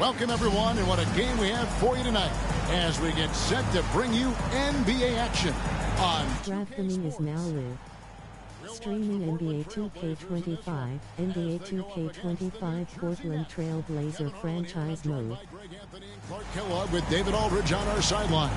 Welcome, everyone, and what a game we have for you tonight as we get set to bring you NBA action on DraftKings is now live. Streaming NBA 2K25, NBA 2K25 Portland Trailblazer franchise mode. Clark Kellogg with David Aldridge on our sideline.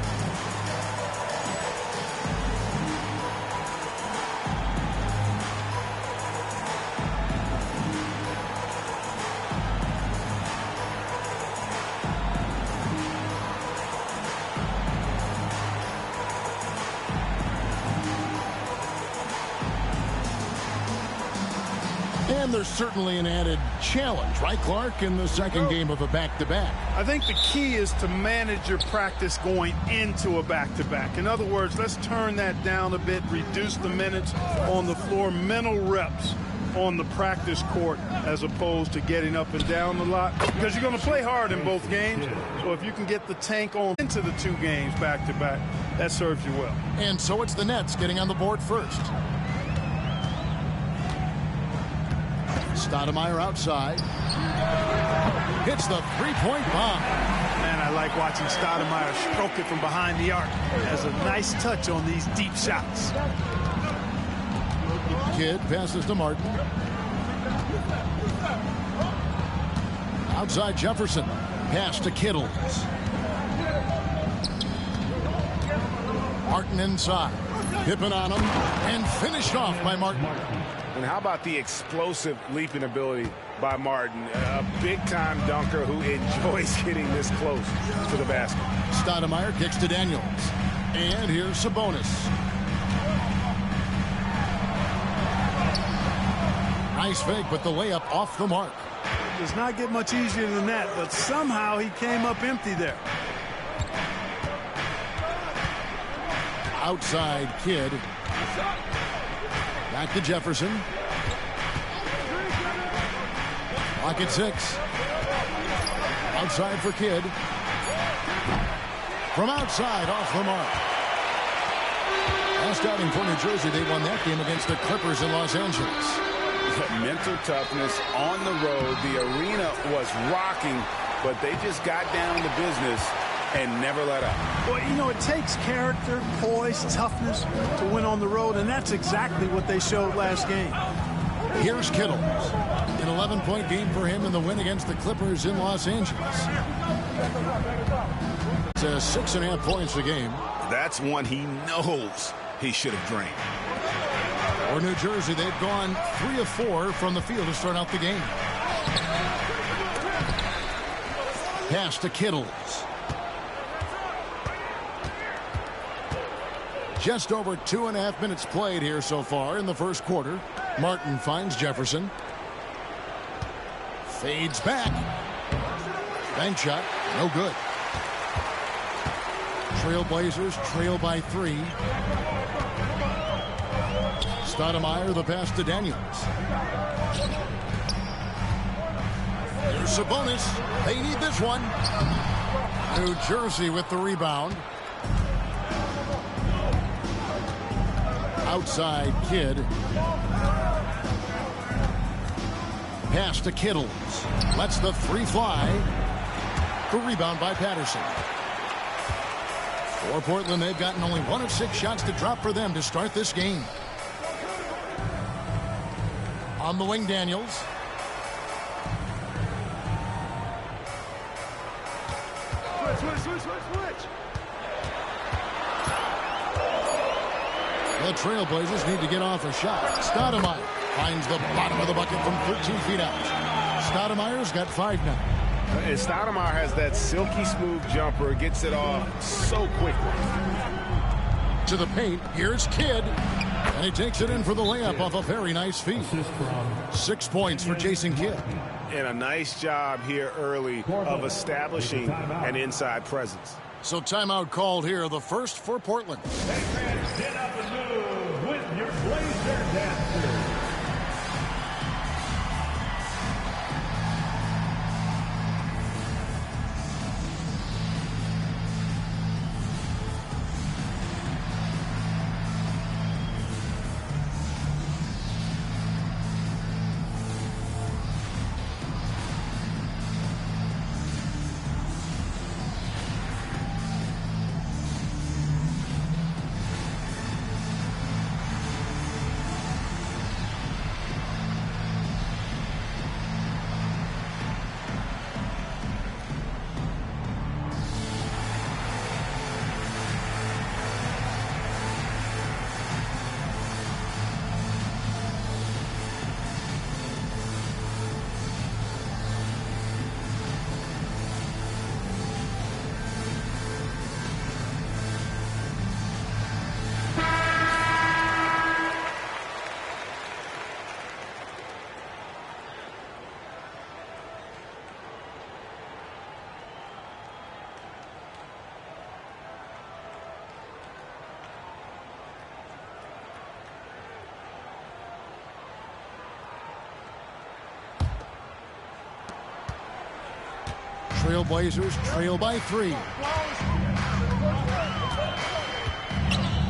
And there's certainly an added challenge, right, Clark, in the second game of a back-to-back. I think the key is to manage your practice going into a back-to-back. In other words, let's turn that down a bit, reduce the minutes on the floor, mental reps on the practice court as opposed to getting up and down a lot, because you're going to play hard in both games. So if you can get the tank on into the two games back-to-back, that serves you well. And so it's the Nets getting on the board first. Stoudemire outside. Hits the three-point bomb. Man, I like watching Stoudemire stroke it from behind the arc. Has a nice touch on these deep shots. Kidd passes to Martin. Outside Jefferson. Pass to Kittles. Martin inside. Pippen on him. And finished off by Martin. And how about the explosive leaping ability by Martin? A big-time dunker who enjoys getting this close to the basket. Stoudemire kicks to Daniels. And here's Sabonis. Nice fake, but the layup off the mark. It does not get much easier than that, but somehow he came up empty there. Outside Kidd. Back to Jefferson. Clock at 6. Outside for Kidd. From outside, off the mark. Last outing for New Jersey, they won that game against the Clippers in Los Angeles. Mental toughness on the road. The arena was rocking, but they just got down to business and never let up. Well, you know, it takes character, poise, toughness to win on the road, and that's exactly what they showed last game. Here's Kittle. An 11-point game for him in the win against the Clippers in Los Angeles. It's 6.5 points a game. That's one he knows he should have drained. For New Jersey, they've gone 3 of 4 from the field to start out the game. Pass to Kittles. Just over 2.5 minutes played here so far in the first quarter. Martin finds Jefferson. Fades back. Bank shot. No good. Trailblazers trail by 3. Stoudemire, the pass to Daniels. Here's Sabonis. They need this one. New Jersey with the rebound. Outside Kidd. Pass to Kittles. Lets the three fly. The rebound by Patterson. For Portland, they've gotten only 1 of 6 shots to drop for them to start this game. On the wing, Daniels. Switch. The Trailblazers need to get off a shot. Stoudemire finds the bottom of the bucket from 13 feet out. Stoudemire's got 5 now. And Stoudemire has that silky smooth jumper, gets it off so quickly. To the paint, here's Kidd. And he takes it in for the layup off a very nice feed. 6 points for Jason Kidd. And a nice job here early of establishing an inside presence. So timeout called here, the first for Portland. Get up and move with your Blazer dancers. Trailblazers trail by 3.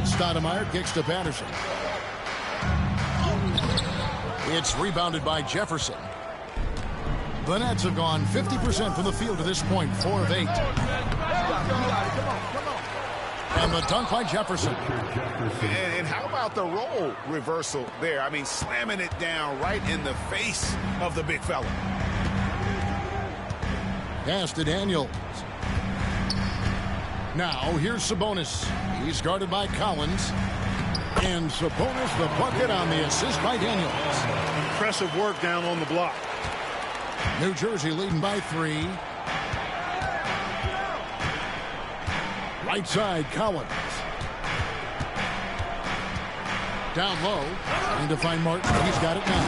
Stoudemire kicks to Patterson. It's rebounded by Jefferson. The Nets have gone 50% from the field to this point, 4 of 8. And the dunk by Jefferson. And how about the role reversal there? I mean, slamming it down right in the face of the big fella. Pass to Daniels. Now, here's Sabonis. He's guarded by Collins. And Sabonis the bucket on the assist by Daniels. Impressive work down on the block. New Jersey leading by 3. Right side, Collins. Down low. Trying to find Martin. He's got it now.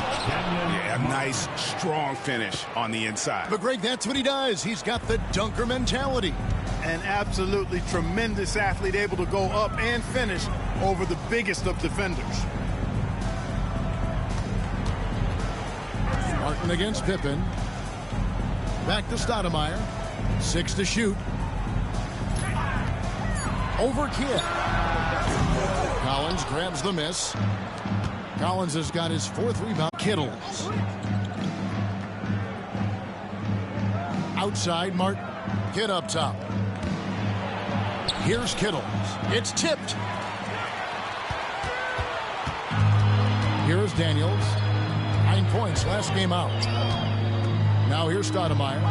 Yeah, a nice, strong finish on the inside. But Greg, that's what he does. He's got the dunker mentality. An absolutely tremendous athlete, able to go up and finish over the biggest of defenders. Martin against Pippen. Back to Stoudemire. 6 to shoot. Over Kidd. Collins grabs the miss. Collins has got his 4th rebound. Kittles. Outside, Martin. Kidd up top. Here's Kittles. It's tipped. Here's Daniels. 9 points last game out. Now here's Stoudemire.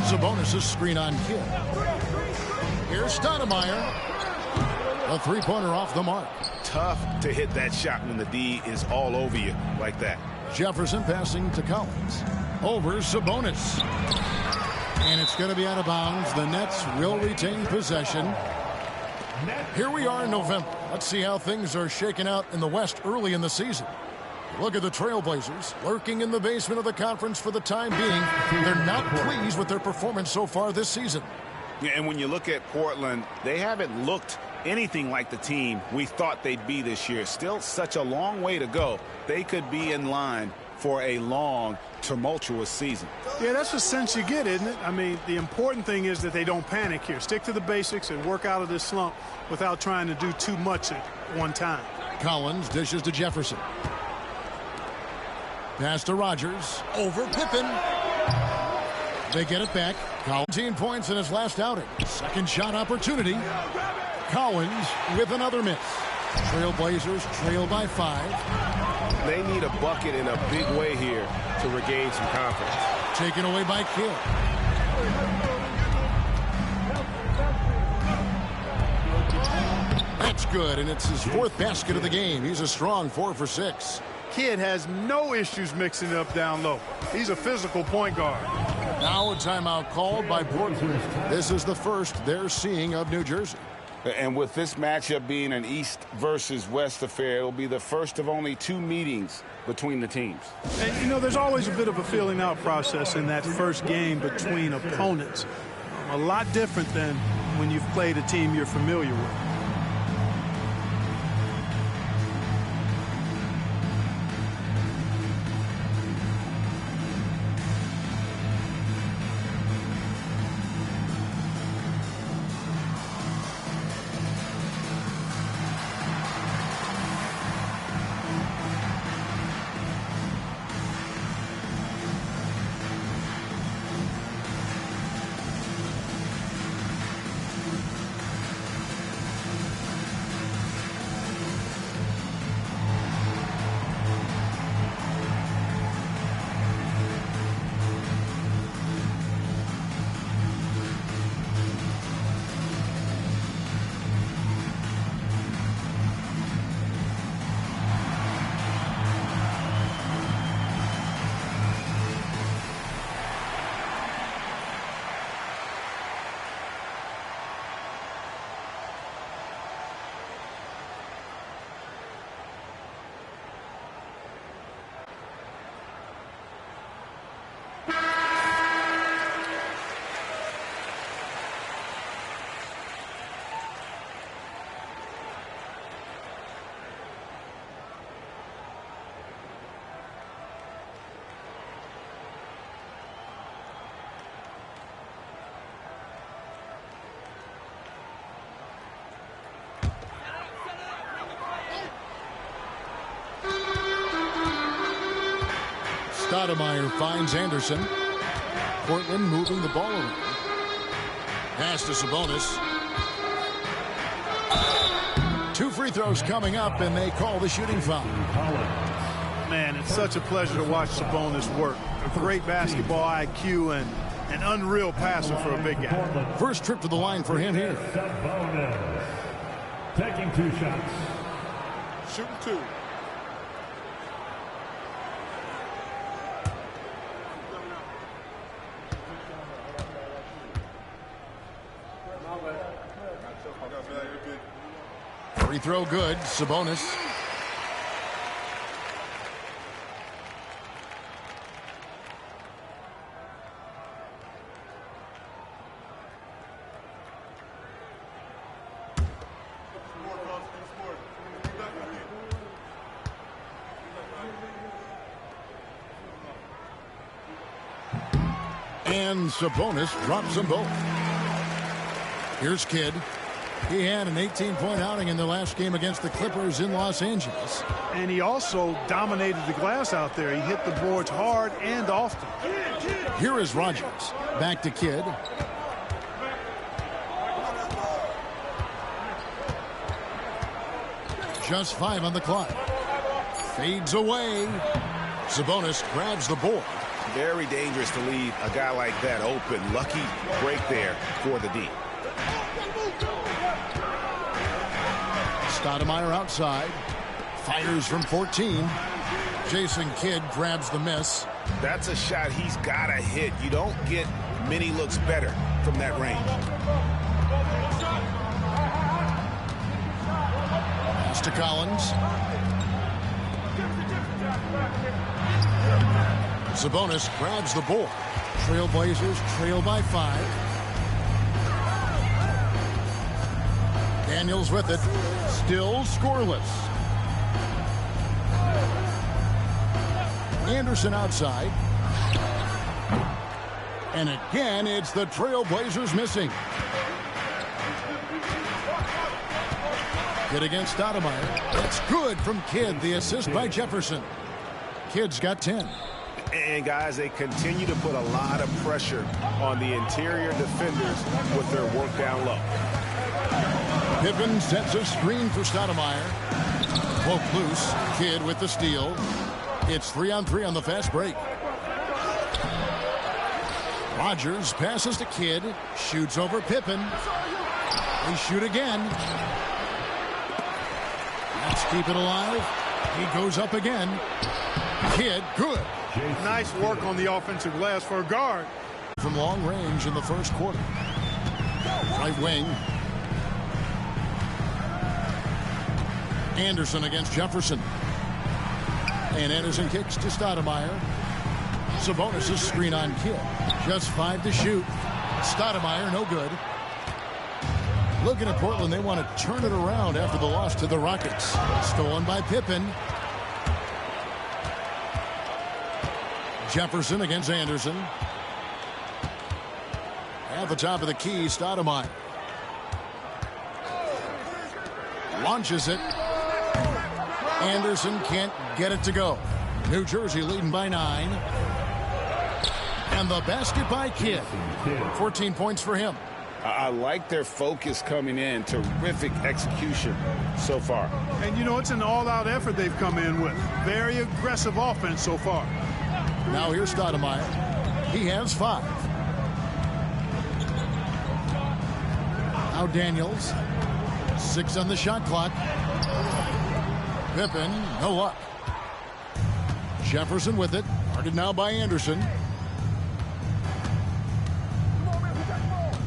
Sabonis' screen on Kidd. Here's Stoudemire. A 3-pointer off the mark. Tough to hit that shot when the D is all over you like that. Jefferson passing to Collins. Over Sabonis. And it's going to be out of bounds. The Nets will retain possession. Here we are in November. Let's see how things are shaking out in the West early in the season. Look at the Trailblazers lurking in the basement of the conference for the time being. They're not pleased with their performance so far this season. Yeah, and when you look at Portland, they haven't looked anything like the team we thought they'd be this year. Still such a long way to go. They could be in line for a long, tumultuous season. Yeah, that's the sense you get, isn't it? I mean, the important thing is that they don't panic here. Stick to the basics and work out of this slump without trying to do too much at one time. Collins dishes to Jefferson. Pass to Rogers. Over Pippen. They get it back. Collins 18 points in his last outing. Second shot opportunity. Collins with another miss. Trailblazers trail by 5. They need a bucket in a big way here to regain some confidence. Taken away by Kidd. That's good, and it's his 4th basket of the game. He's a strong 4 for 6. Kidd has no issues mixing it up down low. He's a physical point guard. Now a timeout called by Portland. This is the first they're seeing of New Jersey. And with this matchup being an East versus West affair, it'll be the first of only 2 meetings between the teams. And, you know, there's always a bit of a feeling out process in that first game between opponents. A lot different than when you've played a team you're familiar with. Stoudemire finds Anderson. Portland moving the ball around. Pass to Sabonis. 2 free throws coming up, and they call the shooting foul. Man, it's such a pleasure to watch Sabonis work. A great basketball IQ and an unreal passer for a big guy. First trip to the line for him here. Sabonis taking 2 shots. Shooting 2. Free throw good. Sabonis. And Sabonis drops them both. Here's Kidd. He had an 18-point outing in their last game against the Clippers in Los Angeles. And he also dominated the glass out there. He hit the boards hard and often. Here is Rogers. Back to Kidd. Just 5 on the clock. Fades away. Sabonis grabs the board. Very dangerous to leave a guy like that open. Lucky break there for the D. Stoudemire outside. Fires from 14. Jason Kidd grabs the miss. That's a shot he's got to hit. You don't get many looks better from that range. Pass to Collins. Sabonis grabs the board. Trailblazers trail by 5. Daniels with it. Still scoreless. Anderson outside. And again, it's the Trailblazers missing. Kidd against Stoudemire. That's good from Kidd. The assist by Jefferson. Kidd's got 10. And guys, they continue to put a lot of pressure on the interior defenders with their work down low. Pippen sets a screen for Stoudemire. Poke loose. Kidd with the steal. It's 3-on-3 on the fast break. Rogers passes to Kidd. Shoots over Pippen. They shoot again. Let's keep it alive. He goes up again. Kidd, good. Nice work on the offensive glass for a guard. From long range in the first quarter. Right wing. Anderson against Jefferson. And Anderson kicks to Stoudemire. Sabonis' screen on Kidd. Just 5 to shoot. Stoudemire, no good. Looking at Portland, they want to turn it around after the loss to the Rockets. Stolen by Pippen. Jefferson against Anderson. At the top of the key, Stoudemire. Launches it. Anderson can't get it to go. New Jersey leading by 9. And the basket by Kidd. 14 points for him. I like their focus coming in. Terrific execution so far. And, you know, it's an all-out effort they've come in with. Very aggressive offense so far. Now here's Stoudemire. He has 5. Now Daniels. 6 on the shot clock. Pippen, no luck. Jefferson with it. Guarded now by Anderson.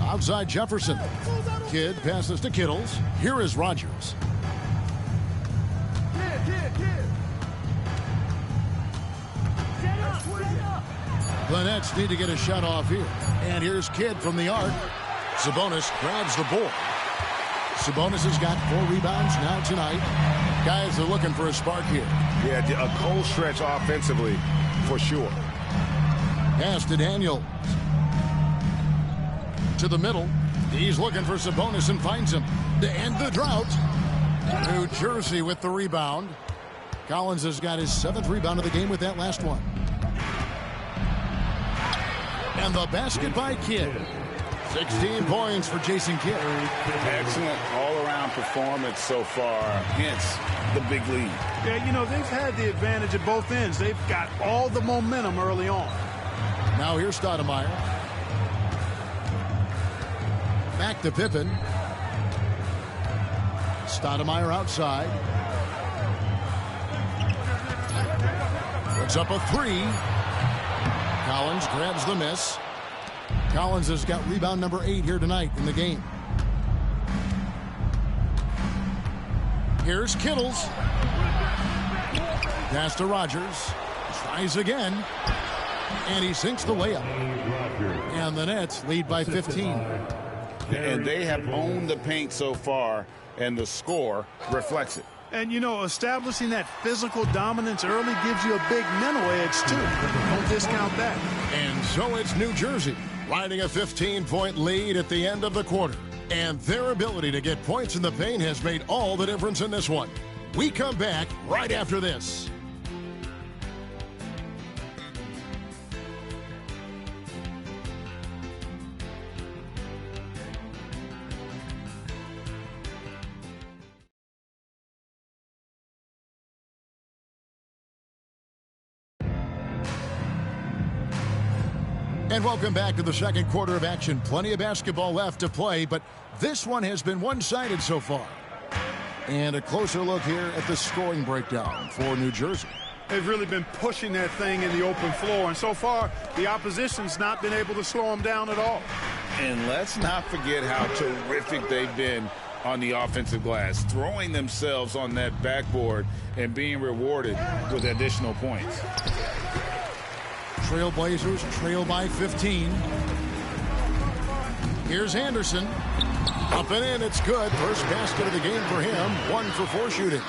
Outside Jefferson. Kidd passes to Kittles. Here is Rogers. The Nets need to get a shot off here. And here's Kidd from the arc. Sabonis grabs the board. Sabonis has got 4 rebounds now tonight. Guys are looking for a spark here. Yeah, a cold stretch offensively for sure. Pass to Daniels. To the middle. He's looking for Sabonis and finds him. To end the drought. New Jersey with the rebound. Collins has got his 7th rebound of the game with that last one. And the basket by Kidd. 16 points for Jason Kidd. Excellent all-around performance so far, hence the big lead. Yeah, you know, they've had the advantage at both ends. They've got all the momentum early on. Now here's Stoudemire. Back to Pippen. Stoudemire outside. Puts up a three. Collins grabs the miss. Collins has got rebound number 8 here tonight in the game. Here's Kittles. Pass to Rogers. Tries again. And he sinks the layup. And the Nets lead by 15. And they have owned the paint so far, and the score reflects it. And, you know, establishing that physical dominance early gives you a big mental edge, too. Don't discount that. And so it's New Jersey riding a 15-point lead at the end of the quarter. And their ability to get points in the paint has made all the difference in this one. We come back right after this. And welcome back to the second quarter of action. Plenty of basketball left to play, but this one has been one-sided so far. And a closer look here at the scoring breakdown for New Jersey. They've really been pushing that thing in the open floor, and so far the opposition's not been able to slow them down at all. And let's not forget how terrific they've been on the offensive glass, throwing themselves on that backboard and being rewarded with additional points. Trailblazers trail by 15. Here's Anderson. Up and in, it's good. First basket of the game for him. 1 for 4 shooting.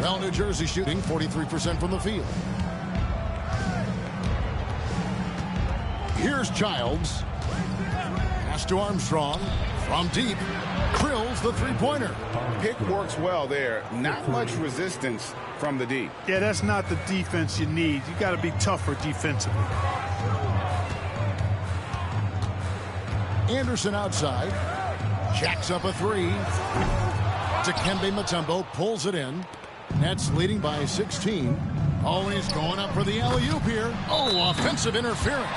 Well, New Jersey shooting 43% from the field. Here's Childs. Pass to Armstrong. From deep. Krills the three-pointer. Pick works well there. Not much resistance from the D. Yeah, that's not the defense you need. You got to be tougher defensively. Anderson outside. Jacks up a three. Dikembe Mutombo pulls it in. Nets leading by 16. Always going up for the alley-oop here. Oh, offensive interference.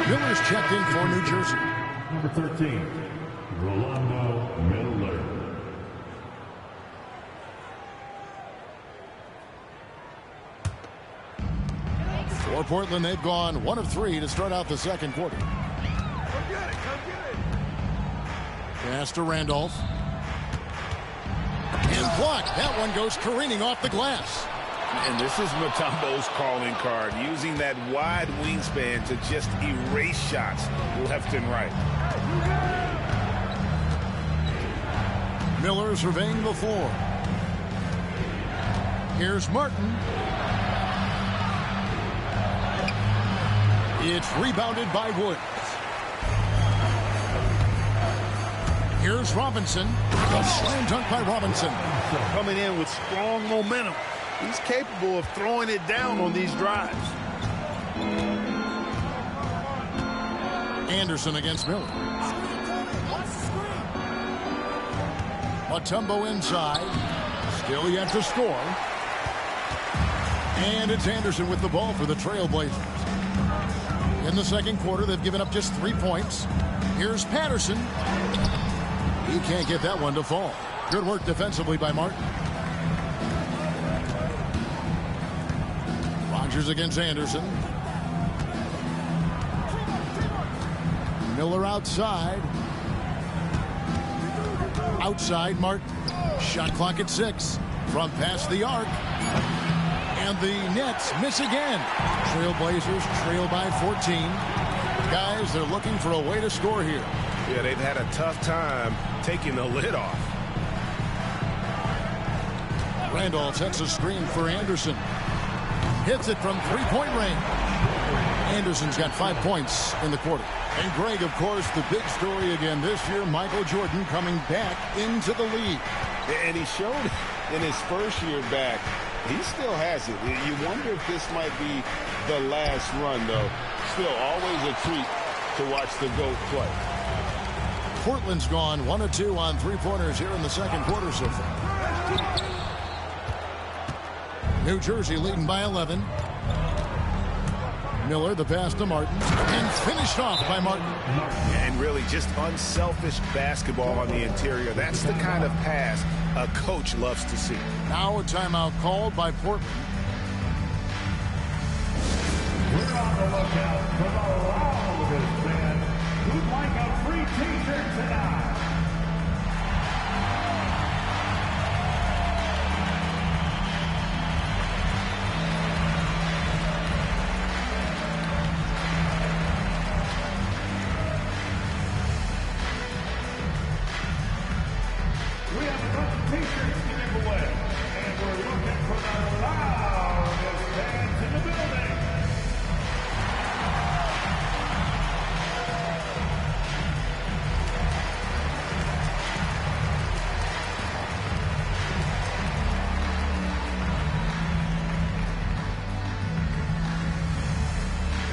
Miller's checked in for New Jersey. Number 13, Rolando Miller. For Portland, they've gone 1 of 3 to start out the second quarter. Pass to Randolph. And blocked. That one goes careening off the glass. And this is Mutombo's calling card, using that wide wingspan to just erase shots left and right. Miller surveying the floor. Here's Martin. It's rebounded by Woods. Here's Robinson. A slam dunk by Robinson. Coming in with strong momentum. He's capable of throwing it down on these drives. Anderson against Miller. Mutombo inside. Still yet to score. And it's Anderson with the ball for the Trailblazers. In the second quarter, they've given up just 3 points. Here's Patterson. He can't get that one to fall. Good work defensively by Martin. Rogers against Anderson. Miller outside. Outside Martin. Shot clock at 6. From past the arc. And the Nets miss again. Trailblazers trail by 14. Guys, they're looking for a way to score here. Yeah, they've had a tough time taking the lid off. Randolph sets a screen for Anderson. Hits it from three-point range. Anderson's got 5 points in the quarter. And Greg, of course, the big story again this year, Michael Jordan coming back into the league. And he showed it in his first year back. He still has it. You wonder if this might be the last run, though. Still, always a treat to watch the GOAT play. Portland's gone 1 of 2 on three-pointers here in the second quarter so far. New Jersey leading by 11. Miller, the pass to Martin, and finished off by Martin. And really just unselfish basketball on the interior. That's the kind of pass a coach loves to see. Now a timeout called by Portland. We're on the lookout for the loudest man who'd like a free t-shirt tonight. We have a bunch of t-shirts to give away, and we're looking for the loudest fans in the building.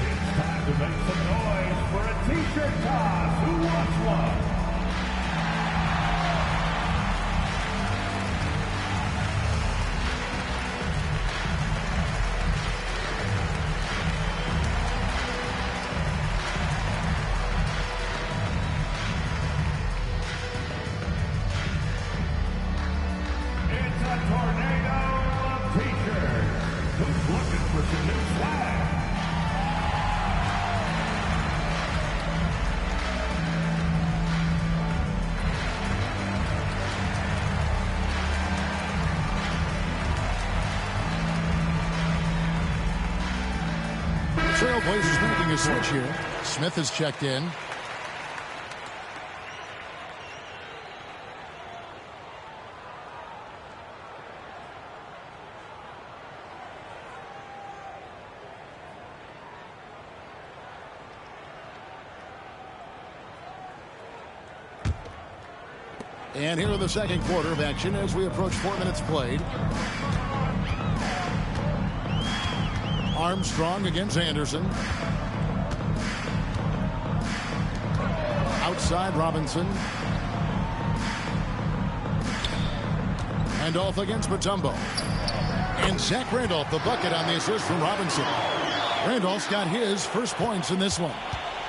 It's time to make some noise for a t-shirt toss. Who wants one? It's a tornado of t-shirts. Who's looking for some new swag? Trailblazers making a switch here. Smith has checked in. And here in the second quarter of action as we approach 4 minutes played. Armstrong against Anderson. Outside Robinson. Randolph against Mutombo. And Zach Randolph, the bucket on the assist from Robinson. Randolph's got his first points in this one.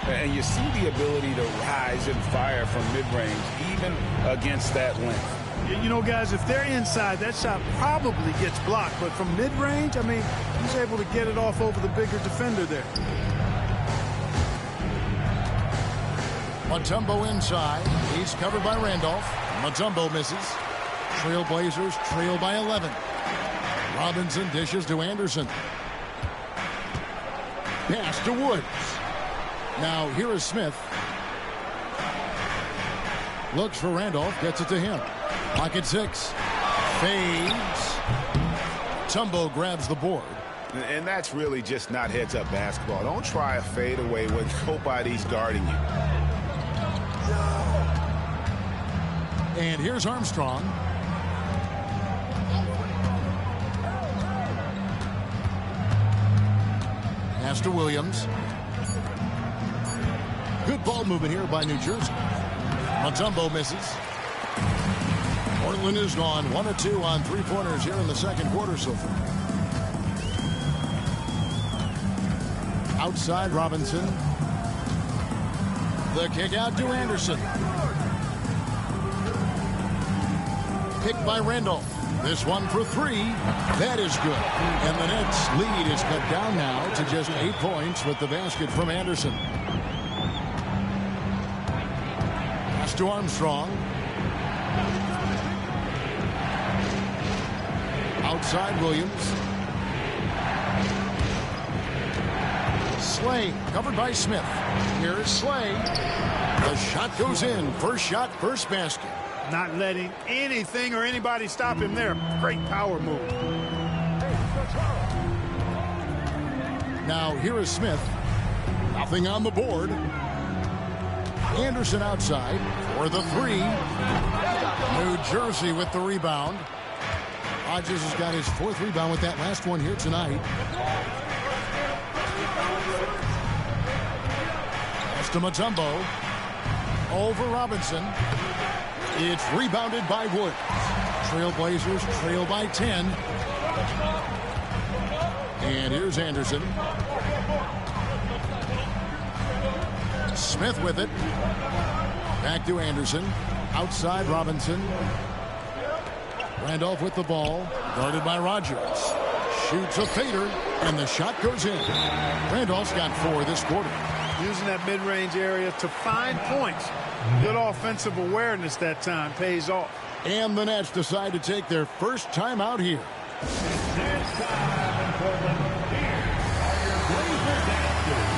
And you see the ability to rise and fire from mid-range, even against that length. You know, guys, if they're inside, that shot probably gets blocked. But from mid-range, I mean, he's able to get it off over the bigger defender there. Mutombo inside. He's covered by Randolph. Mutombo misses. Trailblazers trail by 11. Robinson dishes to Anderson. Pass to Woods. Now here is Smith. Looks for Randolph. Gets it to him. Pocket 6. Fades. Mutombo grabs the board. And that's really just not heads-up basketball. Don't try a fadeaway when nobody's guarding you. And here's Armstrong. Pass to Williams. Good ball movement here by New Jersey. Mutombo misses. Portland is gone 1 of 2 on three-pointers here in the second quarter so far. Outside Robinson. The kick out to Anderson. Picked by Randolph. This one for 3. That is good. And the Nets' lead is cut down now to just 8 points with the basket from Anderson. Pass to Armstrong. Outside Williams. Slay covered by Smith. Here's Slay. The shot goes in. First shot, first basket. Not letting anything or anybody stop him there. Great power move. Now here is Smith. Nothing on the board. Anderson outside for the 3. New Jersey with the rebound. Hodges has got his 4th rebound with that last one here tonight. Pass to Mutombo. Over Robinson. It's rebounded by Woods. Trailblazers trail by 10. And here's Anderson. Smith with it. Back to Anderson. Outside Robinson. Randolph with the ball. Guarded by Rogers. Shoots a fader. And the shot goes in. Randolph's got 4 this quarter. Using that mid-range area to find points. Good offensive awareness that time. Pays off. And the Nets decide to take their first time out here. This time in Portland, here are your Blazer dancers.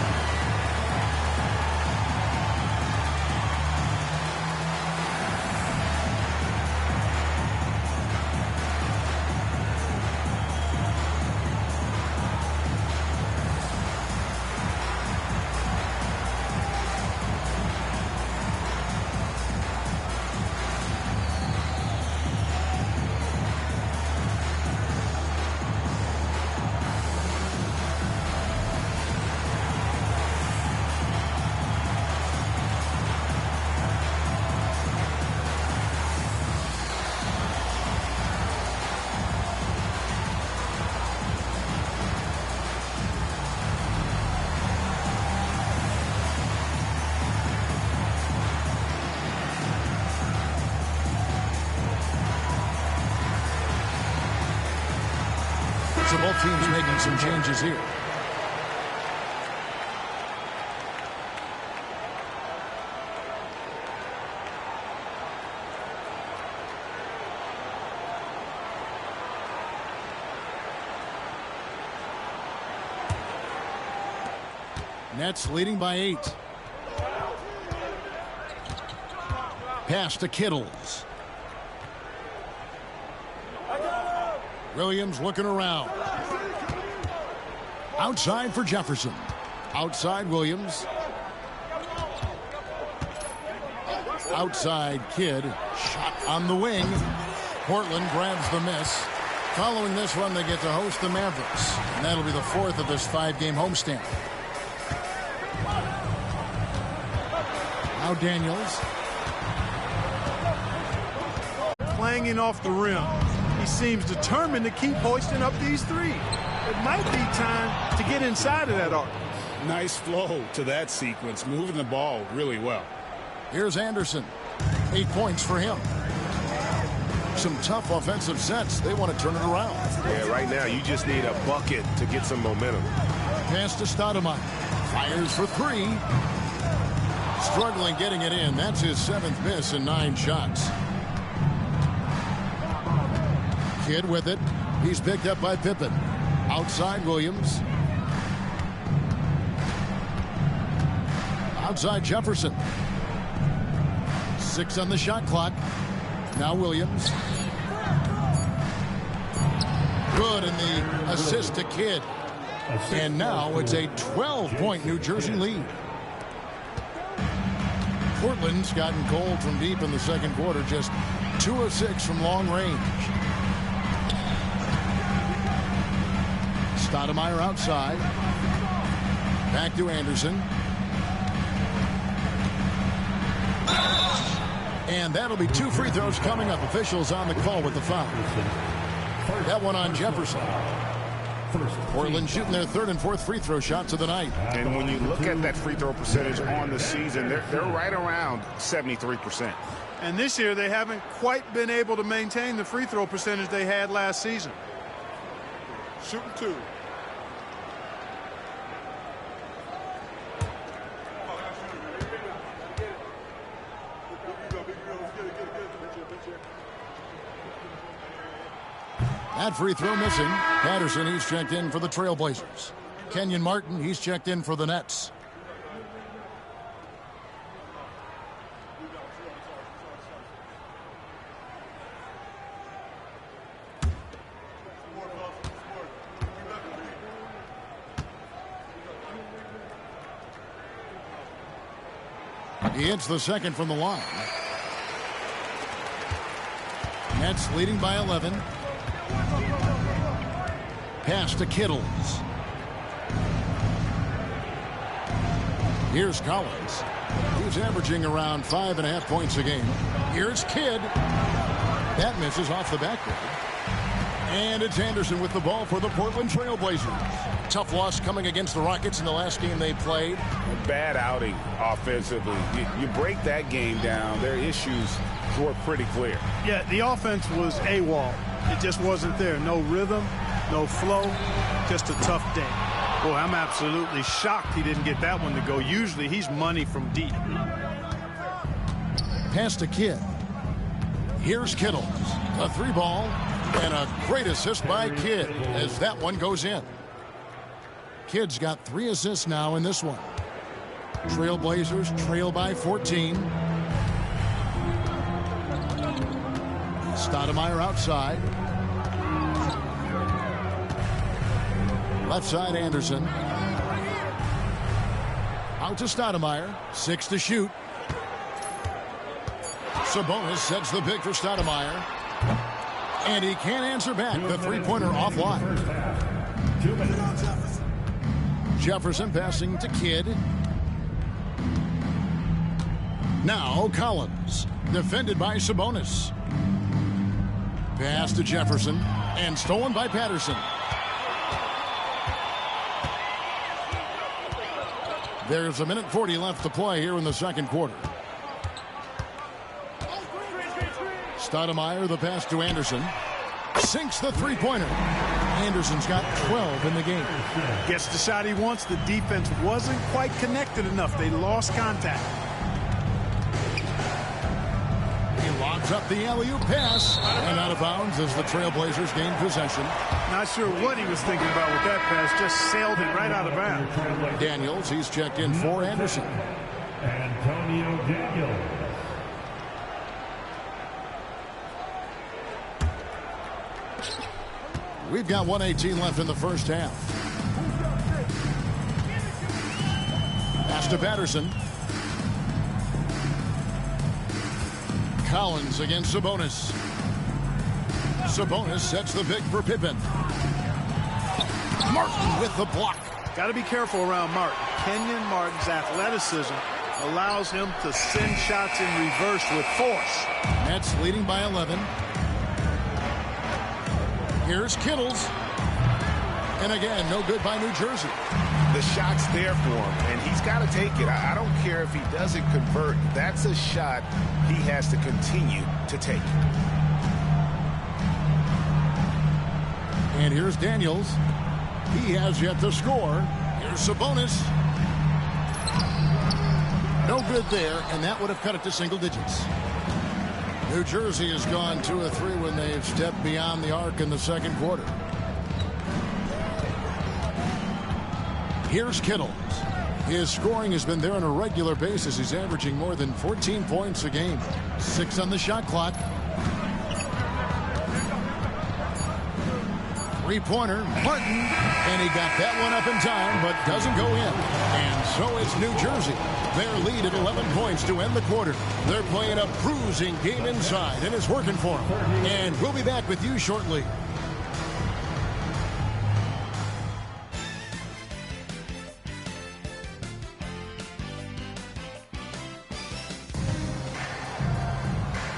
So both teams making some changes here. Nets leading by 8. Pass to Kittles. Williams looking around. Outside for Jefferson. Outside Williams. Outside Kidd. Shot on the wing. Portland grabs the miss. Following this run, they get to host the Mavericks. And that'll be the 4th of this 5-game homestand. Now Daniels. Clanging off the rim. He seems determined to keep hoisting up these threes. It might be time to get inside of that arc. Nice flow to that sequence, moving the ball really well. Here's Anderson. 8 points for him. Some tough offensive sets. They want to turn it around. Yeah, right now you just need a bucket to get some momentum. Pass to Stoudemire. Fires for 3. Struggling getting it in. That's his 7th miss in 9 shots. Kidd with it. He's picked up by Pippen. Outside Williams. Outside Jefferson. 6 on the shot clock. Now Williams. Good in the assist to Kidd. And now it's a 12-point New Jersey lead. Portland's gotten cold from deep in the second quarter. Just 2 of 6 from long range. Stoudemire outside. Back to Anderson. And that'll be 2 free throws coming up. Officials on the call with the foul. That one on Jefferson. Portland shooting their 3rd and 4th free throw shots of the night. And when you look at that free throw percentage on the season, they're right around 73%. And this year they haven't quite been able to maintain the free throw percentage they had last season. Shooting 2. That free throw missing. Patterson, he's checked in for the Trailblazers. Kenyon Martin, he's checked in for the Nets. He hits the second from the line. Nets leading by 11. Pass to Kittles. Here's Collins. He's averaging around 5.5 points a game. Here's Kidd. That misses off the backboard. And it's Anderson with the ball for the Portland Trailblazers. Tough loss coming against the Rockets in the last game they played. A bad outing offensively. You break that game down, their issues were pretty clear. Yeah, the offense was AWOL. It just wasn't there. No rhythm, no flow, just a tough day. Boy, I'm absolutely shocked he didn't get that one to go. Usually he's money from deep. Pass to Kidd. Here's Kittles. A 3-ball. And a great assist by Kidd as that one goes in. Kidd's got 3 assists now in this one. Trailblazers trail by 14. Stoudemire outside. Left side Anderson. Out to Stoudemire. 6 to shoot. Sabonis sets the pick for Stoudemire. And he can't answer back. The three-pointer offline. Jefferson passing to Kidd. Now Collins. Defended by Sabonis. Pass to Jefferson. And stolen by Patterson. There's 1:40 left to play here in the second quarter. Stoudemire, the pass to Anderson. Sinks the three-pointer. Anderson's got 12 in the game. Gets the shot he wants. The defense wasn't quite connected enough. They lost contact. He lobs up the alley-oop pass. And out of bounds as the Trailblazers gain possession. Not sure what he was thinking about with that pass. Just sailed it right out of bounds. Daniels, he's checked in for Anderson. Antonio Daniels. We've got 1:18 left in the first half. Pass to Patterson. Collins against Sabonis. Sabonis sets the pick for Pippen. Martin with the block. Got to be careful around Martin. Kenyon Martin's athleticism allows him to send shots in reverse with force. Nets leading by 11. Here's Kittles. And again, no good by New Jersey. The shot's there for him, and he's got to take it. I don't care if he doesn't convert. That's a shot he has to continue to take. And here's Daniels. He has yet to score. Here's Sabonis. No good there, and that would have cut it to single digits. New Jersey has gone 2 of 3 when they've stepped beyond the arc in the second quarter. Here's Kittles. His scoring has been there on a regular basis. He's averaging more than 14 points a game. 6 on the shot clock. Three-pointer, Martin. And he got that one up in time, but doesn't go in. And so it's New Jersey. Their lead at 11 points to end the quarter. They're playing a bruising game inside, and it's working for them. And we'll be back with you shortly.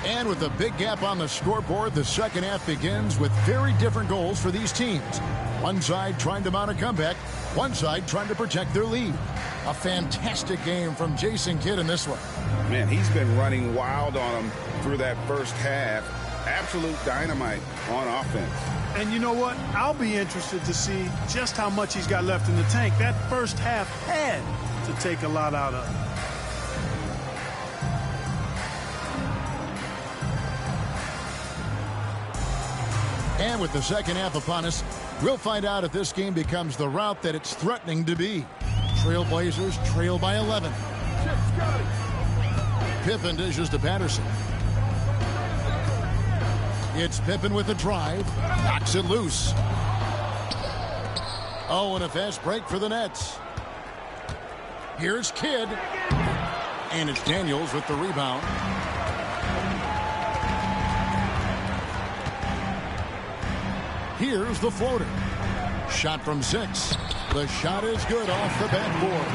And with a big gap on the scoreboard, the second half begins with very different goals for these teams. One side trying to mount a comeback, one side trying to protect their lead. A fantastic game from Jason Kidd in this one. Man, he's been running wild on him through that first half. Absolute dynamite on offense. And you know what? I'll be interested to see just how much he's got left in the tank. That first half had to take a lot out of him. And with the second half upon us, we'll find out if this game becomes the route that it's threatening to be. Trailblazers trail by 11. Pippen dishes to Patterson. It's Pippen with the drive. Knocks it loose. Oh, and a fast break for the Nets. Here's Kidd. And it's Daniels with the rebound. Here's the floater. Shot from 6. The shot is good off the backboard.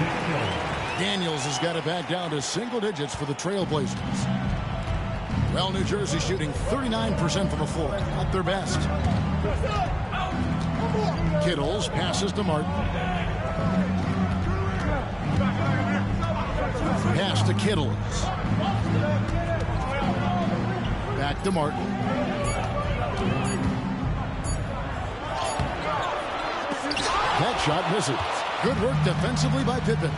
Daniels has got it back down to single digits for the Trailblazers. Well, New Jersey shooting 39% from the floor. Not their best. Kittles passes to Martin. Pass to Kittles. Back to Martin. That shot misses. Good work defensively by Pippen.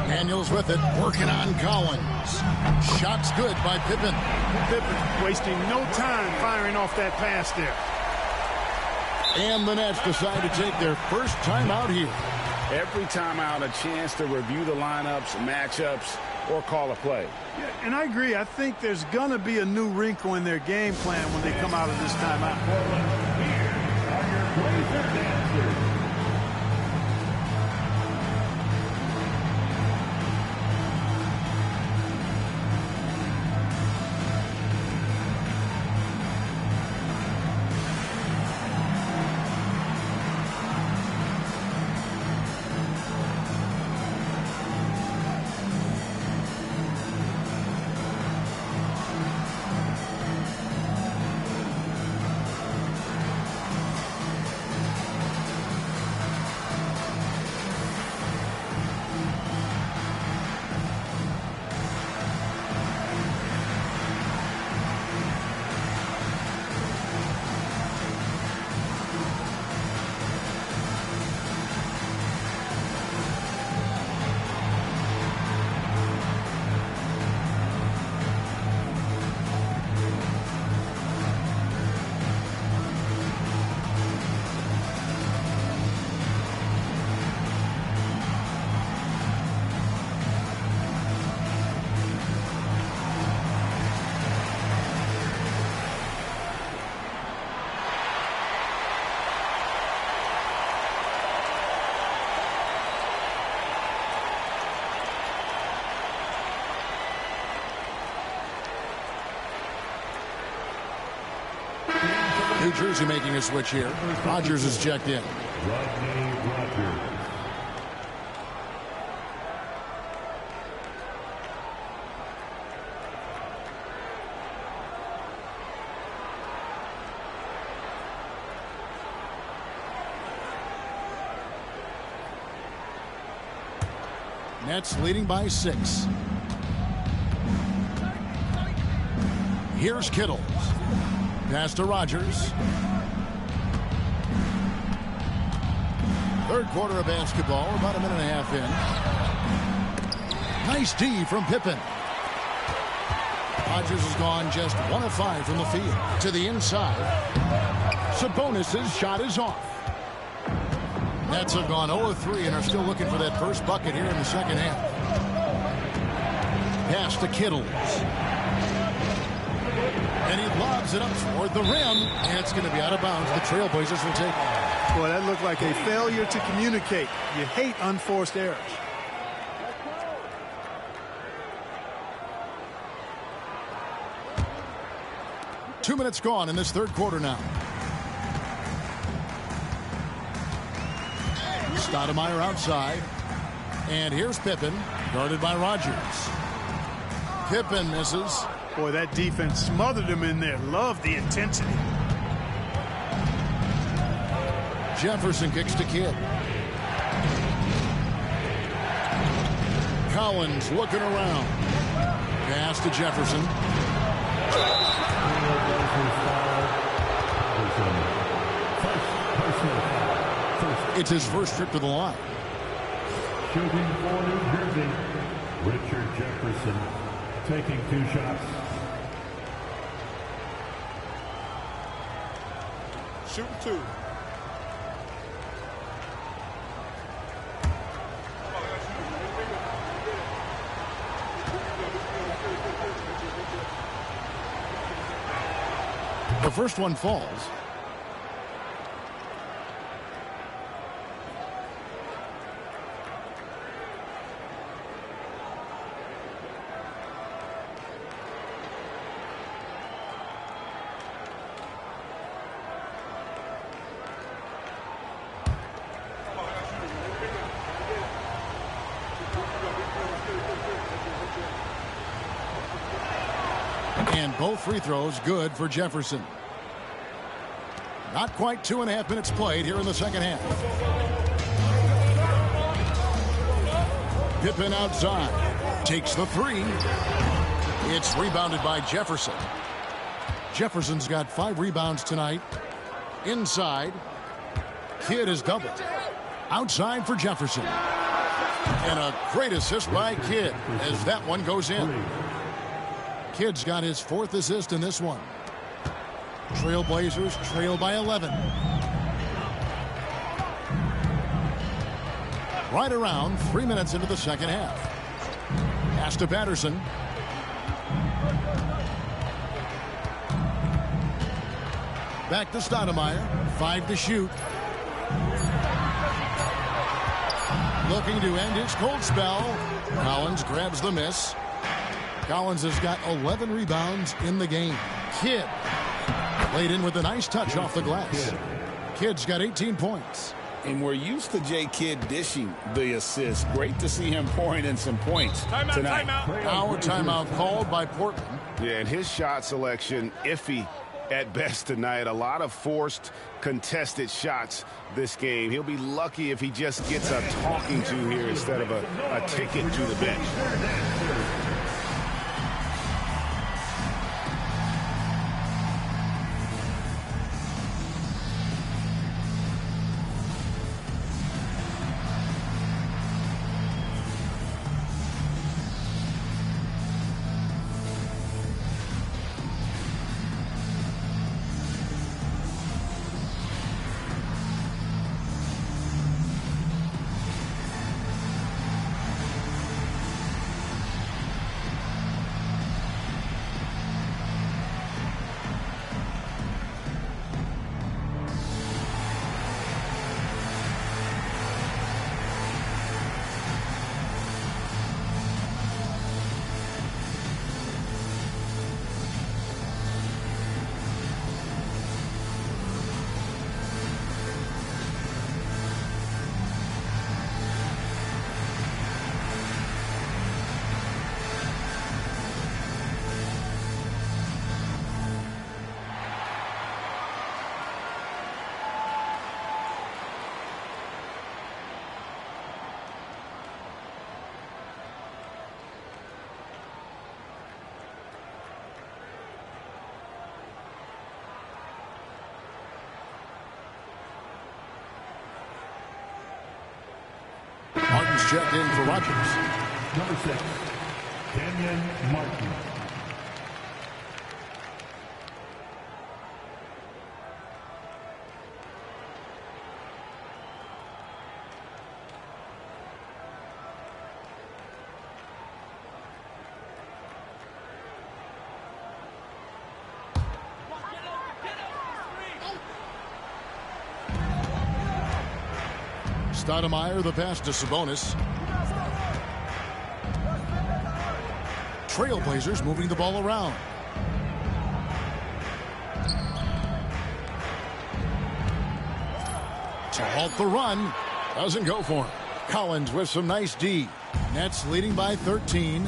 Daniels with it, working on Collins. Shot's good by Pippen. Pippen wasting no time firing off that pass there. And the Nets decide to take their first timeout here. Every timeout, a chance to review the lineups, matchups, or call a play. Yeah, and I agree. I think there's going to be a new wrinkle in their game plan when they come out of this timeout. Here are your Blazer dancers. New Jersey making a switch here. Rogers is checked in. Rodney Rogers. Nets leading by 6. Here's Kittles. Pass to Rogers. Third quarter of basketball, about a minute and a half in. Nice D from Pippen. Rogers has gone just 1 of 5 from the field. To the inside. Sabonis' shot is off. Nets have gone 0 of 3 and are still looking for that first bucket here in the second half. Pass to Kittles. And he lobs it up toward the rim, and it's going to be out of bounds. The Trailblazers will take it. Boy, that looked like a failure to communicate. You hate unforced errors. Two minutes gone in this third quarter now. Stoudemire outside. And here's Pippen, guarded by Rogers. Pippen misses. Boy, that defense smothered him in there. Love the intensity. Jefferson kicks to Kidd. Collins looking around. Pass to Jefferson. It's his first trip to the line. Shooting for New Jersey, Richard Jefferson taking 2 shots. Shooting 2. The first one falls. And both free throws good for Jefferson. Not quite 2.5 minutes played here in the second half. Pippen outside. Takes the three. It's rebounded by Jefferson. Jefferson's got 5 rebounds tonight. Inside. Kidd is doubled. Outside for Jefferson. And a great assist by Kidd as that one goes in. Kidd's got his 4th assist in this one. Trailblazers trail by 11. Right around 3 minutes into the second half. Pass to Patterson. Back to Stoudemire. 5 to shoot. Looking to end his cold spell. Collins grabs the miss. Collins has got 11 rebounds in the game. Kidd laid in with a nice touch off the glass. Kidd's got 18 points. And we're used to J. Kidd dishing the assist. Great to see him pouring in some points tonight. Now a timeout called by Portland. Yeah, and his shot selection iffy at best tonight. A lot of forced, contested shots this game. He'll be lucky if he just gets a talking to here instead of a ticket to the bench. Martin's checked in for Rogers. Number 6, Kenyon Martin. Stoudemire, the pass to Sabonis. Trailblazers moving the ball around. To halt the run. Doesn't go for him. Collins with some nice D. Nets leading by 13.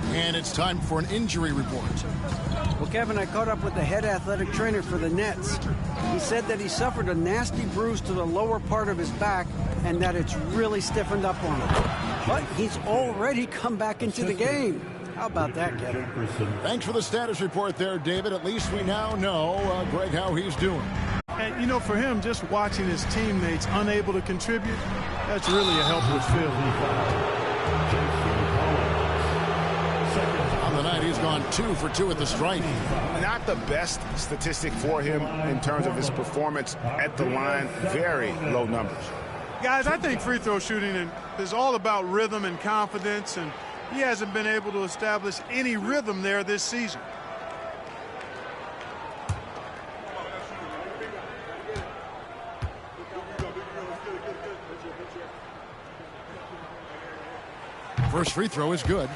And it's time for an injury report. Well, Kevin, I caught up with the head athletic trainer for the Nets. He said that he suffered a nasty bruise to the lower part of his back and that it's really stiffened up on him. But he's already come back into the game. How about that, Kevin? Thanks for the status report there, David. At least we now know, Greg, how he's doing. And, you know, for him, just watching his teammates unable to contribute, that's really a helpless feeling. On the night, he's gone 2 for 2 at the stripe. Not the best statistic for him in terms of his performance at the line. Very low numbers. Guys, I think free throw shooting is all about rhythm and confidence, and he hasn't been able to establish any rhythm there this season. First free throw is good.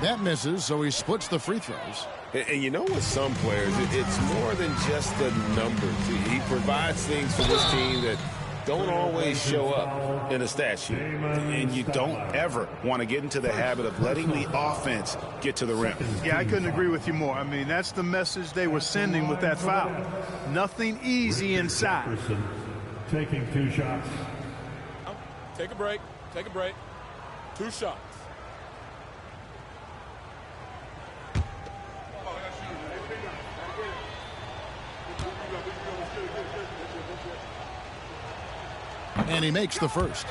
That misses, so he splits the free throws. And you know, with some players, it's more than just the numbers. He provides things for this team that don't always show up in a stat sheet. And you don't ever want to get into the habit of letting the offense get to the rim. Yeah, I couldn't agree with you more. I mean, that's the message they were sending with that foul. Nothing easy inside. Taking 2 shots. Take a break. Take a break. 2 shots. And he makes the first.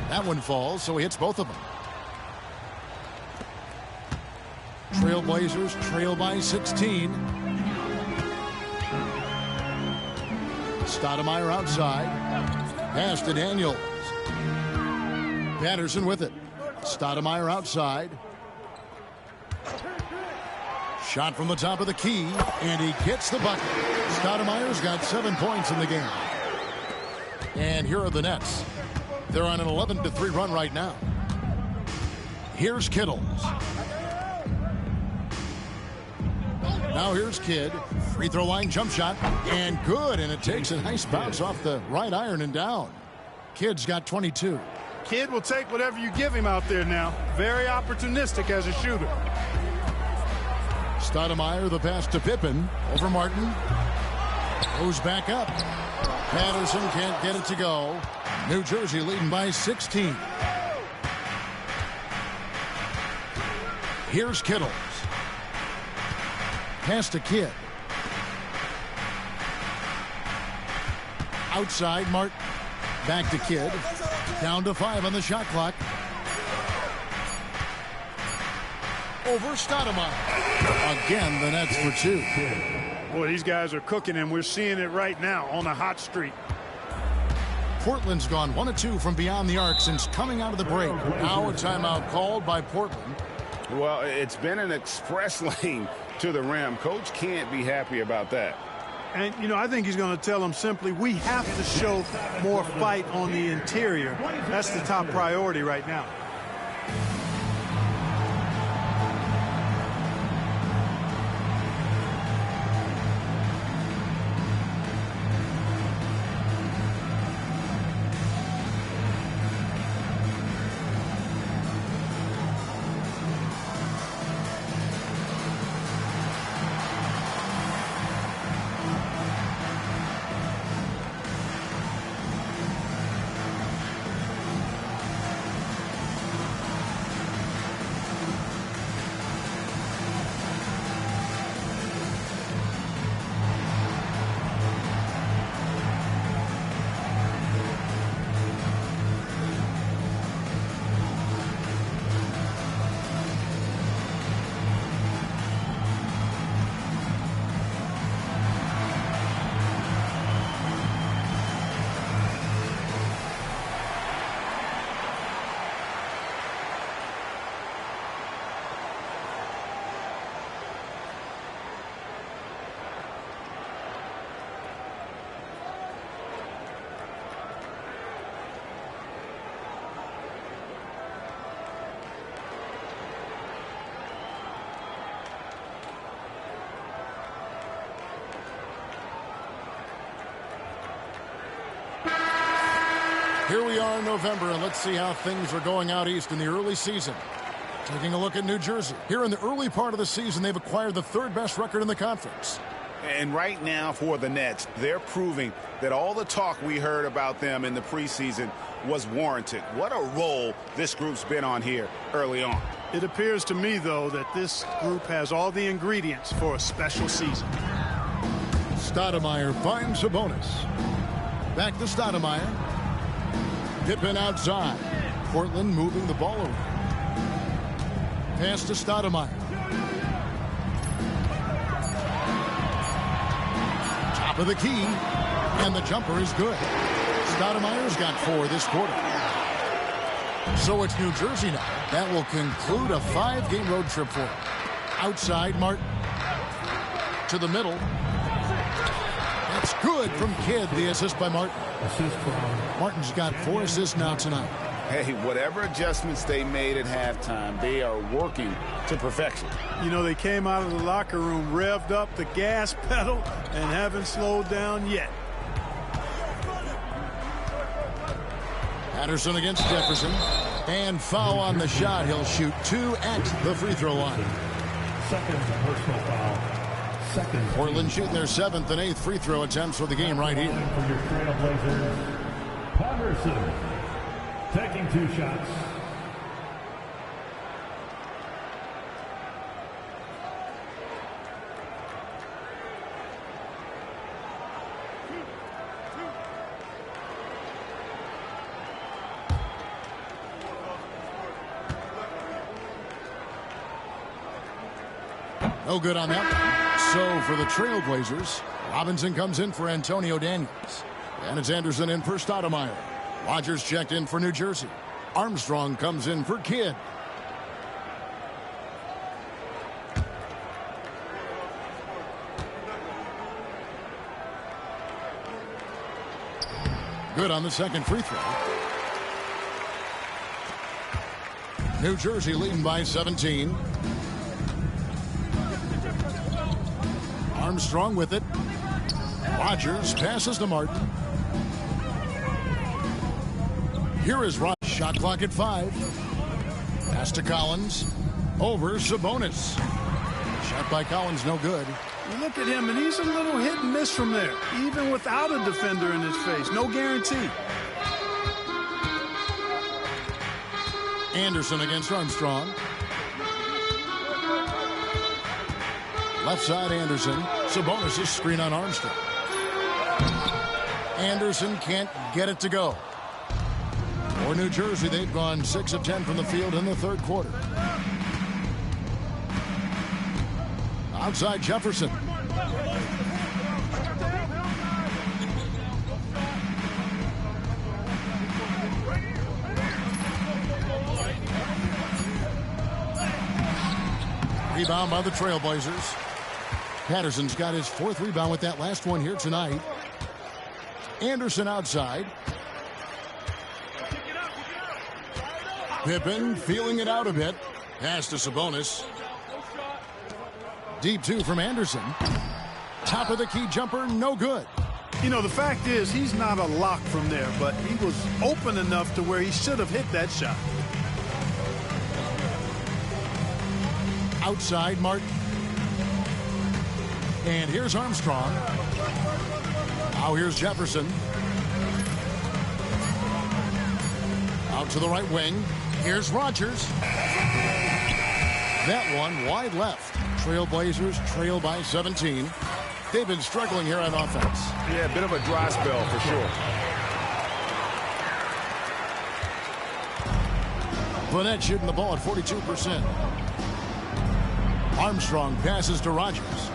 That one falls, so he hits both of them. Trailblazers trail by 16. Stoudemire outside. Pass to Daniels. Patterson with it. Stoudemire outside. Shot from the top of the key, and he gets the bucket. Stoudemire's got 7 points in the game. And here are the Nets. They're on an 11-3 run right now. Here's Kittles. Now here's Kidd. Free throw line jump shot. And good. And it takes a nice bounce off the right iron and down. Kidd's got 22. Kidd will take whatever you give him out there now. Very opportunistic as a shooter. Stoudemire, the pass to Pippen. Over Martin. Goes back up. Patterson can't get it to go. New Jersey leading by 16. Here's Kittles. Pass to Kidd. Outside, Martin. Back to Kidd. Down to 5 on the shot clock. Over Stoudemire. Again, the Nets for 2. Boy, these guys are cooking, and we're seeing it right now on a hot streak. Portland's gone 1 of 2 from beyond the arc since coming out of the break. Now a timeout called by Portland. Well, it's been an express lane to the rim. Coach can't be happy about that. And, you know, I think he's going to tell them simply, we have to show more fight on the interior. That's the top priority right now. Here we are in November, and let's see how things are going out east in the early season. Taking a look at New Jersey. Here in the early part of the season, they've acquired the 3rd best record in the conference. And right now for the Nets, they're proving that all the talk we heard about them in the preseason was warranted. What a role this group's been on here early on. It appears to me, though, that this group has all the ingredients for a special season. Stoudemire finds a bonus. Back to Stoudemire. Pippen outside. Portland moving the ball around. Pass to Stoudemire. Top of the key. And the jumper is good. Stoudemire's got 4 this quarter. So it's New Jersey now. That will conclude a 5-game road trip for him. Outside, Martin. To the middle. That's good from Kidd, the assist by Martin. Martin's got 4 assists now tonight. Hey, whatever adjustments they made at halftime, they are working to perfection. You know, they came out of the locker room, revved up the gas pedal, and haven't slowed down yet. Patterson against Jefferson. And foul on the shot. He'll shoot 2 at the free throw line. Second personal foul. Second. Portland shooting their 7th and 8th free throw attempts for the game right here. For your Trailblazers, Patterson taking 2 shots. No good on that. So for the Trailblazers, Robinson comes in for Antonio Daniels. And it's Anderson in for Stoudemire. Rogers checked in for New Jersey. Armstrong comes in for Kidd. Good on the second free throw. New Jersey leading by 17. Armstrong with it. Rogers passes to Martin. Here is Rogers. Shot clock at 5. Pass to Collins. Over Sabonis. Shot by Collins, no good. You look at him, and he's a little hit and miss from there, even without a defender in his face. No guarantee. Anderson against Armstrong. Left side, Anderson. Sabonis' screen on Armstrong. Anderson can't get it to go. For New Jersey, they've gone 6 of 10 from the field in the third quarter. Outside, Jefferson. Rebound by the Trailblazers. Patterson's got his 4th rebound with that last one here tonight. Anderson outside. Pippen feeling it out a bit. Pass to Sabonis. Deep 2 from Anderson. Top of the key jumper, no good. You know, the fact is, he's not a lock from there, but he was open enough to where he should have hit that shot. Outside, Martin. And here's Armstrong. Now here's Jefferson. Out to the right wing. Here's Rogers. That one wide left. Trailblazers trail by 17. They've been struggling here on offense. Yeah, a bit of a dry spell for sure. Burnett shooting the ball at 42%. Armstrong passes to Rogers.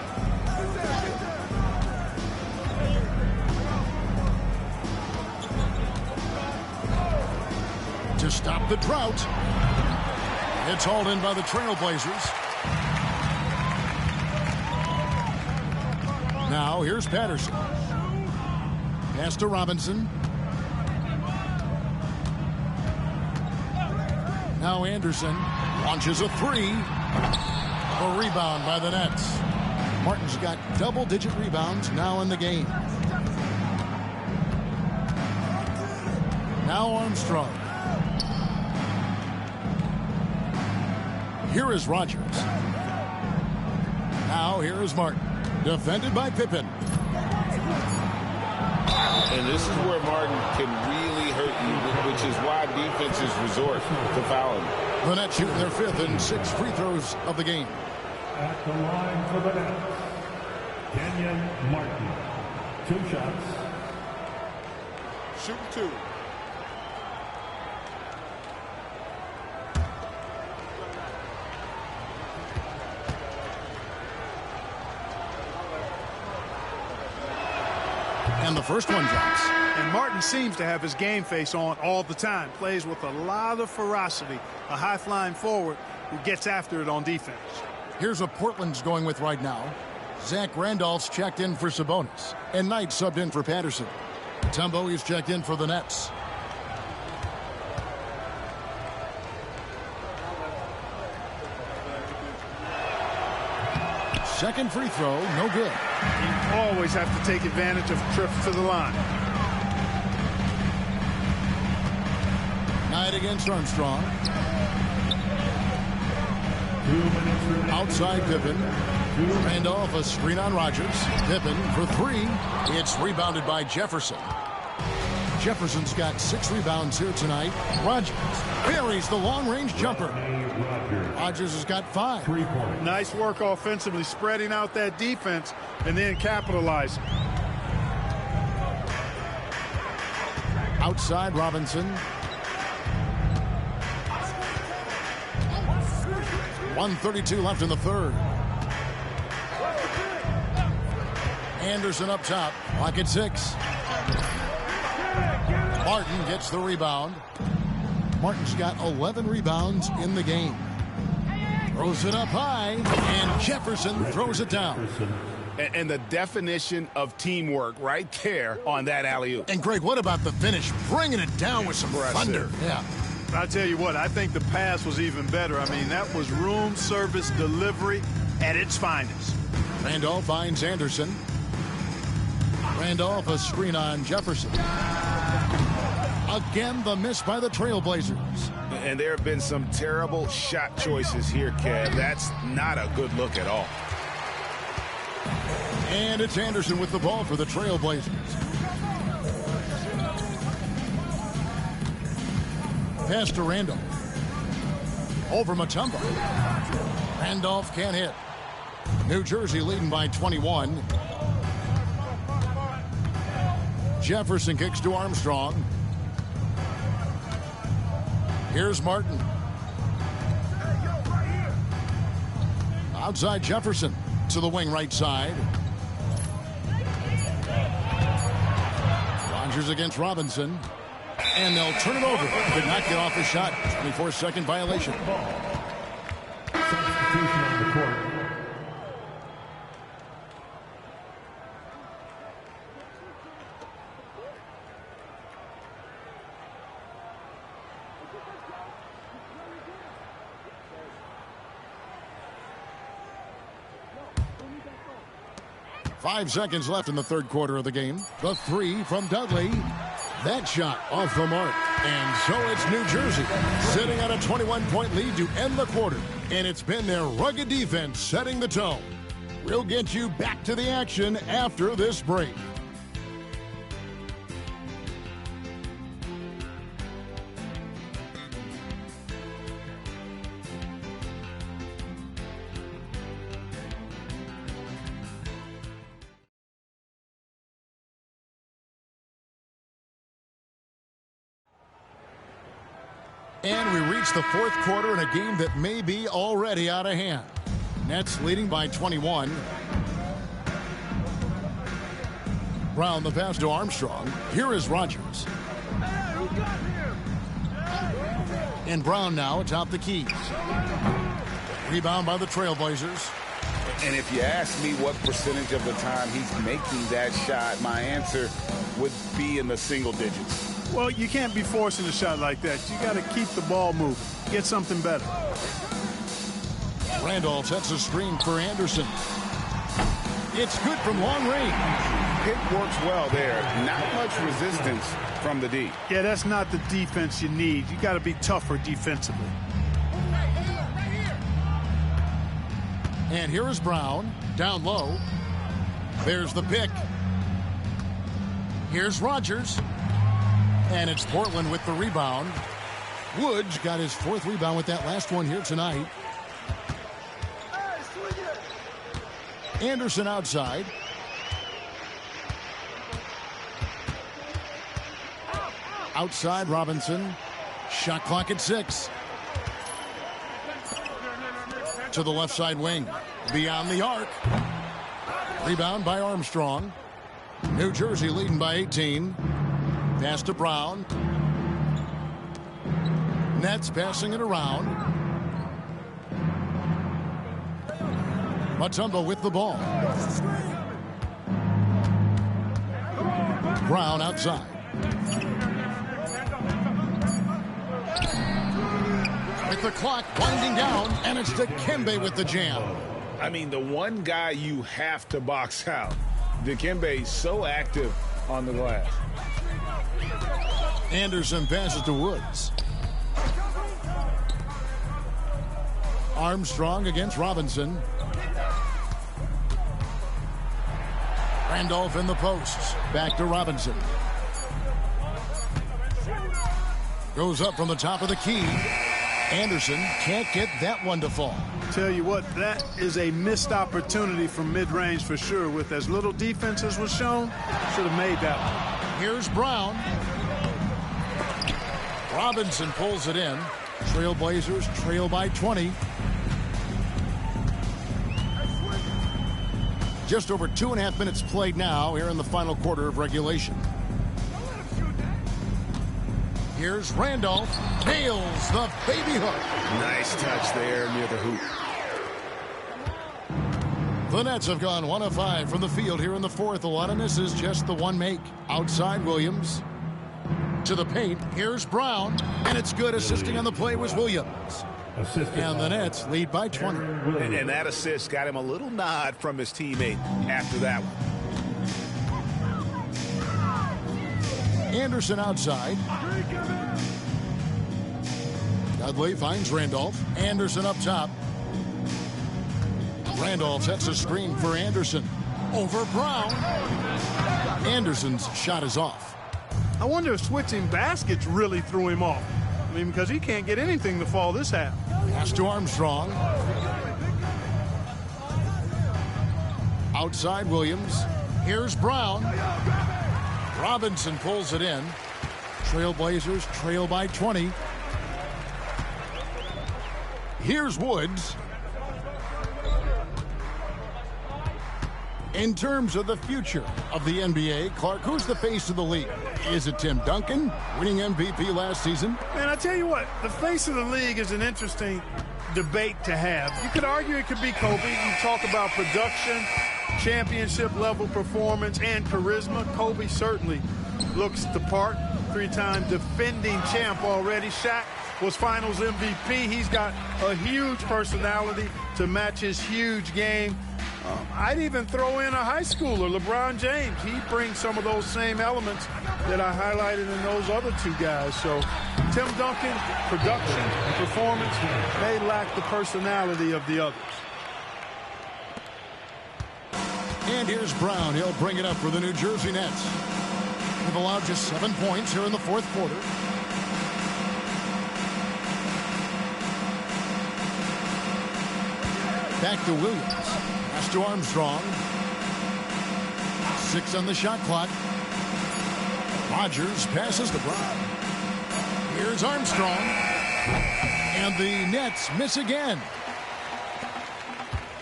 To stop the drought. It's hauled in by the Trailblazers. Now here's Patterson. Pass to Robinson. Now Anderson launches a 3. A rebound by the Nets. Martin's got double-digit rebounds now in the game. Now Armstrong. Here is Rogers. Now here is Martin. Defended by Pippen. And this is where Martin can really hurt you, which is why defenses resort to fouling. The Nets shooting their 5th and 6th free throws of the game. At the line for the Nets, Kenyon Martin. 2 shots. Shoot 2. And the the first one drops. And Martin seems to have his game face on all the time. Plays with a lot of ferocity. A high-flying forward who gets after it on defense. Here's what Portland's going with right now. Zach Randolph's checked in for Sabonis. And Knight subbed in for Patterson. Tumbo is checked in for the Nets. Second free throw, no good. You always have to take advantage of trips to the line. Knight against Armstrong. Outside Pippen. Randolph, a screen on Rogers. Pippen for three. It's rebounded by Jefferson. Jefferson's got 6 rebounds here tonight. Rogers buries the long-range jumper. Rogers has got 5. Nice work offensively, spreading out that defense and then capitalizing. Outside Robinson. 1:32 left in the third. Anderson up top. Clock at 6. Martin gets the rebound. Martin's got 11 rebounds in the game. Throws it up high, and Jefferson throws it down. And the definition of teamwork right there on that alley-oop. And, Greg, what about the finish? Bringing it down with some thunder. Yeah. I tell you what, I think the pass was even better. I mean, that was room service delivery at its finest. Randolph finds Anderson. Randolph, a screen on Jefferson. Again, the miss by the Trailblazers. And there have been some terrible shot choices here, Kev. That's not a good look at all. And it's Anderson with the ball for the Trailblazers. Pass to Randolph. Over Mutombo. Randolph can't hit. New Jersey leading by 21. Jefferson kicks to Armstrong. Here's Martin. Outside Jefferson to the wing right side. Rogers against Robinson. And they'll turn it over. Could not get off the shot. 24-second violation. Substitution on the court. Five seconds left in the third quarter of the game. The three from Dudley. That shot off the mark. And so it's New Jersey sitting on a 21-point lead to end the quarter. And it's been their rugged defense setting the tone. We'll get you back to the action after this break. And we reach the fourth quarter in a game that may be already out of hand. Nets leading by 21. Brown the pass to Armstrong. Here is Rogers. And Brown now atop the key. Rebound by the Trailblazers. And if you ask me what percentage of the time he's making that shot, my answer would be in the single digits. Well, you can't be forcing a shot like that. You got to keep the ball moving. Get something better. Randolph sets a screen for Anderson. It's good from long range. It works well there. Not much resistance from the D. Yeah, that's not the defense you need. You got to be tougher defensively. And here is Brown, down low. There's the pick. Here's Rogers. And it's Portland with the rebound. Woods got his fourth rebound with that last one here tonight. Anderson outside. Outside Robinson. Shot clock at 6. To the left side wing. Beyond the arc. Rebound by Armstrong. New Jersey leading by 18. Pass to Brown. Nets passing it around. Mutombo with the ball. Brown outside. With the clock winding down, and it's Dikembe with the jam. I mean, the one guy you have to box out. Dikembe so active on the glass. Anderson passes to Woods. Armstrong against Robinson. Randolph in the posts. Back to Robinson. Goes up from the top of the key. Anderson can't get that one to fall. Tell you what, that is a missed opportunity from mid-range for sure. With as little defense as was shown, should have made that one. Here's Brown. Robinson pulls it in. Trailblazers trail by 20. Just over 2.5 minutes played now here in the final quarter of regulation. Here's Randolph. Nails the baby hook. Nice touch there near the hoop. The Nets have gone 1 of 5 from the field here in the fourth. A lot of misses, just the one make. Outside Williams. To the paint. Here's Brown. And it's good. Assisting on the play was Williams. And the Nets lead by 20. And that assist got him a little nod from his teammate after that one. Anderson outside. Dudley finds Randolph. Anderson up top. Randolph sets a screen for Anderson. Over Brown. Anderson's shot is off. I wonder if switching baskets really threw him off. I mean, because he can't get anything to fall this half. Pass to Armstrong. Outside Williams. Here's Brown. Robinson pulls it in. Trailblazers trail by 20. Here's Woods. In terms of the future of the NBA, Clark, who's the face of the league? Is it Tim Duncan, winning MVP last season? Man, I tell you what, the face of the league is an interesting debate to have. You could argue it could be Kobe. You talk about production, championship-level performance, and charisma. Kobe certainly looks the part. 3-time defending champ already. Shaq was Finals MVP. He's got a huge personality to match his huge game. I'd even throw in a high schooler, LeBron James. He brings some of those same elements that I highlighted in those other two guys. So Tim Duncan, production, performance, may lack the personality of the others. And here's Brown. He'll bring it up for the New Jersey Nets. They've allowed just 7 points here in the fourth quarter. Back to Williams. Pass to Armstrong. 6 on the shot clock. Rodgers passes to Brown. Here's Armstrong. And the Nets miss again.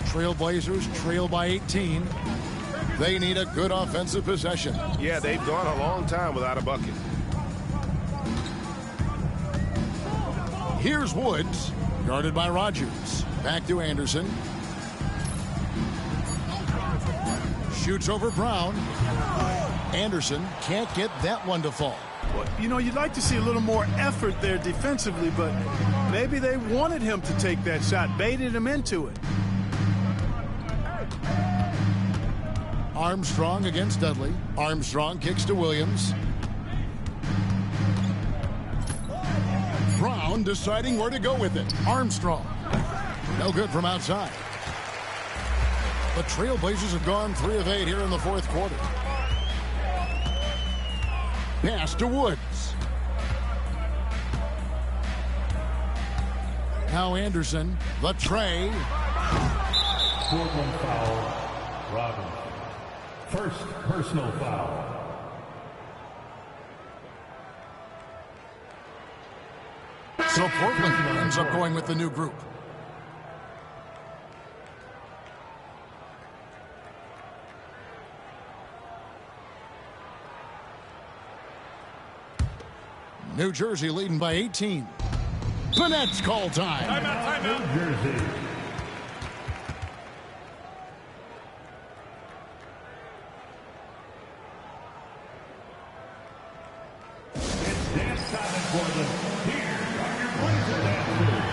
Trailblazers trail by 18. They need a good offensive possession. Yeah, they've gone a long time without a bucket. Here's Woods, guarded by Rodgers. Back to Anderson. Shoots over Brown. Anderson can't get that one to fall. Well, you know, you'd like to see a little more effort there defensively, but maybe they wanted him to take that shot, baited him into it. Armstrong against Dudley. Armstrong kicks to Williams. Brown deciding where to go with it. Armstrong. No good from outside. The Trailblazers have gone 3 of 8 here in the fourth quarter. Pass to Woods. Now Anderson. The tray. Portland foul. Robinson. First personal foul. So Portland ends up going with the new group. New Jersey leading by 18. The Nets call time. New Jersey. It's dance time in Portland. Here are your Blazer dancers.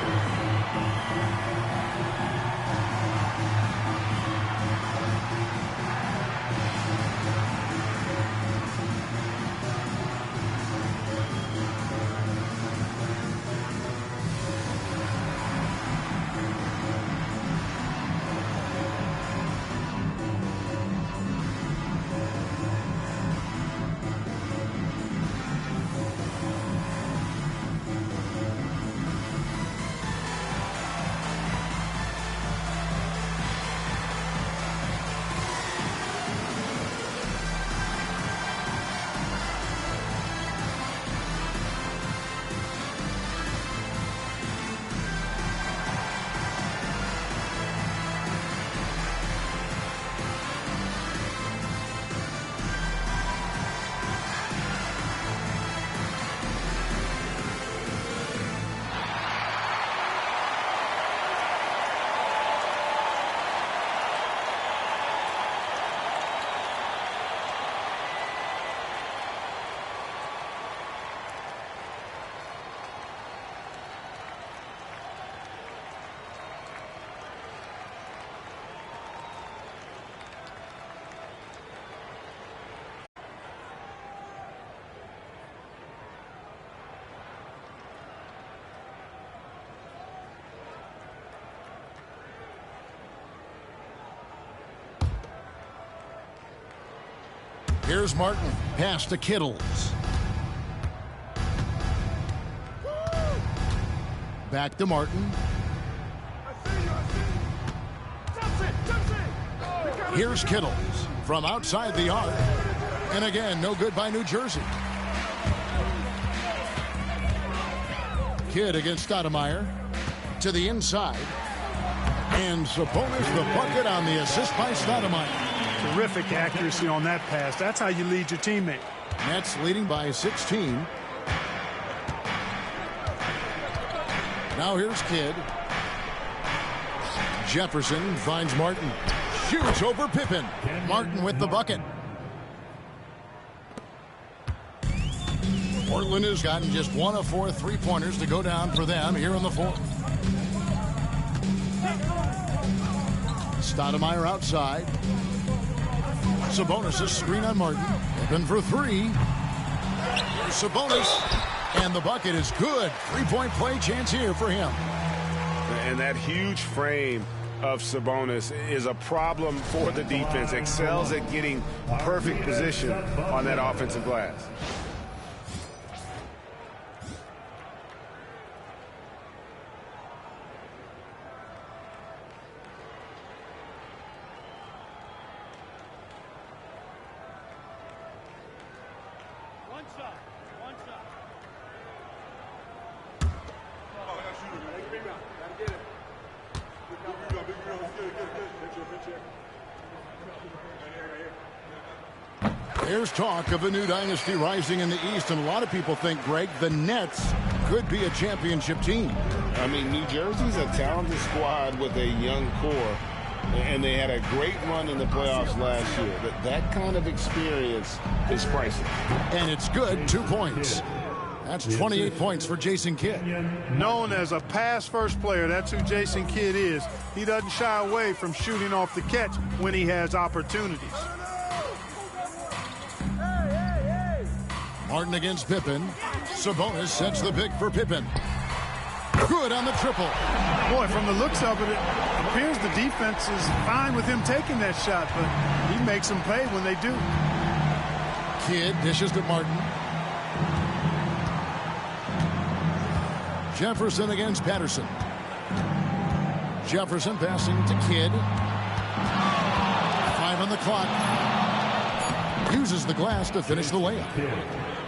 Here's Martin. Pass to Kittles. Back to Martin. Here's Kittles from outside the arc. And again, no good by New Jersey. Kidd against Stoudemire. To the inside. And Sabonis the bucket on the assist by Stoudemire. Terrific accuracy on that pass. That's how you lead your teammate. Nets leading by 16. Now here's Kidd. Jefferson finds Martin. Shoots over Pippen. Martin with the bucket. Portland has gotten just 1 of 4 3-pointers to go down for them here in the fourth. Stoudemire outside. Sabonis' screen on Martin. Open for 3. Here's Sabonis. And the bucket is good. 3-point play chance here for him. And that huge frame of Sabonis is a problem for the defense. Excels at getting perfect position on that offensive glass. There's talk of a new dynasty rising in the East, and a lot of people think, Greg, the Nets could be a championship team. I mean, New Jersey's a talented squad with a young core, and they had a great run in the playoffs last year. That kind of experience is priceless. And it's good, 2 points. That's 28 points for Jason Kidd. Known as a pass-first player, that's who Jason Kidd is. He doesn't shy away from shooting off the catch when he has opportunities. Martin against Pippen. Sabonis sets the pick for Pippen. Good on the triple. Boy, from the looks of it, it appears the defense is fine with him taking that shot, but he makes them pay when they do. Kidd dishes to Martin. Jefferson against Patterson. Jefferson passing to Kidd. 5 on the clock. Uses the glass to finish the layup.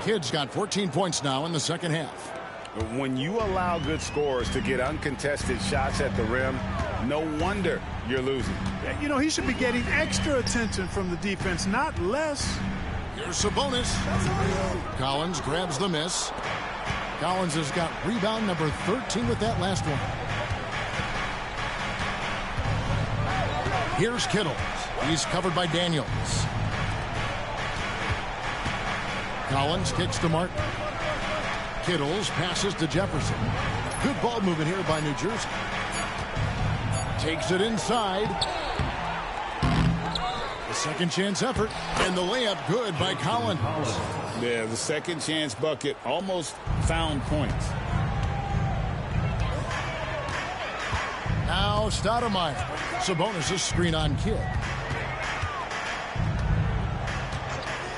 Kidd's got 14 points now in the second half. When you allow good scorers to get uncontested shots at the rim, no wonder you're losing. You know, he should be getting extra attention from the defense, not less. Here's Sabonis. Collins grabs the miss. Collins has got rebound number 13 with that last one. Here's Kittles. He's covered by Daniels. Collins kicks to Martin. Kittles passes to Jefferson. Good ball movement here by New Jersey. Takes it inside. The second chance effort. And the layup good by Collins. Yeah, the second chance bucket almost found points. Now Stoudemire. Sabonis' screen on Kidd.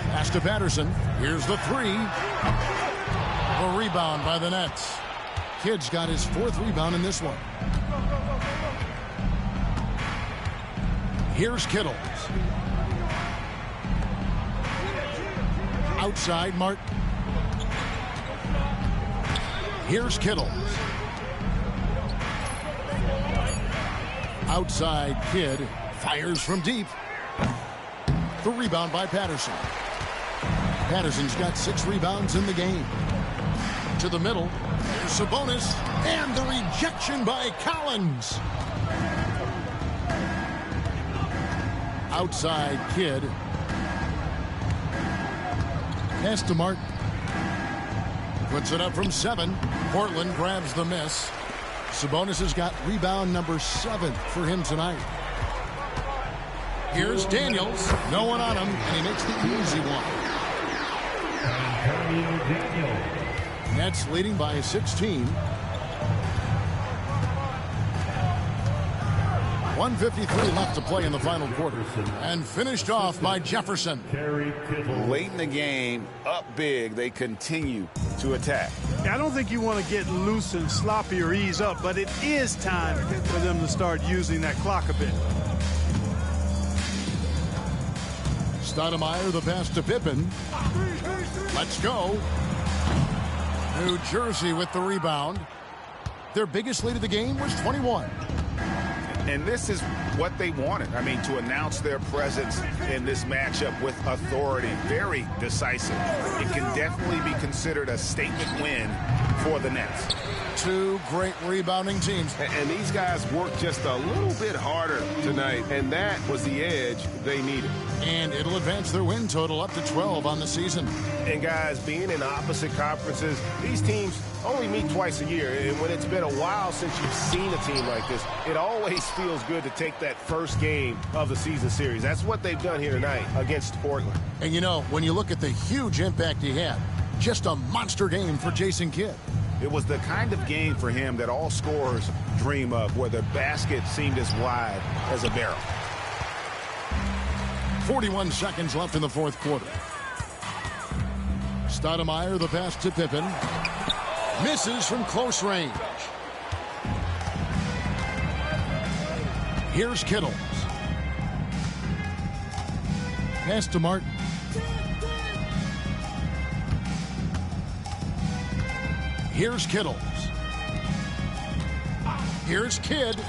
Pass to Patterson. Here's the three. A rebound by the Nets. Kidd's got his fourth rebound in this one. Here's Kittles. Outside Martin. Here's Kittles. Outside Kidd. Fires from deep. The rebound by Patterson. Patterson's got 6 rebounds in the game. To the middle. There's Sabonis. And the rejection by Collins. Outside Kidd. Pass to Martin. Puts it up from 7. Portland grabs the miss. Sabonis has got rebound number 7 for him tonight. Here's Daniels. No one on him, and he makes the easy one. Nets leading by 16. 1:53 left to play in the final quarter. And finished off by Jefferson. Late in the game, up big, they continue to attack. I don't think you want to get loose and sloppy or ease up, but it is time for them to start using that clock a bit. Stoudemire, the pass to Pippen. Let's go. New Jersey with the rebound. Their biggest lead of the game was 21. And this is what they wanted. I mean, to announce their presence in this matchup with authority. Very decisive. It can definitely be considered a statement win for the Nets. 2 great rebounding teams. And these guys worked just a little bit harder tonight, and that was the edge they needed. And it'll advance their win total up to 12 on the season. And guys, being in opposite conferences, these teams only meet twice a year. And when it's been a while since you've seen a team like this, it always feels good to take that first game of the season series. That's what they've done here tonight against Portland. And you know, when you look at the huge impact he had, just a monster game for Jason Kidd. It was the kind of game for him that all scorers dream of, where the basket seemed as wide as a barrel. 41 seconds left in the fourth quarter. Stoudemire, the pass to Pippen. Misses from close range. Here's Kittles. Pass to Martin. Here's Kittles. Here's Kidd.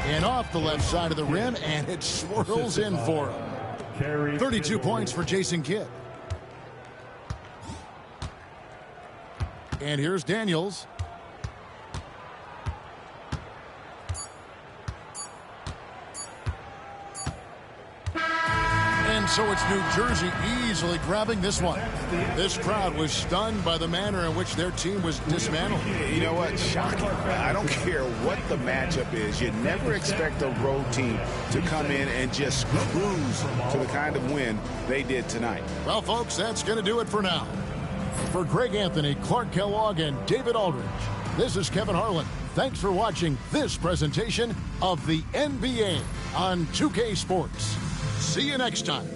And off the left side of the rim, and it swirls in for him. 32 points for Jason Kidd. And here's Daniels. And so it's New Jersey easily grabbing this one. This crowd was stunned by the manner in which their team was dismantled. You know what? Shocking. I don't care what the matchup is. You never expect a road team to come in and just cruise to the kind of win they did tonight. Well, folks, that's going to do it for now. For Greg Anthony, Clark Kellogg, and David Aldridge, this is Kevin Harlan. Thanks for watching this presentation of the NBA on 2K Sports. See you next time.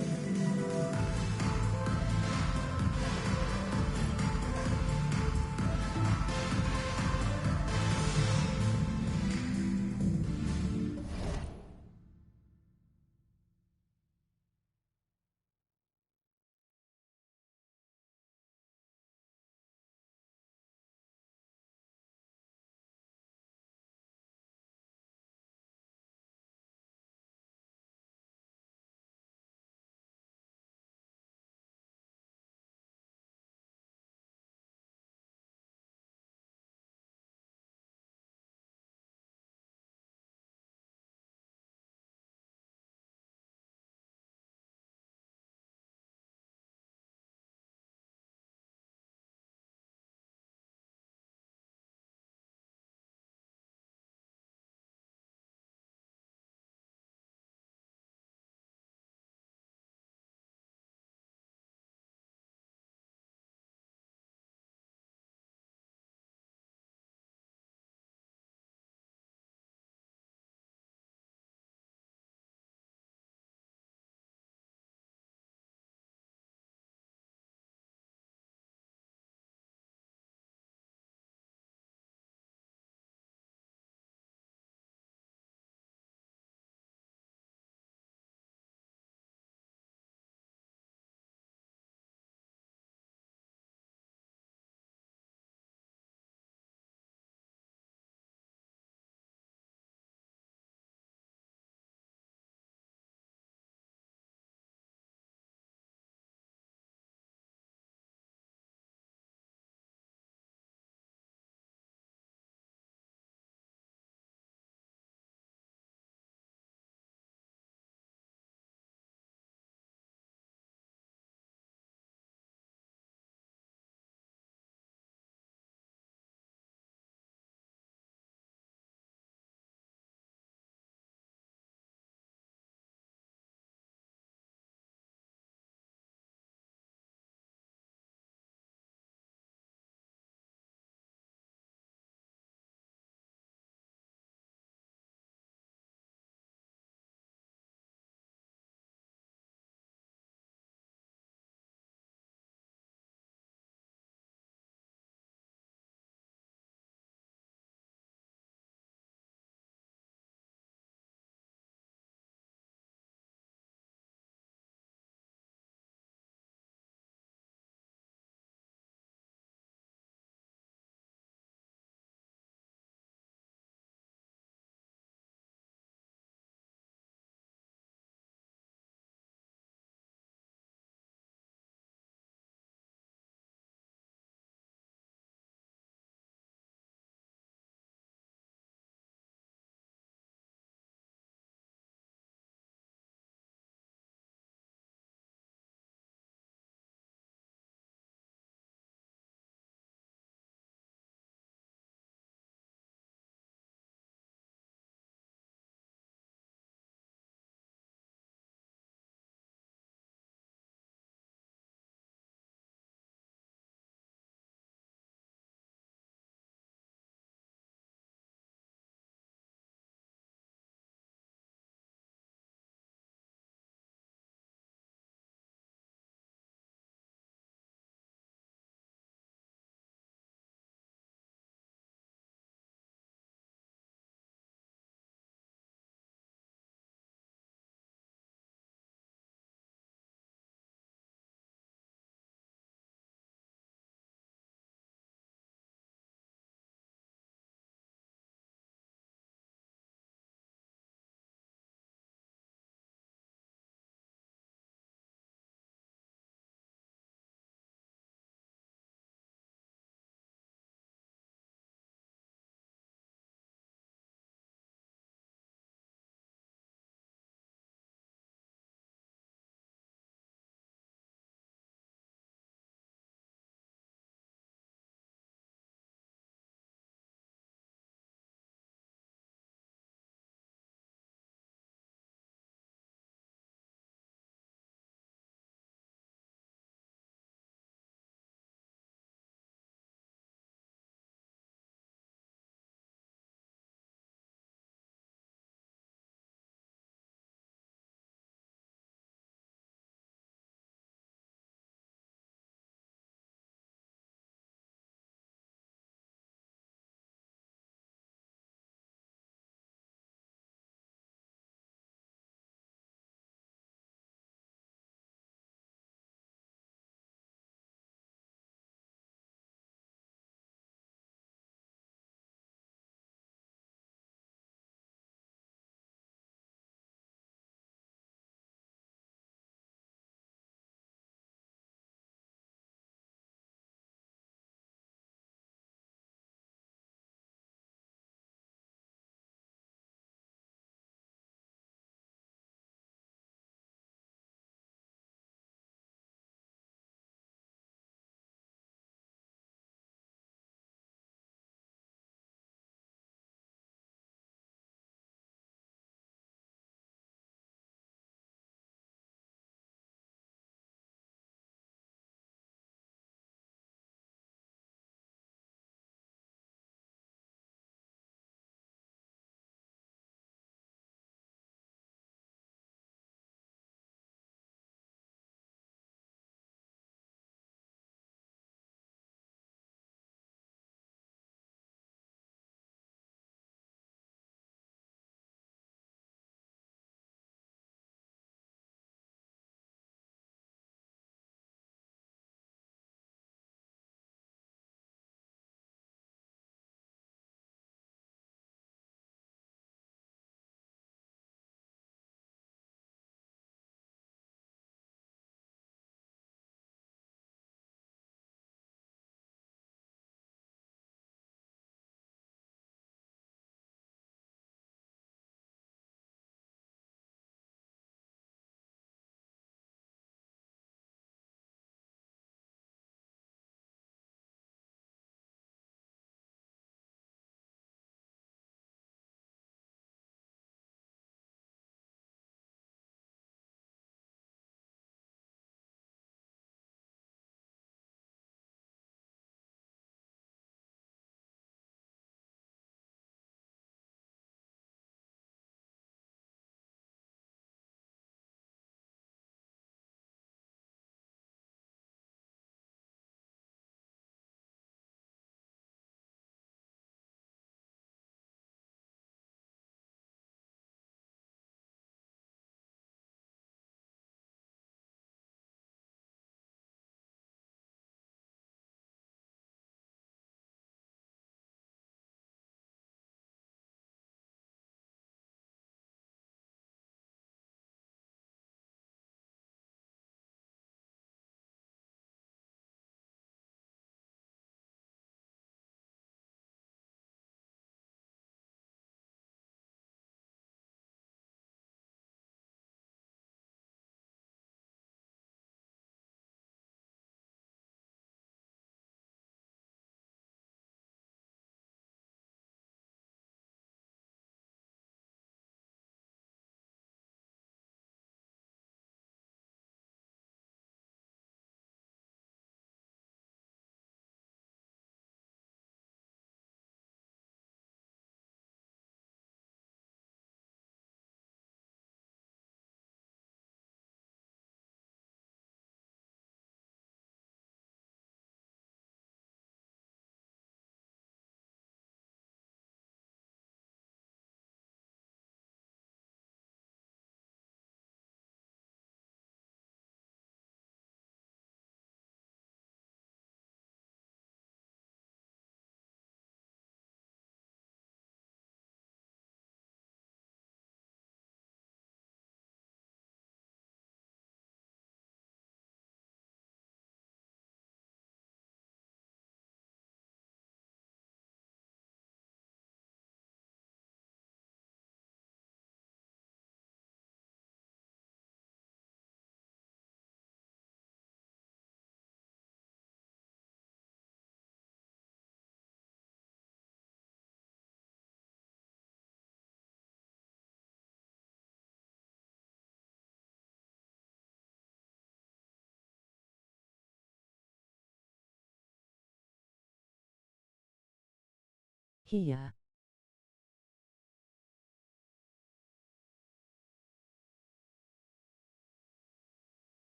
Hia.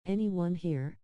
Anyone here?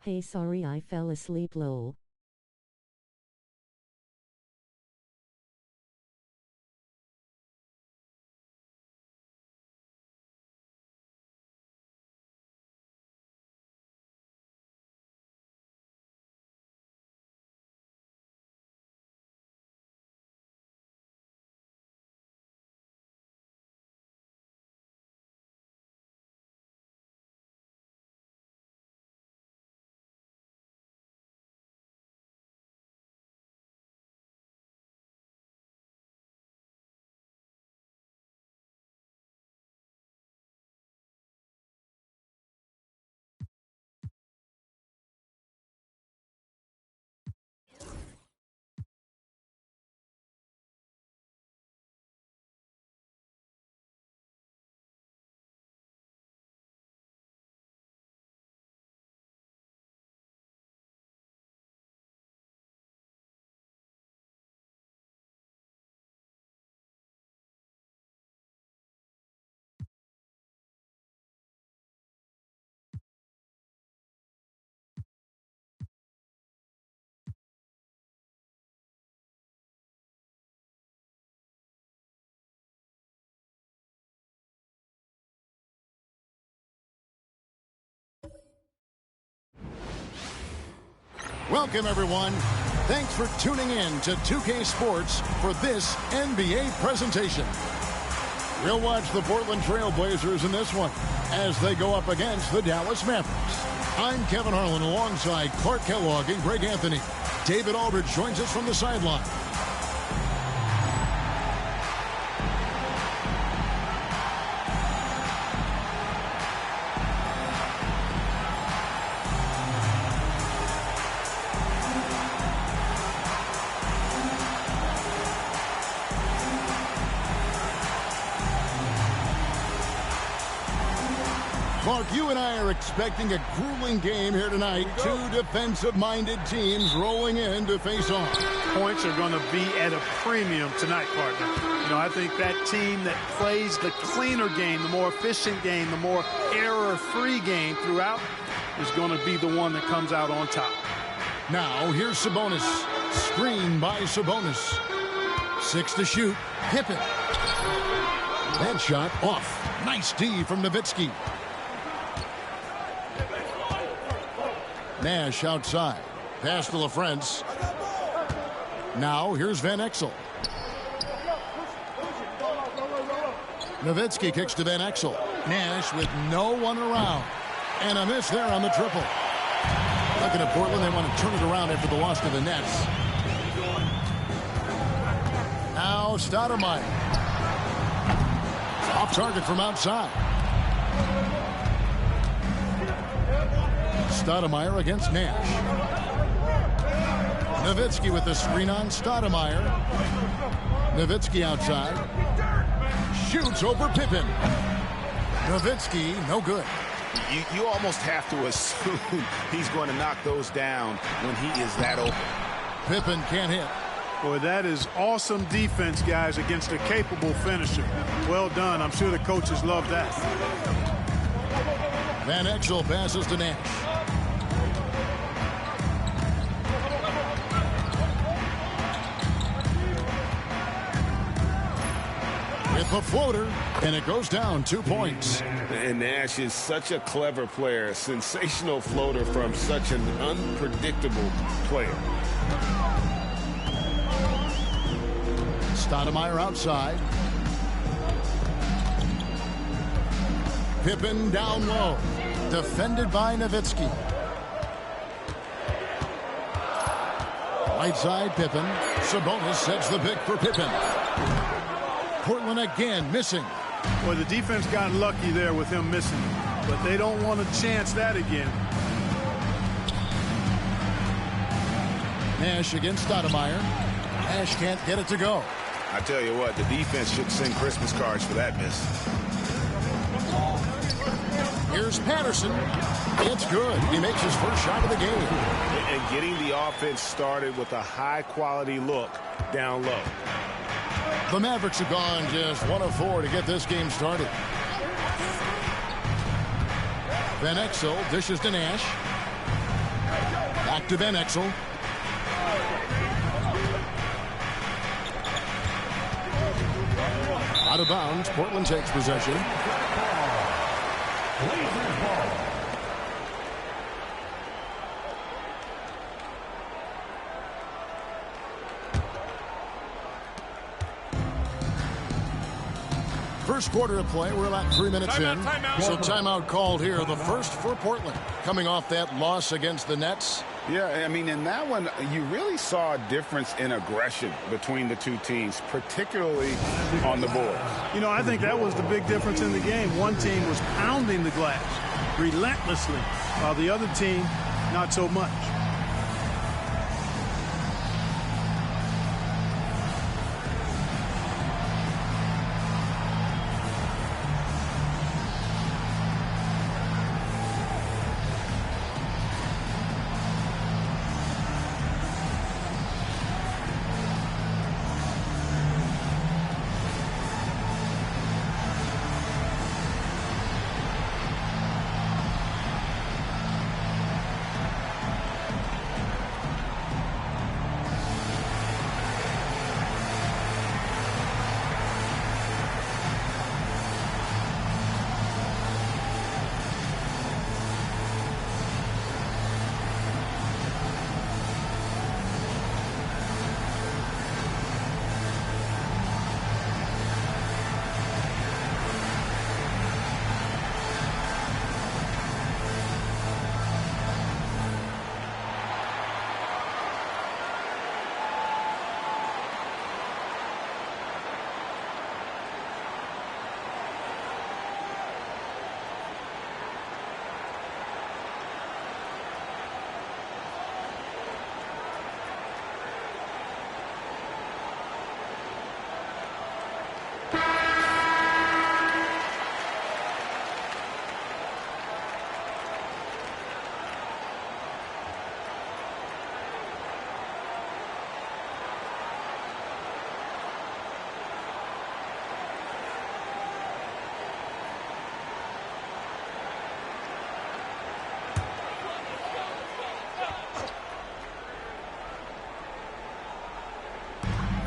Hey, sorry I fell asleep, lol. Welcome, everyone. Thanks for tuning in to 2K Sports for this NBA presentation. We'll watch the Portland Trailblazers in this one as they go up against the Dallas Mavericks. I'm Kevin Harlan alongside Clark Kellogg and Greg Anthony. David Aldridge joins us from the sideline. Clark, you and I are expecting a grueling game here tonight. Two defensive-minded teams rolling in to face off. Points are going to be at a premium tonight, partner. You know, I think that team that plays the cleaner game, the more efficient game, the more error-free game throughout is going to be the one that comes out on top. Now, here's Sabonis. Screen by Sabonis. 6 to shoot. Pippen. That shot off. Nice D from Nowitzki. Nash outside. Pass to LaFrance. Now, here's Van Exel. Nowitzki kicks to Van Exel. Nash with no one around. And a miss there on the triple. Looking at Portland, they want to turn it around after the loss to the Nets. Now, Stoudemire. Off target from outside. Stoudemire against Nash. Nowitzki with the screen on Stoudemire. Nowitzki outside. Shoots over Pippen. Nowitzki, no good. You almost have to assume he's going to knock those down when he is that open. Pippen can't hit. Boy, that is awesome defense, guys, against a capable finisher. Well done. I'm sure the coaches love that. Van Exel passes to Nash. With the floater, and it goes down 2 points. And Nash is such a clever player, sensational floater from such an unpredictable player. Stoudemire outside. Pippen down low. Defended by Nowitzki. Right side, Pippen. Sabonis sets the pick for Pippen. Portland again missing. Boy, the defense got lucky there with him missing. But they don't want to chance that again. Nash against Stoudemire. Nash can't get it to go. I tell you what, the defense should send Christmas cards for that miss. Here's Patterson. It's good. He makes his first shot of the game. And getting the offense started with a high-quality look down low. The Mavericks have gone just 1 of 4 to get this game started. Van Exel dishes to Nash. Back to Van Exel. Out of bounds. Portland takes possession. Blazers ball. First quarter of play. We're about 3 minutes in. So timeout called here. The first for Portland. Coming off that loss against the Nets. Yeah, I mean, in that one, you really saw a difference in aggression between the two teams, particularly on the boards. You know, I think that was the big difference in the game. One team was pounding the glass relentlessly, while the other team, not so much.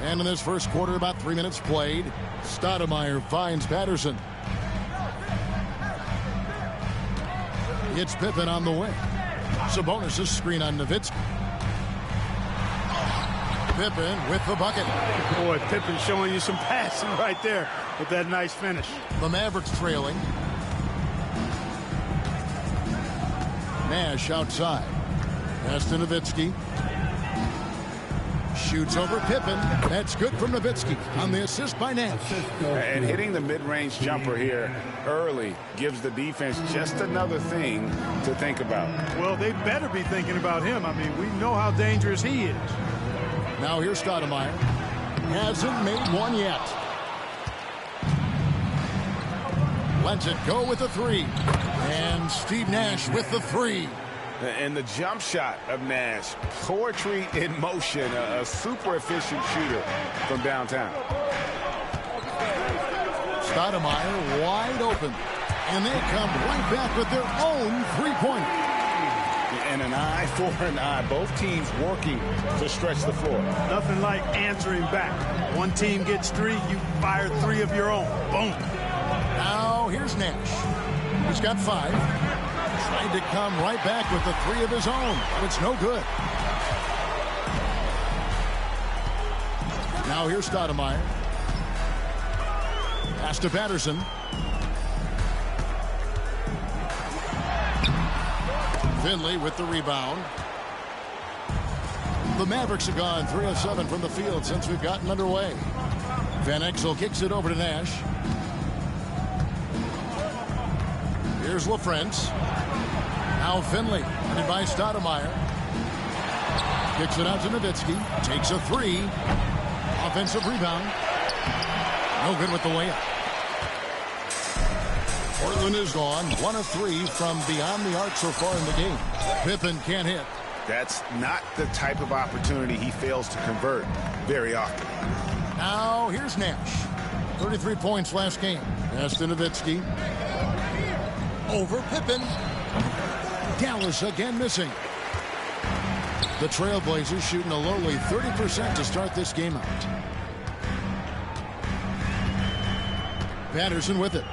And in this first quarter, about 3 minutes played. Stoudemire finds Patterson. It's Pippen on the way. Sabonis' screen on Nowitzki. Pippen with the bucket. Boy, Pippen showing you some passing right there with that nice finish. The Mavericks trailing. Nash outside. Pass to Nowitzki. Shoots over Pippen. That's good from Nowitzki on the assist by Nash. And hitting the mid-range jumper here early gives the defense just another thing to think about. Well, they better be thinking about him. I mean, we know how dangerous he is. Now here's Stoudemire. Hasn't made one yet. Lets it go with the three. And Steve Nash with the three. And the jump shot of Nash, poetry in motion, a super efficient shooter from downtown. Stoudemire wide open. And they come right back with their own three-pointer. And an eye for an eye. Both teams working to stretch the floor. Nothing like answering back. One team gets three, you fire three of your own. Boom. Now here's Nash. He's got five. Tried to come right back with the three of his own, but it's no good. Now here's Stoudemire. Pass to Patterson. Finley with the rebound. The Mavericks have gone 3 of 7 from the field since we've gotten underway. Van Exel kicks it over to Nash. Here's LaFrentz. Now Finley, headed by Stoudemire. Kicks it out to Nowitzki. Takes a three. Offensive rebound. No good with the layup. Portland is gone 1 of 3 from beyond the arc so far in the game. Pippen can't hit. That's not the type of opportunity he fails to convert very often. Now here's Nash. 33 points last game. Pass to Nowitzki. Over Pippen. Dallas again missing. The Trailblazers shooting a lowly 30% to start this game out. Patterson with it.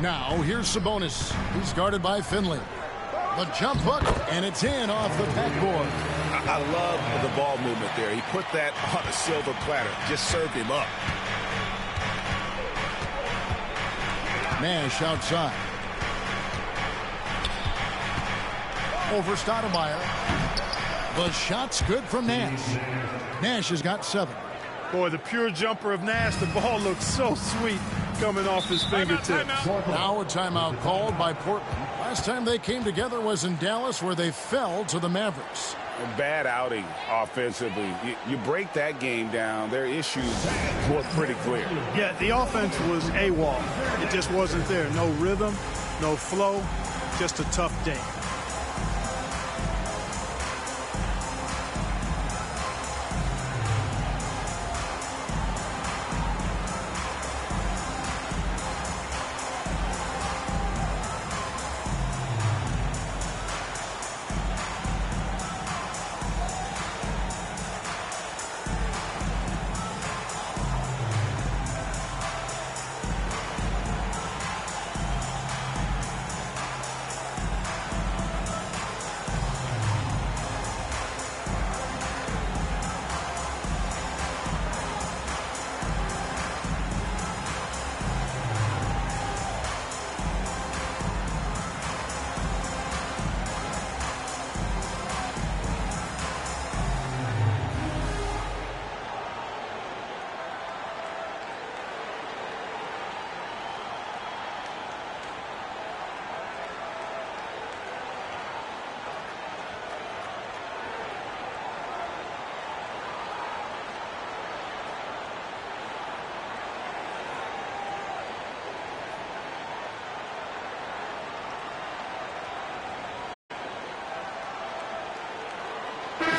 Now here's Sabonis. He's guarded by Finley. The jump hook, and it's in off the backboard. I love the ball movement there. He put that on a silver platter. Just served him up. Nash outside. Over Stoudemire. The shot's good from Nash. Nash has got 7. Boy, the pure jumper of Nash, the ball looks so sweet coming off his fingertips. Now a timeout called by Portland. Last time they came together was in Dallas, where they fell to the Mavericks. A bad outing offensively. You break that game down, their issues were pretty clear. Yeah, the offense was AWOL. It just wasn't there. No rhythm, no flow, just a tough day.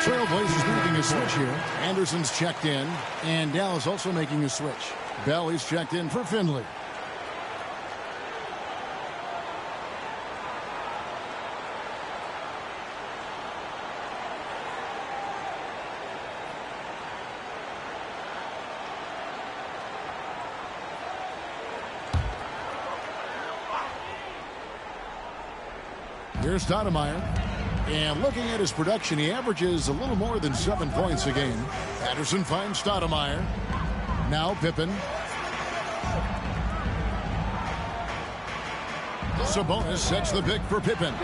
Trailblazers making a switch here. Anderson's checked in, and Dallas also making a switch. Belly's checked in for Finley. Here's Stoudemire. And looking at his production, he averages a little more than 7 points a game. Patterson finds Stoudemire. Now Pippen. Sabonis sets the pick for Pippen.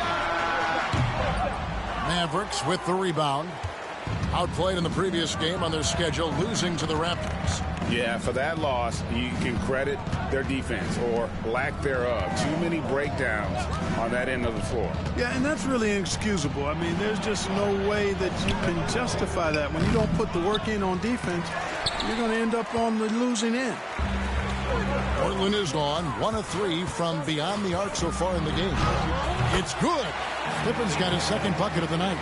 Mavericks with the rebound. Outplayed in the previous game on their schedule, losing to the Raptors. Yeah, for that loss, you can credit their defense or lack thereof. Too many breakdowns on that end of the floor. Yeah, and that's really inexcusable. I mean, there's just no way that you can justify that. When you don't put the work in on defense, you're going to end up on the losing end. Portland is on 1 of 3 from beyond the arc so far in the game. It's good. Pippen's got his second bucket of the night.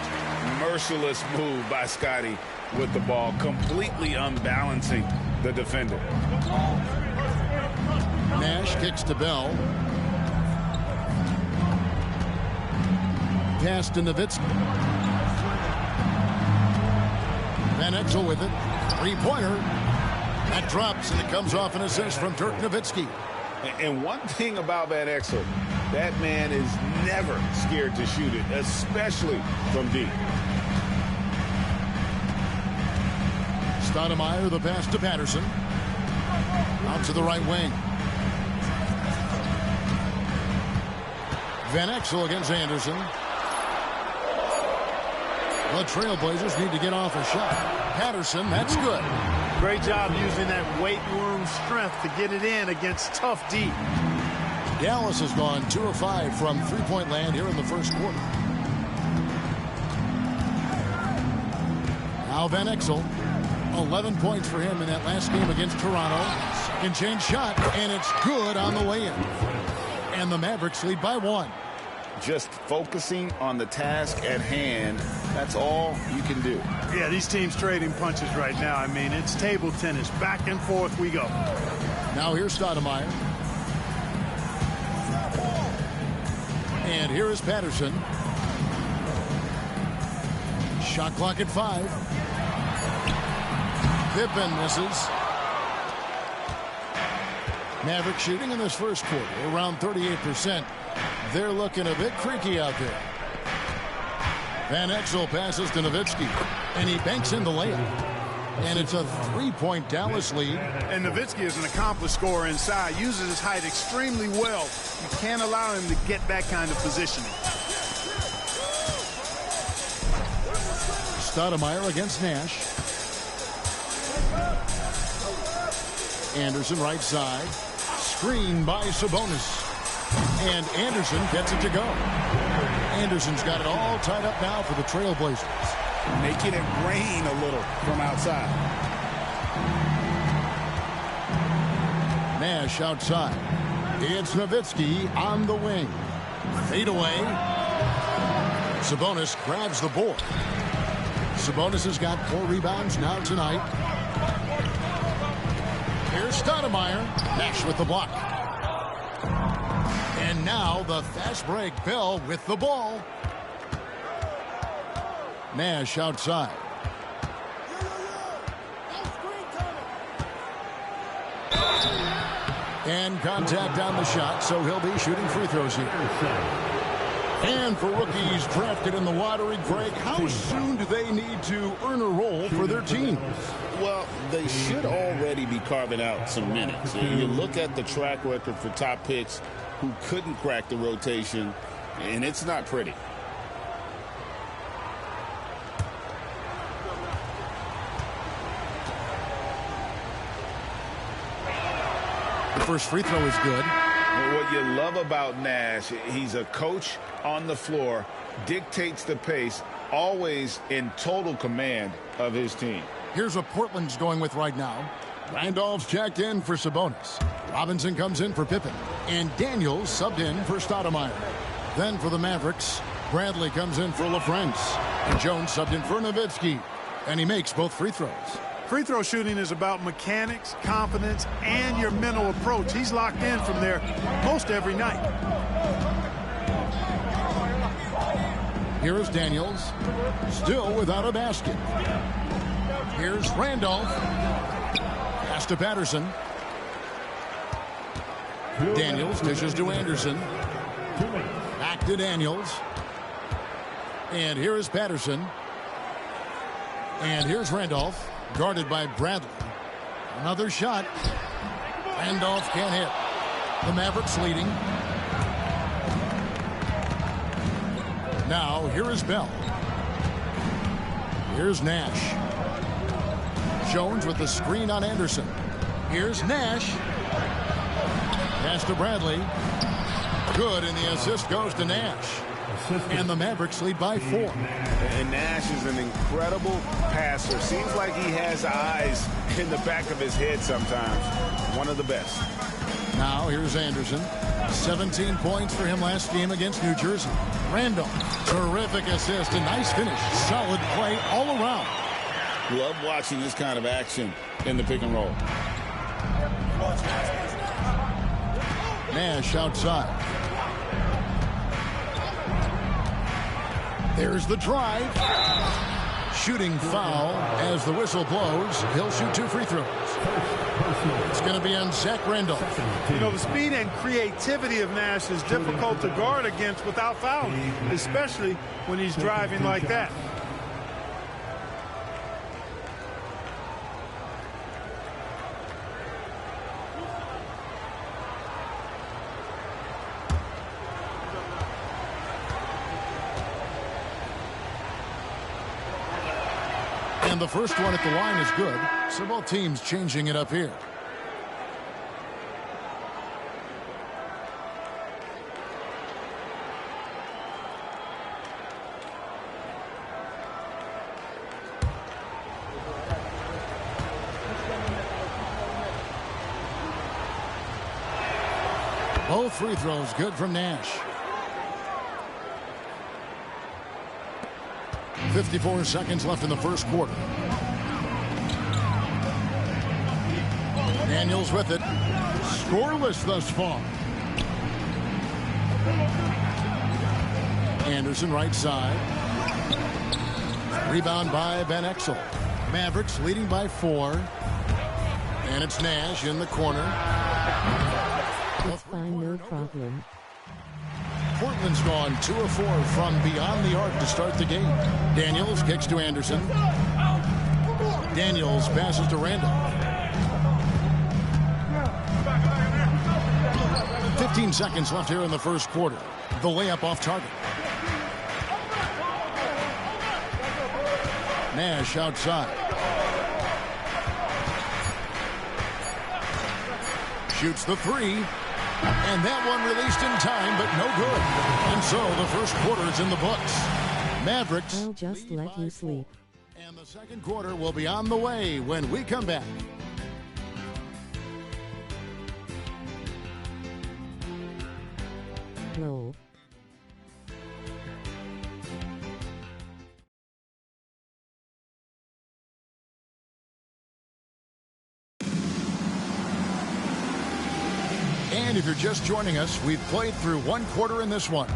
Merciless move by Scotty with the ball, completely unbalancing the defender. Nash kicks to Bell. Pass to Nowitzki. Van Exel with it. Three-pointer. That drops, and it comes off an assist from Dirk Nowitzki. And one thing about Van Exel, that man is never scared to shoot it, especially from deep. Stoudemire, the pass to Patterson. Out to the right wing. Van Exel against Anderson. The Trailblazers need to get off a shot. Patterson, that's good. Great job using that weight room strength to get it in against tough D. Dallas has gone 2 of 5 from three-point land here in the first quarter. Now Van Exel. 11 points for him in that last game against Toronto. Second change shot, and it's good on the way in. And the Mavericks lead by 1. Just focusing on the task at hand, that's all you can do. Yeah, these teams trading punches right now. I mean, it's table tennis. Back and forth we go. Now here's Stoudemire. And here is Patterson. Shot clock at 5. Pippen misses. Maverick shooting in this first quarter around 38%. They're looking a bit creaky out there. Van Exel passes to Nowitzki, and he banks in the layup. And it's a 3-point Dallas lead. And Nowitzki is an accomplished scorer inside, uses his height extremely well. You can't allow him to get that kind of positioning. Stoudemire against Nash. Anderson right side. Screen by Sabonis. And Anderson gets it to go. Anderson's got it all tied up now for the Trailblazers. Making it rain a little from outside. Nash outside. It's Nowitzki on the wing. Fade away. Sabonis grabs the board. Sabonis has got 4 rebounds now tonight. Here's Stoudemire. Nash with the block. And now the fast break. Bell with the ball. Nash outside. And contact on the shot, so he'll be shooting free throws here. And for rookies drafted in the lottery, Greg, how soon do they need to earn a role for their team? Well, they should already be carving out some minutes. You look at the track record for top picks who couldn't crack the rotation, and it's not pretty. The first free throw is good. What you love about Nash, he's a coach on the floor, dictates the pace, always in total command of his team. Here's what Portland's going with right now. Randolph's checked in for Sabonis. Robinson comes in for Pippen. And Daniels subbed in for Stoudemire. Then for the Mavericks, Bradley comes in for LaFrance. And Jones subbed in for Nowitzki. And he makes both free throws. Free throw shooting is about mechanics, confidence, and your mental approach. He's locked in from there most every night. Here is Daniels, still without a basket. Here's Randolph. Pass to Patterson. Daniels dishes to Anderson. Back to Daniels. And here is Patterson. And here's Randolph. Guarded by Bradley. Another shot. Randolph can't hit. The Mavericks leading. Now, here is Bell. Here's Nash. Jones with the screen on Anderson. Here's Nash. Pass to Bradley. Good, and the assist goes to Nash. And the Mavericks lead by 4. And Nash is an incredible passer. Seems like he has eyes in the back of his head sometimes. One of the best. Now here's Anderson. 17 points for him last game against New Jersey. Randall, terrific assist, a nice finish. Solid play all around. Love watching this kind of action in the pick and roll. Nash outside. There's the drive. Shooting foul as the whistle blows. He'll shoot 2 free throws. It's going to be on Zach Randolph. You know, the speed and creativity of Nash is difficult to guard against without fouling, especially when he's driving like that. And the first one at the line is good. So both teams changing it up here. Both free throws good from Nash. 54 seconds left in the first quarter. Daniels with it. Scoreless thus far. Anderson right side. Rebound by Van Exel. Mavericks leading by 4. And it's Nash in the corner. It's fine, no problem. Portland's gone 2 of 4 from beyond the arc to start the game. Daniels kicks to Anderson. Daniels passes to Randall. 15 seconds left here in the first quarter. The layup off target. Nash outside. Shoots the 3. And that one released in time, but no good. And so the first quarter is in the books. Mavericks. I'll just let you sleep. And the second quarter will be on the way when we come back. Lol. And if you're just joining us, we've played through one quarter in this one.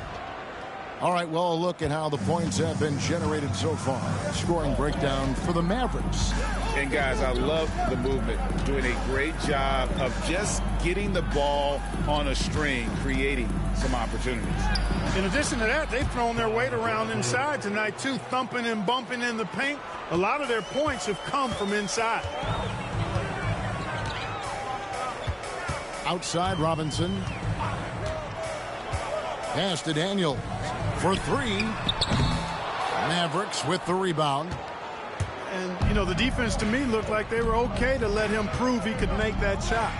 All right, well, a look at how the points have been generated so far. Scoring breakdown for the Mavericks. And, guys, I love the movement. Doing a great job of just getting the ball on a string, creating some opportunities. In addition to that, they've thrown their weight around inside tonight, too, thumping and bumping in the paint. A lot of their points have come from inside. Outside Robinson. Pass to Daniels for 3. Mavericks with the rebound. And, you know, the defense to me looked like they were okay to let him prove he could make that shot.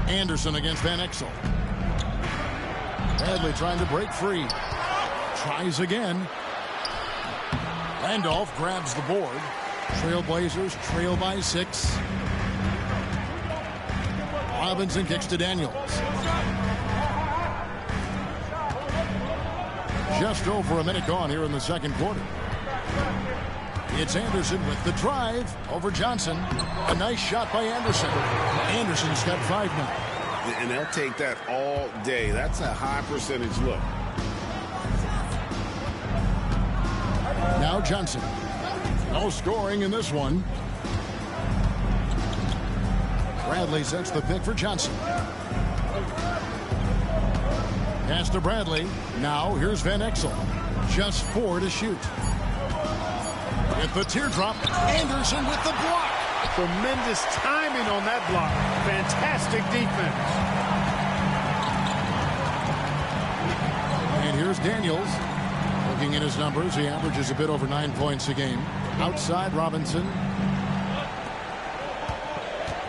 Anderson against Van Exel. Bradley trying to break free. Tries again. Randolph grabs the board. Trailblazers trail by 6. Robinson kicks to Daniels. Just over a minute gone here in the second quarter. It's Anderson with the drive over Johnson. A nice shot by Anderson. Anderson's got 5 now. And they'll take that all day. That's a high percentage look. Now Johnson. No scoring in this one. Bradley sets the pick for Johnson. Pass to Bradley. Now here's Van Exel. Just 4 to shoot. With the teardrop, Anderson with the block. Tremendous timing on that block. Fantastic defense. And here's Daniels. Looking at his numbers, he averages a bit over 9 points a game. Outside Robinson.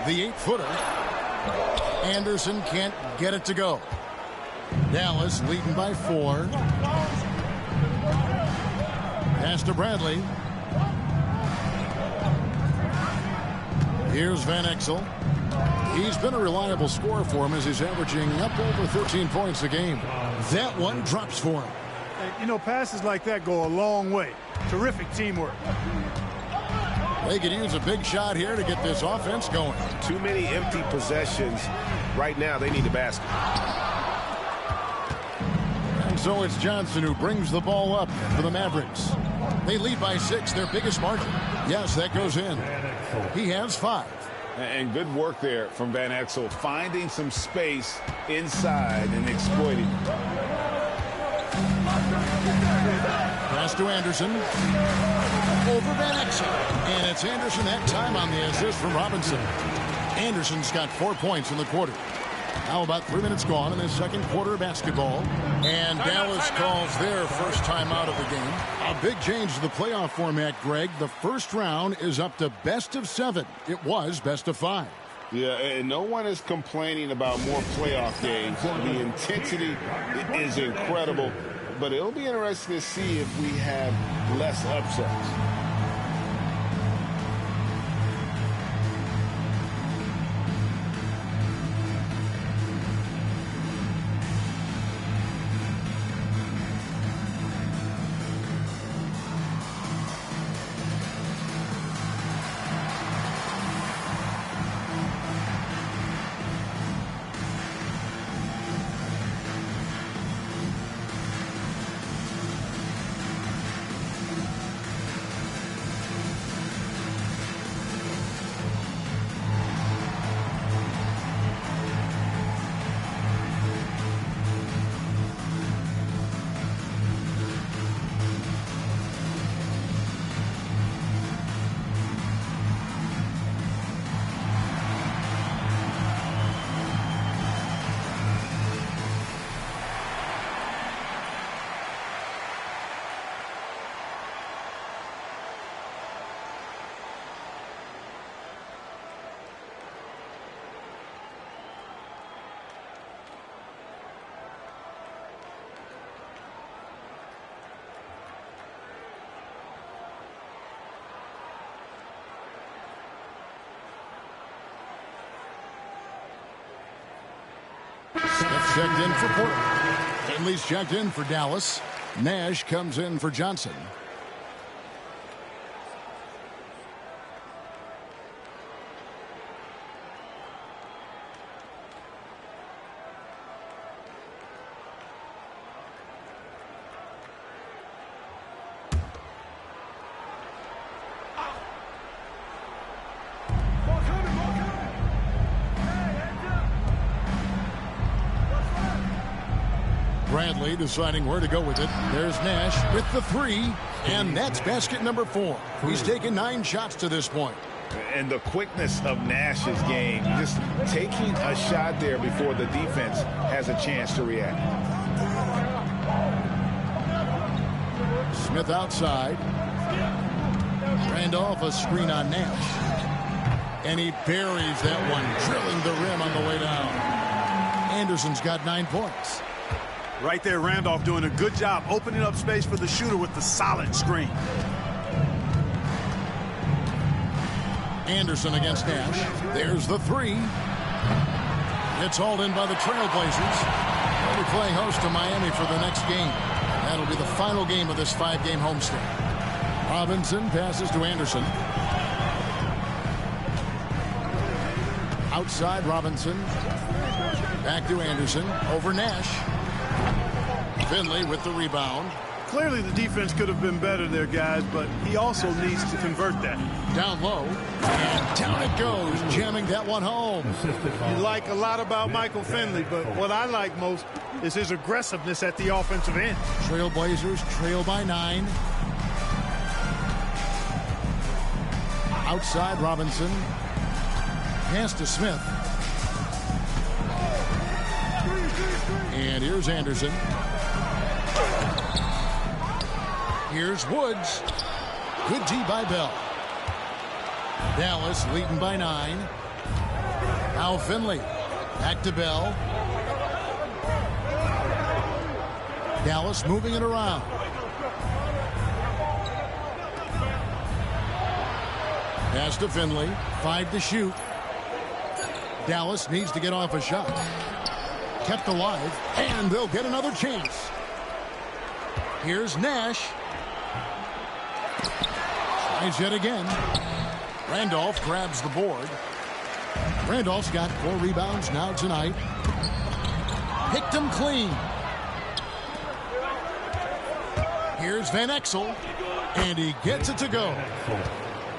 The 8-footer. Anderson can't get it to go. Dallas leading by 4. Pass to Bradley. Here's Van Exel. He's been a reliable scorer for him as he's averaging up over 13 points a game. That one drops for him. You know, passes like that go a long way. Terrific teamwork. They could use a big shot here to get this offense going. Too many empty possessions. Right now, they need a basket. And so it's Johnson who brings the ball up for the Mavericks. They lead by 6, their biggest margin. Yes, that goes in. He has 5. And good work there from Van Exel, finding some space inside and exploiting. Pass to Anderson. Over Van Exel. And it's Anderson that time on the assist from Robinson. Anderson's got 4 points in the quarter. Now about 3 minutes gone in this second quarter of basketball. And Dallas calls their first time out of the game. A big change to the playoff format, Greg. The first round is up to best of 7. It was best of 5. Yeah, and no one is complaining about more playoff games. The intensity is incredible, but it'll be interesting to see if we have less upsets. checked in for Portland. Finley's checked in for Dallas. Nash comes in for Johnson. Bradley deciding where to go with it. There's Nash with the three, and that's basket number 4. He's taken 9 shots to this point. And the quickness of Nash's game, just taking a shot there before the defense has a chance to react. Smith outside. Randolph a screen on Nash. And he buries that one, drilling the rim on the way down. Anderson's got 9 points. Right there, Randolph doing a good job opening up space for the shooter with the solid screen. Anderson against Nash. There's the three. It's hauled in by the Trailblazers. They'll be playing host to Miami for the next game. That'll be the final game of this 5-game homestand. Robinson passes to Anderson. Outside Robinson. Back to Anderson. Over Nash. Finley with the rebound. Clearly the defense could have been better there, guys, but he also needs to convert that. Down low, and down it goes, jamming that one home. You like a lot about Michael Finley, but what I like most is his aggressiveness at the offensive end. Trailblazers trail by 9. Outside Robinson. Pass to Smith. And here's Anderson. Here's Woods. Good D by Bell. Dallas leading by 9. Now Finley. Back to Bell. Dallas moving it around. Pass to Finley. 5 to shoot. Dallas needs to get off a shot. Kept alive, and they'll get another chance. Here's Nash. Tries yet again. Randolph grabs the board. Randolph's got 4 rebounds now tonight. Picked him clean. Here's Van Exel, and he gets it to go.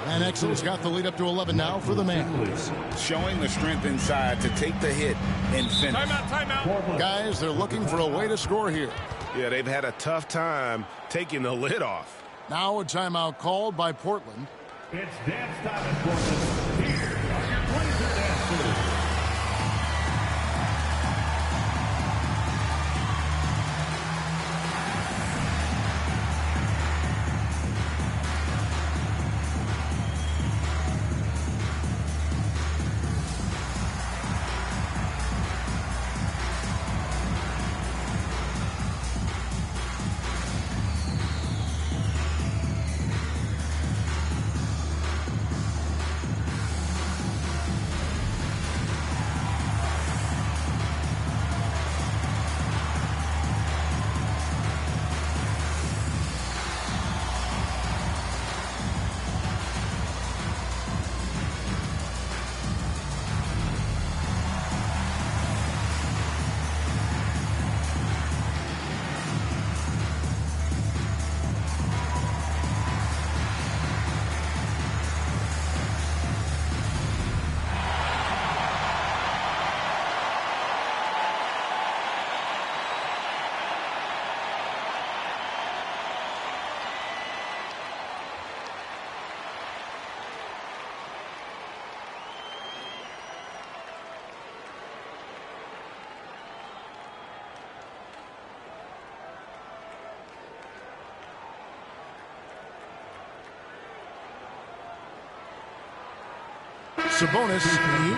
Van Exel's got the lead up to 11 now for the Mavs. Showing the strength inside to take the hit and finish. Timeout. Guys, they're looking for a way to score here. Yeah, they've had a tough time taking the lid off. Now a timeout called by Portland. It's dance time in Portland. Here are your Blazer dancers. Sabonis,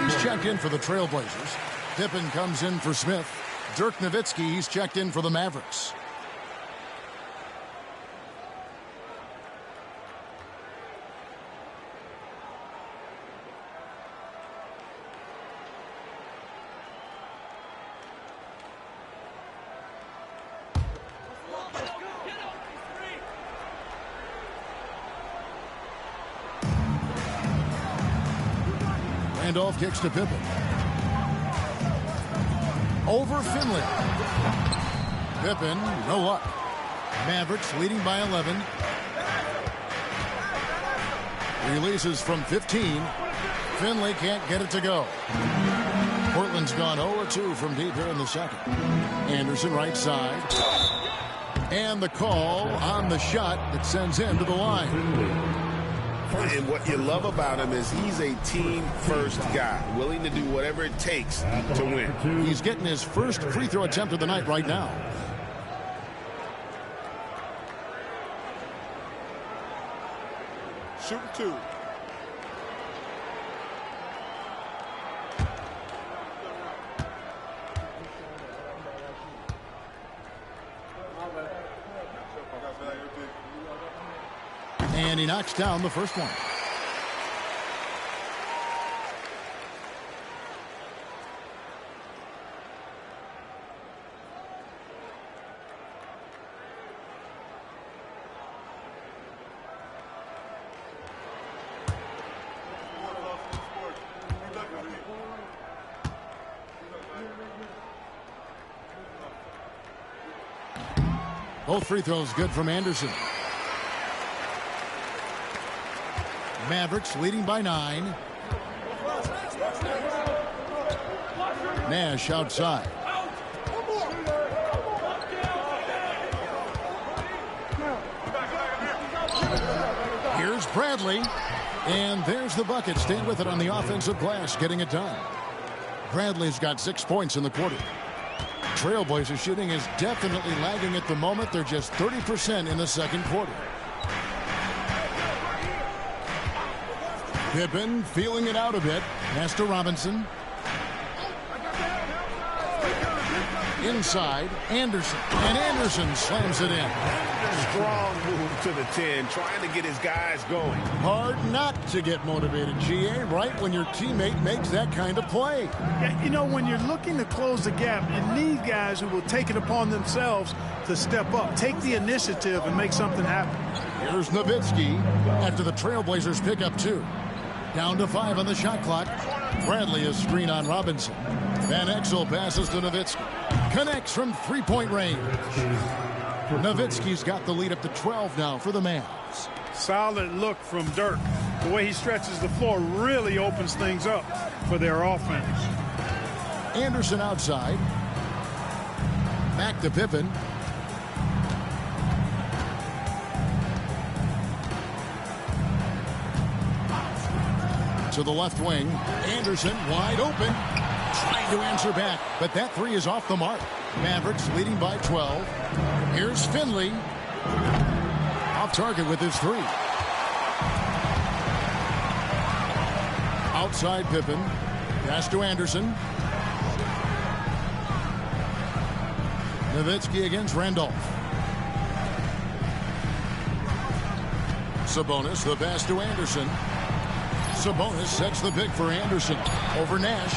he's checked in for the Trailblazers. Pippen comes in for Smith. Dirk Nowitzki, he's checked in for the Mavericks. Randolph kicks to Pippen. Over Finley. Pippen, no luck. Mavericks leading by 11. Releases from 15. Finley can't get it to go. Portland's gone 0-2 from deep here in the second. Anderson right side. And the call on the shot that sends him to the line. And what you love about him is he's a team-first guy, willing to do whatever it takes to win. He's getting his first free throw attempt of the night right now. Shooting 2. And he knocks down the first one. Both free throws good from Anderson. Mavericks leading by 9. Nash outside. Here's Bradley. And there's the bucket. Staying with it on the offensive glass, getting it done. Bradley's got 6 points in the quarter. Trailblazer shooting is definitely lagging at the moment. They're just 30% in the second quarter. Pippen feeling it out a bit. Pass to Robinson. Inside, Anderson. And Anderson slams it in. Strong move to the 10, trying to get his guys going. Hard not to get motivated, GA, right when your teammate makes that kind of play. Yeah, you know, when you're looking to close the gap, you need guys who will take it upon themselves to step up, take the initiative, and make something happen. Here's Nowitzki after the Trailblazers pick up 2. Down to 5 on the shot clock. Bradley is screen on Robinson. Van Exel passes to Nowitzki. Connects from three-point range. Nowitzki's got the lead up to 12 now for the Mavs. Solid look from Dirk. The way he stretches the floor really opens things up for their offense. Anderson outside. Back to Pippen. To the left wing. Anderson wide open. Trying to answer back, but that 3 is off the mark. Mavericks leading by 12. Here's Finley. Off target with his 3. Outside Pippen. Pass to Anderson. Nowitzki against Randolph. Sabonis, the pass to Anderson. Sabonis sets the pick for Anderson. Over Nash.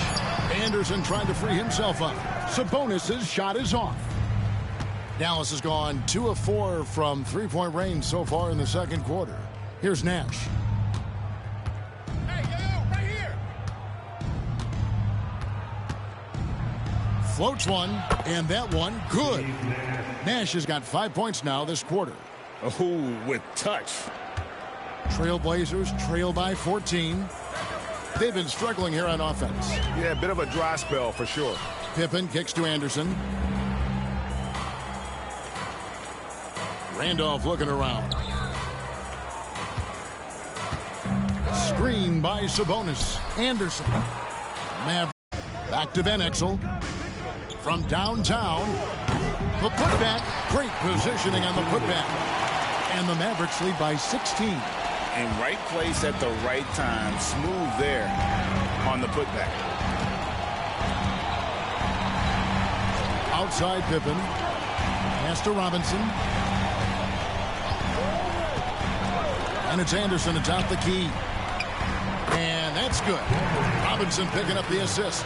Anderson trying to free himself up. Sabonis' shot is off. Dallas has gone 2 of 4 from three-point range so far in the second quarter. Here's Nash. Hey, yo, right here. Floats one, and that one good. Nash has got 5 points now this quarter. Oh, with touch. Trailblazers trail by 14. They've been struggling here on offense. Yeah, a bit of a dry spell for sure. Pippen kicks to Anderson. Randolph looking around. Screen by Sabonis. Anderson. Back to Van Exel. From downtown. The putback. Great positioning on the putback. And the Mavericks lead by 16. In right place at the right time. Smooth there on the putback. Outside Pippen. Pass to Robinson. And it's Anderson atop the key. And that's good. Robinson picking up the assist.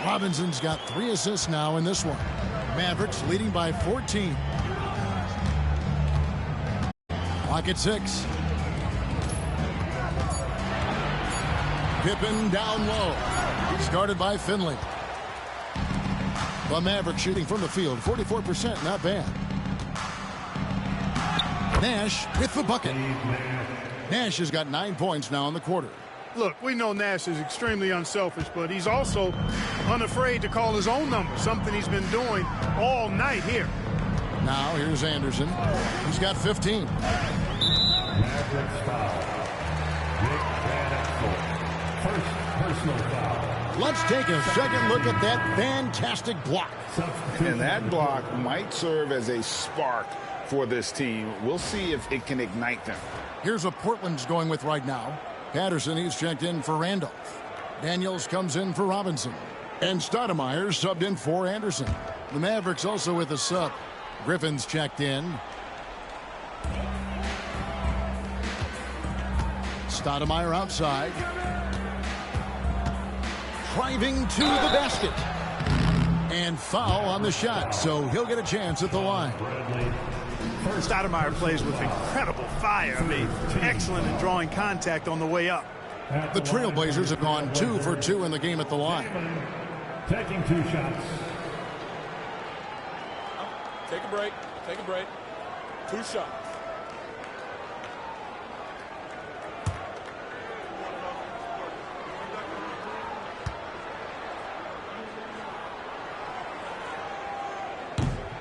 Robinson's got 3 assists now in this one. Mavericks leading by 14. Clock at 6. Pippen down low. Started by Finley. The Mavericks shooting from the field, 44%, not bad. Nash with the bucket. Nash has got 9 points now in the quarter. Look, we know Nash is extremely unselfish, but he's also unafraid to call his own number, something he's been doing all night here. Now here's Anderson. He's got 15. Mavericks foul. Nick Van Exel. First personal foul. Let's take a second look at that fantastic block. And that block might serve as a spark for this team. We'll see if it can ignite them. Here's what Portland's going with right now. Patterson, he's checked in for Randolph. Daniels comes in for Robinson. And Stoudemire subbed in for Anderson. The Mavericks also with a sub. Griffin's checked in. Stoudemire outside. Driving to the basket. And foul on the shot, so he'll get a chance at the line. Stoudemire plays with incredible fire. I mean, excellent in drawing contact on the way up. The Trailblazers have gone 2 for 2 in the game at the line. Taking 2 shots. Take a break. Take a break. 2 shots.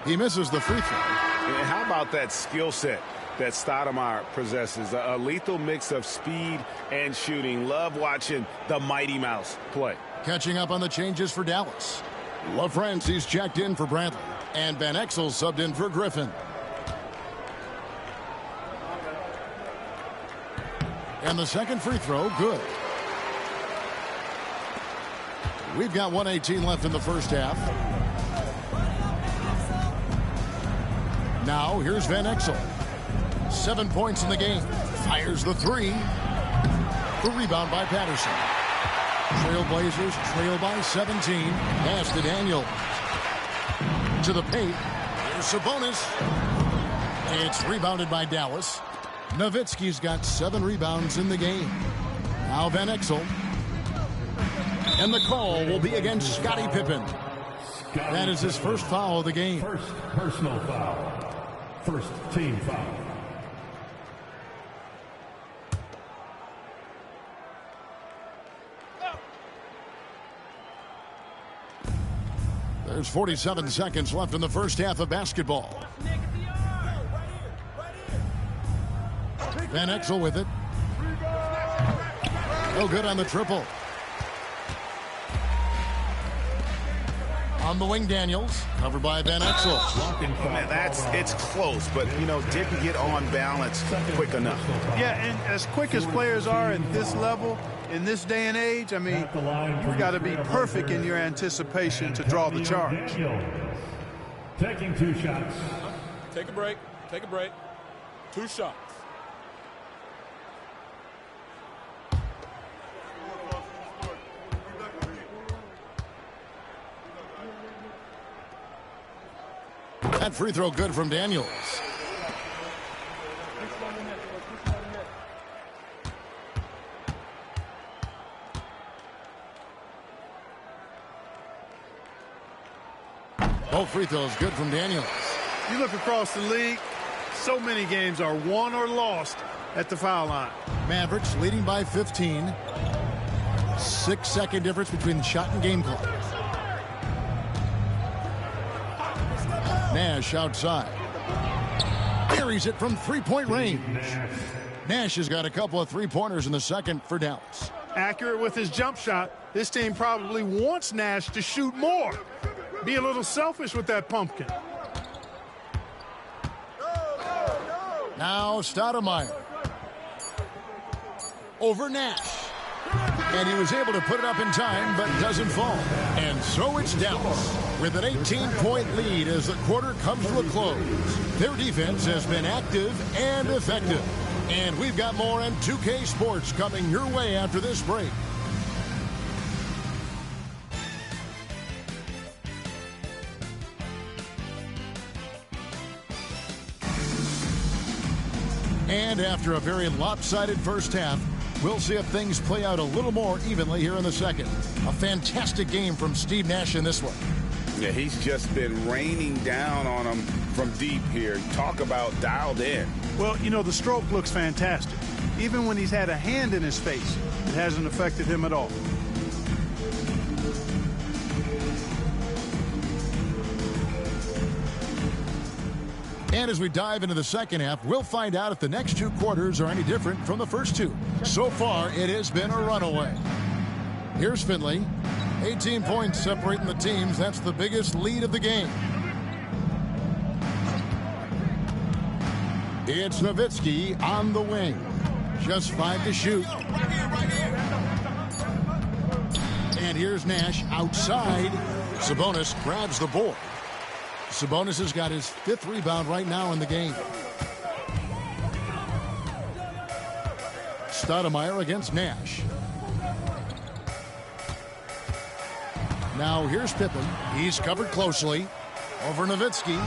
He misses the free throw. And how about that skill set that Stoudemire possesses? A lethal mix of speed and shooting. Love watching the Mighty Mouse play. Catching up on the changes for Dallas. LaFrance, he's checked in for Bradley. And Van Exel subbed in for Griffin. And the second free throw, good. We've got 1:18 left in the first half. Now, here's Van Exel. 7 points in the game. Fires the three. The rebound by Patterson. Trailblazers trail by 17. Pass to Daniels. To the paint. Here's Sabonis. It's rebounded by Dallas. Nowitzki's got 7 rebounds in the game. Now Van Exel. And the call will be against Scottie Pippen. That is his first foul of the game. First personal foul. First team foul. There's 47 seconds left in the first half of basketball. Van Exel with it. No good on the triple. On the wing, Daniels, covered by Van Exel. Man, it's close, but, didn't get on balance quick enough. Yeah, and as quick as players are at this level, in this day and age, I mean, you've got to be perfect in your anticipation to draw the charge. Taking 2 shots. Take a break. Take a break. 2 shots. That free throw good from Daniels. Both free throws good from Daniels. You look across the league, so many games are won or lost at the foul line. Mavericks leading by 15. 6-second difference between the shot and game clock. Nash outside. Buries it from three-point range. Nash has got a couple of three-pointers in the second for Dallas. Accurate with his jump shot. This team probably wants Nash to shoot more. Be a little selfish with that pumpkin. Now Stoudemire. Over Nash. And he was able to put it up in time, but doesn't fall. And so it's Dallas with an 18-point lead as the quarter comes to a close. Their defense has been active and effective. And we've got more on 2K Sports coming your way after this break. And after a very lopsided first half, We'll see if things play out a little more evenly here in the second. A fantastic game from Steve Nash in this one. Yeah, he's just been raining down on him from deep here. Talk about dialed in. Well, you know, the stroke looks fantastic. Even when he's had a hand in his face, it hasn't affected him at all. And as we dive into the second half, we'll find out if the next two quarters are any different from the first two. So far, it has been a runaway. Here's Finley. 18 points separating the teams. That's the biggest lead of the game. It's Nowitzki on the wing. Just 5 to shoot. And here's Nash outside. Sabonis grabs the board. Sabonis has got his 5th rebound right now in the game. Stoudemire against Nash. Now here's Pippen. He's covered closely. Over Nowitzki.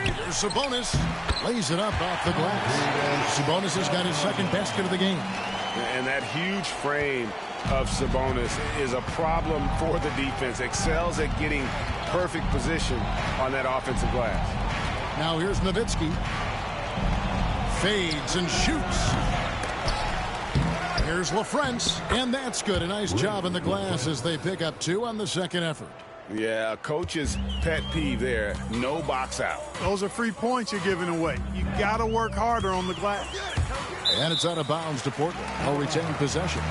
Here's Sabonis. Lays it up off the glass. Sabonis has got his 2nd basket of the game. And that huge frame of Sabonis is a problem for the defense. Excels at getting perfect position on that offensive glass. Now here's Nowitzki. Fades and shoots. Here's LaFrentz, and that's good. A nice job in the glass as they pick up 2 on the second effort. Yeah, a coach's pet peeve there. No box out. Those are free points you're giving away. You got to work harder on the glass. And it's out of bounds to Portland. They'll retain possession.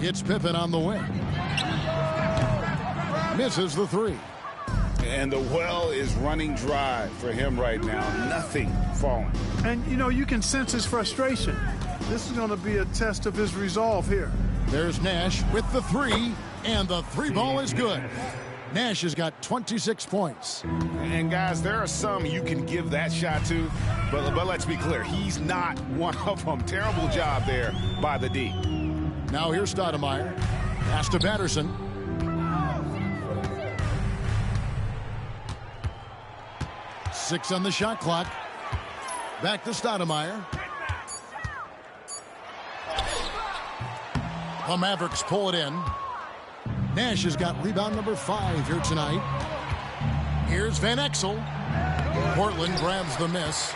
It's Pippen on the wing. Misses the 3. And the well is running dry for him right now. Nothing falling. And, you know, you can sense his frustration. This is going to be a test of his resolve here. There's Nash with the 3, and the 3 ball is good. Nash has got 26 points. And, guys, there are some you can give that shot to, but let's be clear, he's not one of them. Terrible job there by the D. Now here's Stoudemire. Pass to Patterson. Six on the shot clock. Back to Stoudemire. The Mavericks pull it in. Nash has got rebound number 5 here tonight. Here's Van Exel. Portland grabs the miss.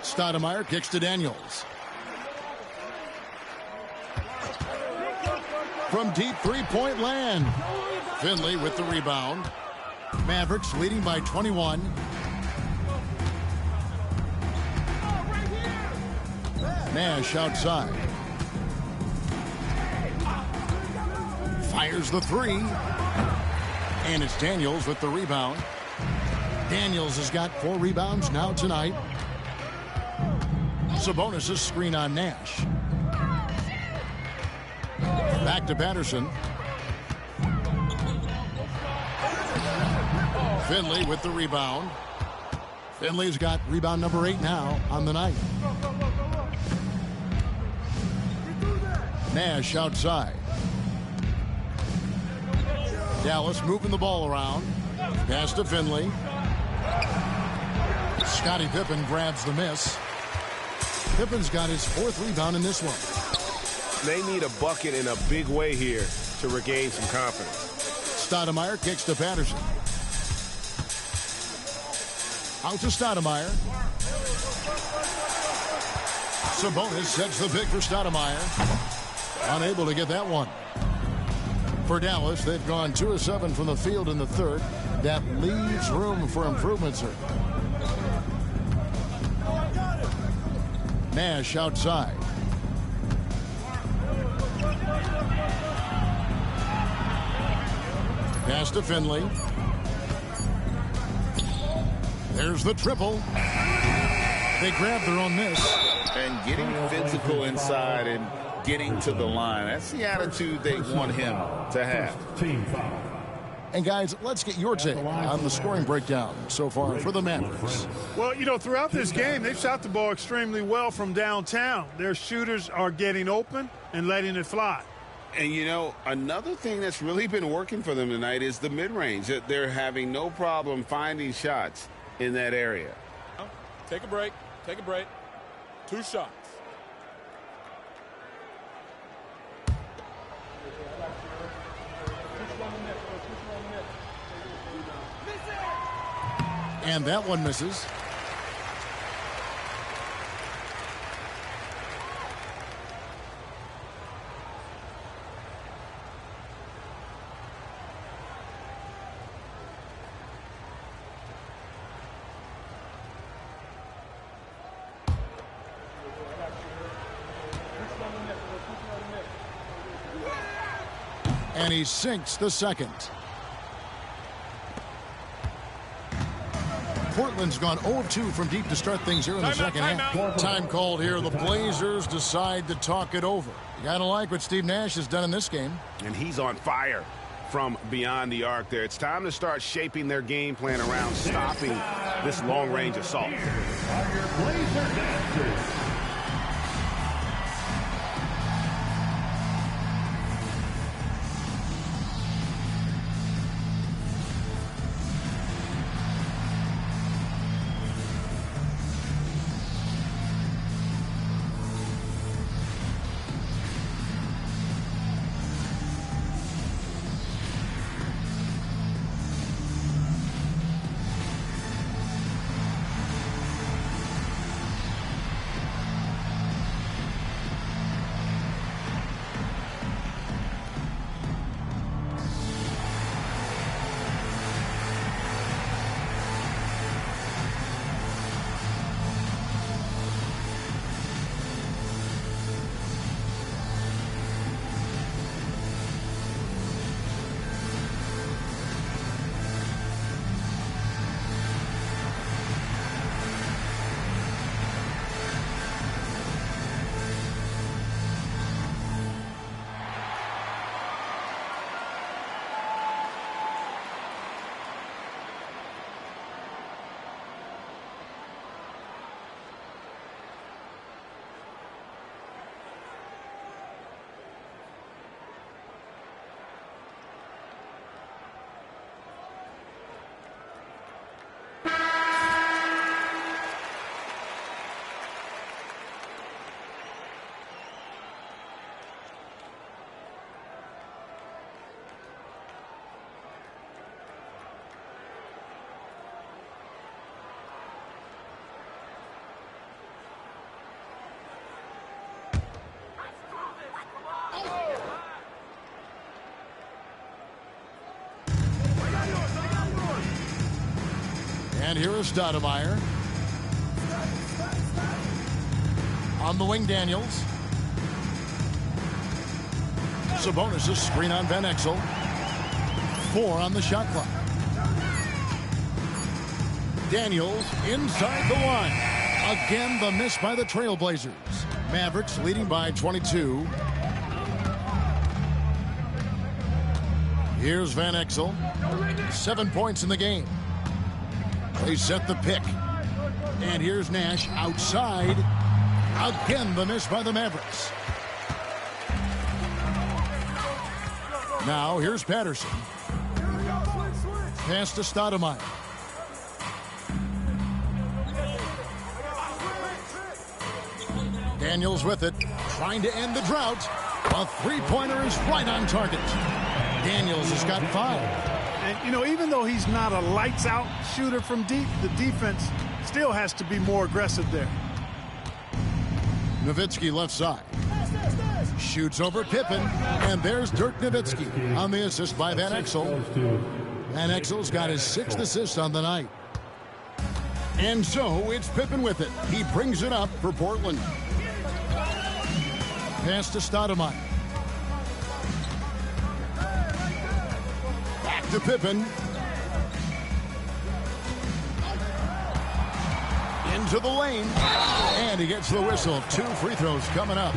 Stoudemire kicks to Daniels. From deep 3-point land. Finley with the rebound. Mavericks leading by 21. Nash outside. Fires the 3. And it's Daniels with the rebound. Daniels has got 4 rebounds now tonight. Sabonis' screen on Nash. Back to Patterson. Finley with the rebound. Finley's got rebound number 8 now on the night. Nash outside. Dallas moving the ball around. Pass to Finley. Scottie Pippen grabs the miss. Pippen's got his 4th rebound in this one. They need a bucket in a big way here to regain some confidence. Stoudemire kicks to Patterson. Out to Stoudemire. Sabonis sets the pick for Stoudemire. Unable to get that one. For Dallas, they've gone 2 of 7 from the field in the 3rd. That leaves room for improvement, sir. Nash outside. Pass to Finley. There's the triple. They grab their own miss. And getting physical inside and getting to the line. That's the attitude they want him to have. And, guys, let's get your take on the scoring breakdown so far for the Mavericks. Well, you know, throughout this game, they've shot the ball extremely well from downtown. Their shooters are getting open and letting it fly. And, you know, another thing that's really been working for them tonight is the mid-range. They're having no problem finding shots in that area. Take a break. Take a break. 2 shots. And that one misses. And he sinks the second. Portland's gone 0 of 2 from deep to start things here in the second half. Time called here. The Blazers decide to talk it over. You gotta like what Steve Nash has done in this game. And he's on fire from beyond the arc there. It's time to start shaping their game plan around stopping this long-range assault. And here is Stoudemire. On the wing, Daniels. Sabonis' screen on Van Exel. 4 on the shot clock. Daniels inside the line. Again, the miss by the Trailblazers. Mavericks leading by 22. Here's Van Exel. 7 points in the game. They set the pick. And here's Nash outside. Again, the miss by the Mavericks. Now, here's Patterson. Pass to Stoudemire. Daniels with it, trying to end the drought. A three-pointer is right on target. Daniels has got 5. And, you know, even though he's not a lights-out shooter from deep, the defense still has to be more aggressive there. Nowitzki left side. Shoots over Pippen. And there's Dirk Nowitzki on the assist by Van Exel. Van Exel's got his 6th assist on the night. And so it's Pippen with it. He brings it up for Portland. Pass to Stoudemire. Back to Pippen. Into the lane. And he gets the whistle. 2 free throws coming up.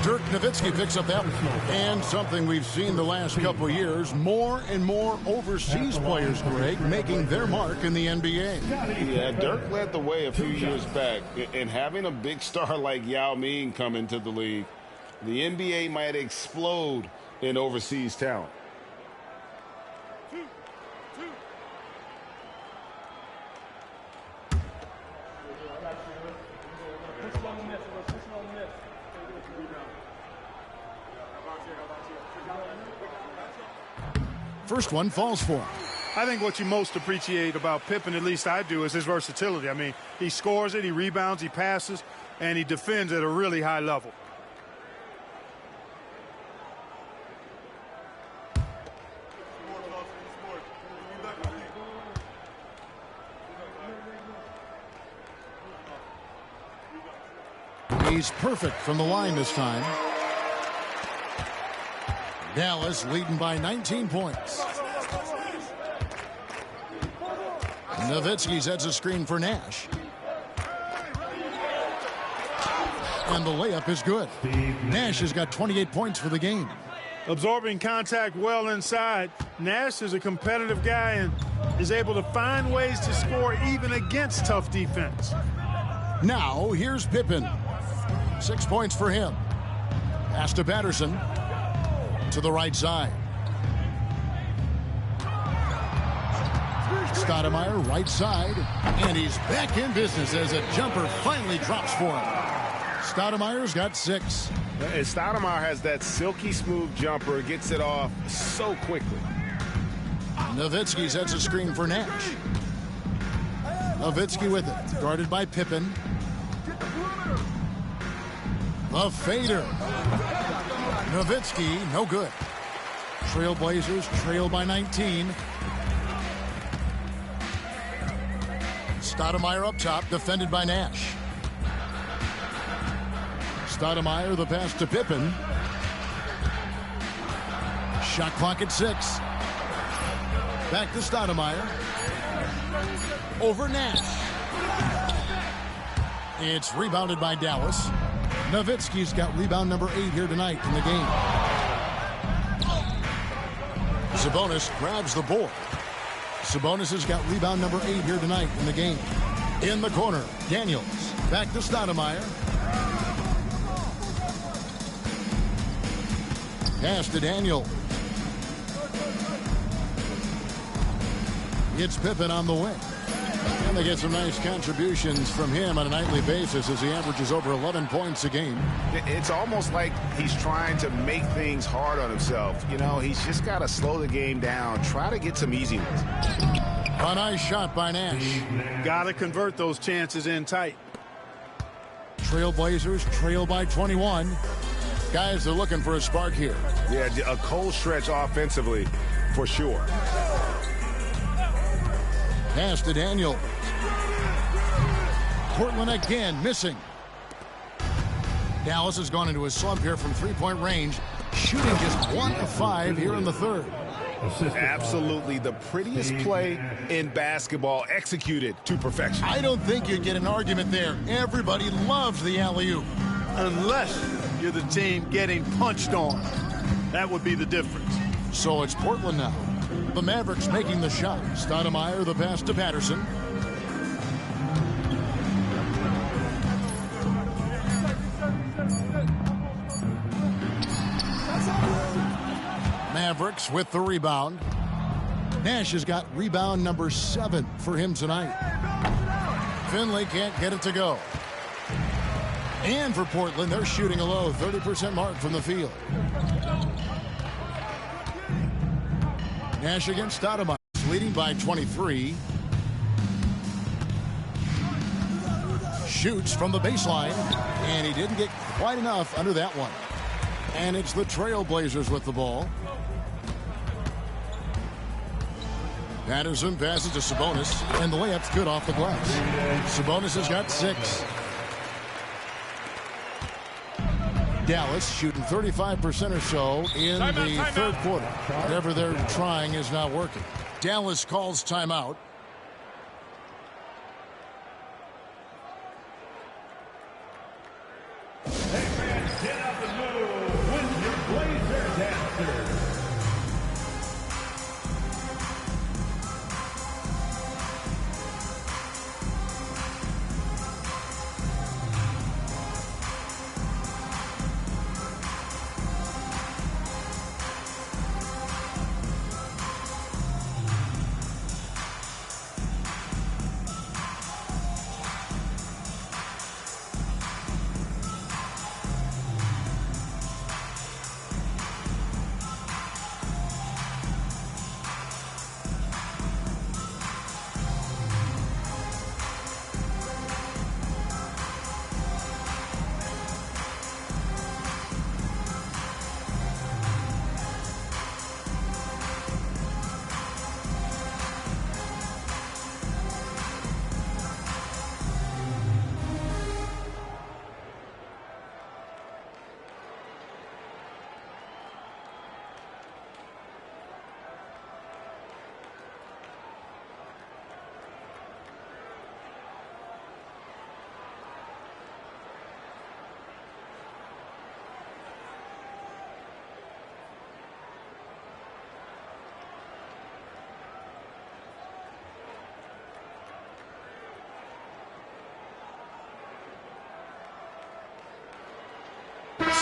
Dirk Dirk Nowitzki picks up that one. And something we've seen the last couple years, more and more overseas players, Greg, making their mark in the NBA. Yeah, Dirk led the way a few years back. And having a big star like Yao Ming come into the league, the NBA might explode in overseas talent. First one falls for him. I think what you most appreciate about Pippen, at least I do, is his versatility. I mean, he scores it, he rebounds, he passes, and he defends at a really high level. He's perfect from the line this time. Dallas leading by 19 points. Nowitzki sets a screen for Nash. And the layup is good. Nash has got 28 points for the game. Absorbing contact well inside. Nash is a competitive guy and is able to find ways to score even against tough defense. Now, here's Pippen. 6 points for him. Pass to Patterson. To the right side. Stoudemire, right side. And he's back in business as a jumper finally drops for him. Stoudemire's got 6. And Stoudemire has that silky smooth jumper, gets it off so quickly. Nowitzki sets a screen for Nash. Nowitzki with it, guarded by Pippen. The fader. Nowitzki, no good. Trailblazers trail by 19. Stoudemire up top, defended by Nash. Stoudemire, the pass to Pippen. Shot clock at 6. Back to Stoudemire. Over Nash. It's rebounded by Dallas. Nowitzki's got rebound number 8 here tonight in the game. Sabonis grabs the board. Sabonis has got rebound number 8 here tonight in the game. In the corner, Daniels. Back to Stoudemire. Pass to Daniel. It's Pippen on the wing. And they get some nice contributions from him on a nightly basis as he averages over 11 points a game. It's almost like he's trying to make things hard on himself. You know, he's just got to slow the game down, try to get some easy ones. A nice shot by Nash. Got to convert those chances in tight. Trailblazers trail by 21. Guys, they're looking for a spark here. Yeah, a cold stretch offensively for sure. Pass to Daniel. Portland again missing. Dallas has gone into a slump here from three-point range, shooting just 1 of 5 here in the third. Absolutely the prettiest play in basketball, executed to perfection. I don't think you'd get an argument there. Everybody loves the alley-oop. Unless you're the team getting punched on. That would be the difference. So it's Portland now. The Mavericks making the shot. Stoudemire, the pass to Patterson. Mavericks with the rebound. Nash has got rebound number 7 for him tonight. Finley can't get it to go. And for Portland, they're shooting a low 30% mark from the field. Nash against Stoudemire, leading by 23. Shoots from the baseline, and he didn't get quite enough under that one. And it's the Trailblazers with the ball. Patterson passes to Sabonis, and the layup's good off the glass. Sabonis has got 6. Dallas shooting 35% or so in the third quarter. Whatever they're trying is not working. Dallas calls timeout. Hey, man, get out the middle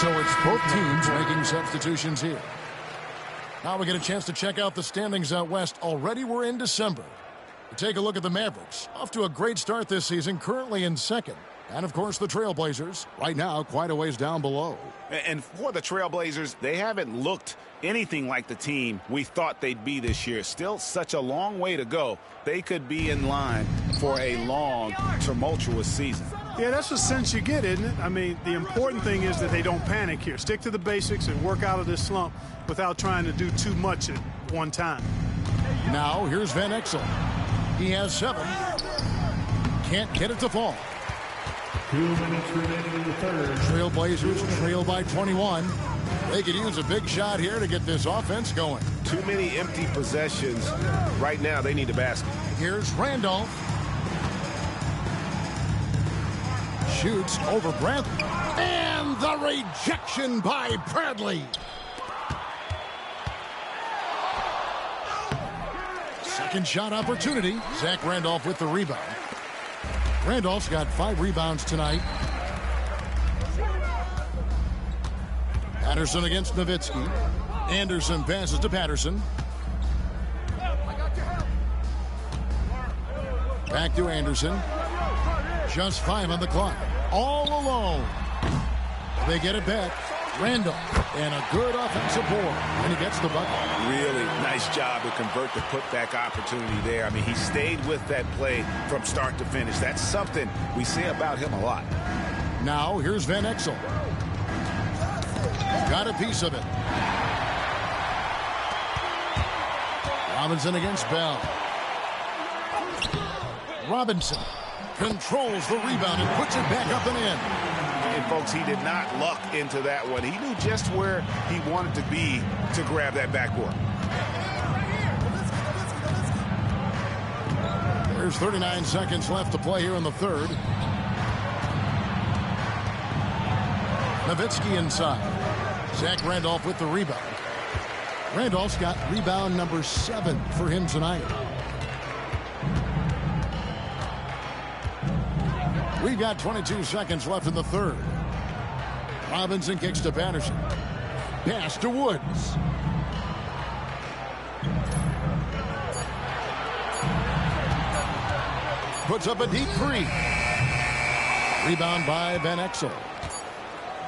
So it's both teams making substitutions here. Now we get a chance to check out the standings out west. Already we're in December. Take a look at the Mavericks. Off to a great start this season, currently in second. And, of course, the Trailblazers, right now quite a ways down below. And for the Trailblazers, they haven't looked anything like the team we thought they'd be this year. Still such a long way to go. They could be in line for a long, tumultuous season. Yeah, that's the sense you get, isn't it? I mean, the important thing is that they don't panic here. Stick to the basics and work out of this slump without trying to do too much at one time. Now, here's Van Exel. He has 7. Can't get it to fall. 2 minutes remaining in the third. Trailblazers trail by 21. They could use a big shot here to get this offense going. Too many empty possessions. Right now, they need a basket. Here's Randolph. Shoots over Bradley. And the rejection by Bradley. Second shot opportunity. Zach Randolph with the rebound. Randolph's got 5 rebounds tonight. Patterson against Nowitzki. Anderson passes to Patterson. Back to Anderson. Just 5 on the clock. All alone. They get it back. Randolph. And a good offensive board. And he gets the bucket. Really nice job to convert the putback opportunity there. I mean, he stayed with that play from start to finish. That's something we say about him a lot. Now, here's Van Exel. Got a piece of it. Robinson against Bell. Robinson controls the rebound and puts it back up and in. And, folks, he did not luck into that one. He knew just where he wanted to be to grab that backboard. There's 39 seconds left to play here in the third. Nowitzki inside. Zach Randolph with the rebound. Randolph's got rebound number 7 for him tonight. We've got 22 seconds left in the third. Robinson kicks to Patterson. Pass to Woods. Puts up a deep 3. Rebound by Van Exel.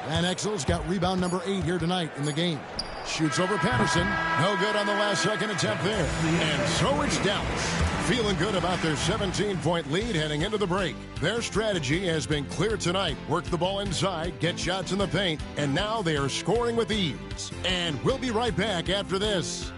Van Exel's got rebound number 8 here tonight in the game. Shoots over Patterson. No good on the last second attempt there. And so it's Dallas. Feeling good about their 17-point lead heading into the break. Their strategy has been clear tonight. Work the ball inside, get shots in the paint, and now they are scoring with ease. And we'll be right back after this.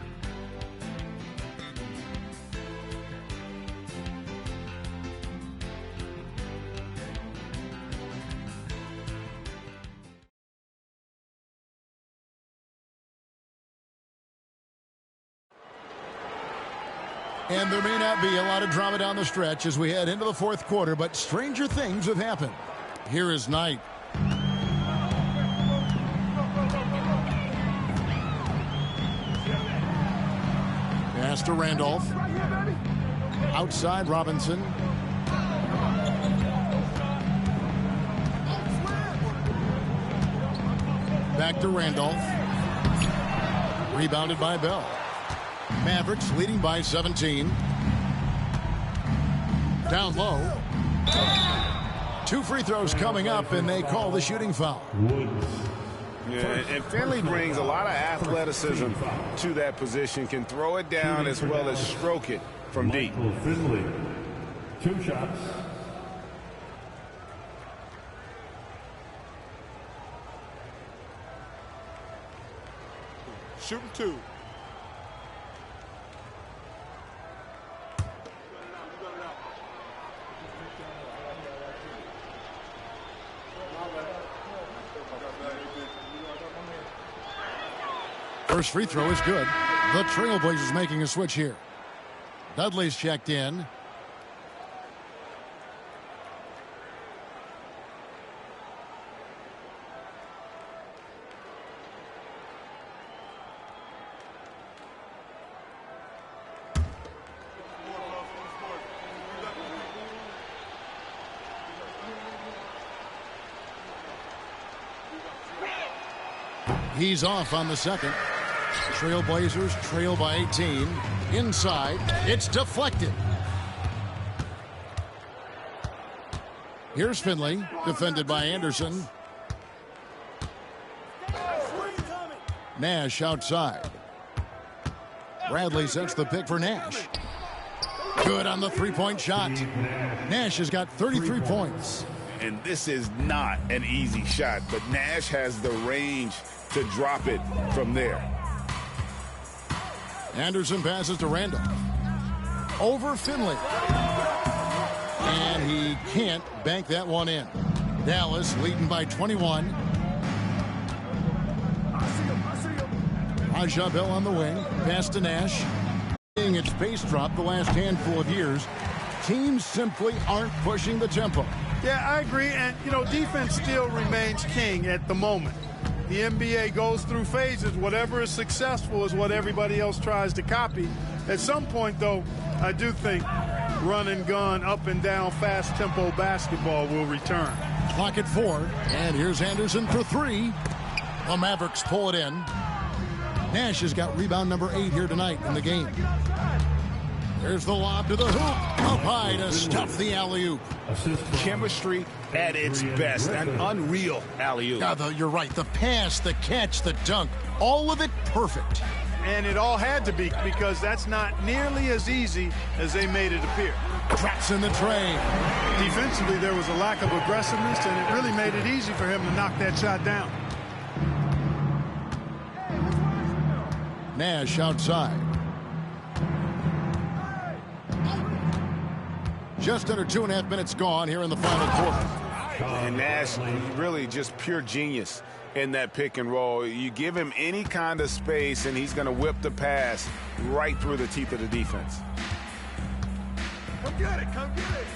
And there may not be a lot of drama down the stretch as we head into the fourth quarter, but stranger things have happened. Here is Knight. Pass to Randolph. Outside Robinson. Back to Randolph. Rebounded by Bell. Mavericks leading by 17. Down low. 2 free throws coming up, and they call the shooting foul. Yeah, and Finley brings a lot of athleticism to that position. Can throw it down as well as stroke it from deep. Finley, 2 shots. Shooting 2. First free throw is good. The Trailblazers making a switch here. Dudley's checked in. He's off on the second. Trailblazers trail by 18. Inside, it's deflected. Here's Finley, defended by Anderson. Nash outside. Bradley sets the pick for Nash. Good on the three-point shot. Nash has got 33 points. And this is not an easy shot, but Nash has the range to drop it from there. Anderson passes to Randolph. Over Finley. And he can't bank that one in. Dallas leading by 21. Raja Bell on the wing. Pass to Nash. Seeing its pace drop the last handful of years. Teams simply aren't pushing the tempo. Yeah, I agree. And, you know, defense still remains king at the moment. The NBA goes through phases. Whatever is successful is what everybody else tries to copy. At some point, though, I do think run and gun, up and down, fast tempo basketball will return. Clock at 4. And here's Anderson for 3. The Mavericks pull it in. Nash has got rebound number 8 here tonight in the game. There's the lob to the hoop. Up high to stuff the alley-oop. Chemistry at its best. An unreal alley-oop. You're right. The pass, the catch, the dunk, all of it perfect. And it all had to be, because that's not nearly as easy as they made it appear. Traps in the tray. Defensively, there was a lack of aggressiveness, and it really made it easy for him to knock that shot down. Nash outside. Just under 2.5 minutes gone here in the final quarter. And Nash, really just pure genius in that pick and roll. You give him any kind of space, and he's going to whip the pass right through the teeth of the defense. Come get it, come get it.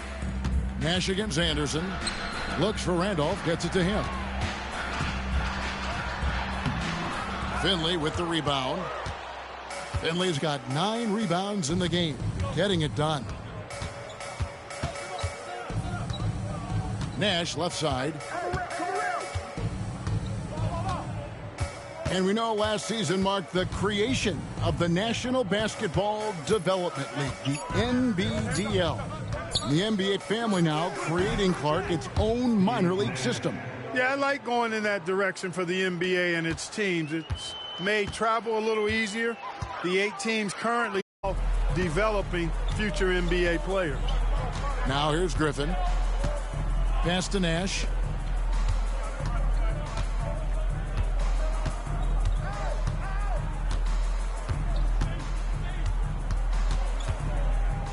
Nash against Anderson. Looks for Randolph, gets it to him. Finley with the rebound. Finley's got 9 rebounds in the game, getting it done. Nash left side. And we know last season marked the creation of the National Basketball Development League, the NBDL. The NBA family now creating, Clark, its own minor league system. Yeah, I like going in that direction for the NBA and its teams. It's made travel a little easier. The 8 teams currently developing future NBA players. Now here's Griffin. Pass to Nash.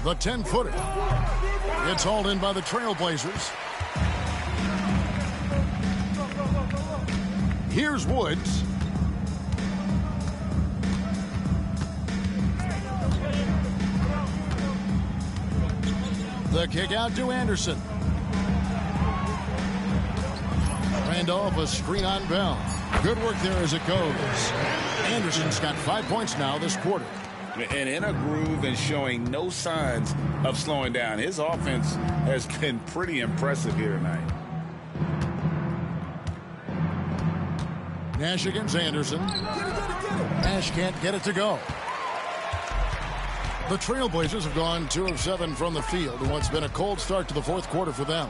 The 10-footer. It's hauled in by the Trailblazers. Here's Woods. The kick out to Anderson. Randolph, a screen on Bell. Good work there as it goes. Anderson's got 5 points now this quarter. And in a groove and showing no signs of slowing down. His offense has been pretty impressive here tonight. Nash against Anderson. Nash can't get it to go. The Trailblazers have gone 2 of 7 from the field in what's been a cold start to the fourth quarter for them.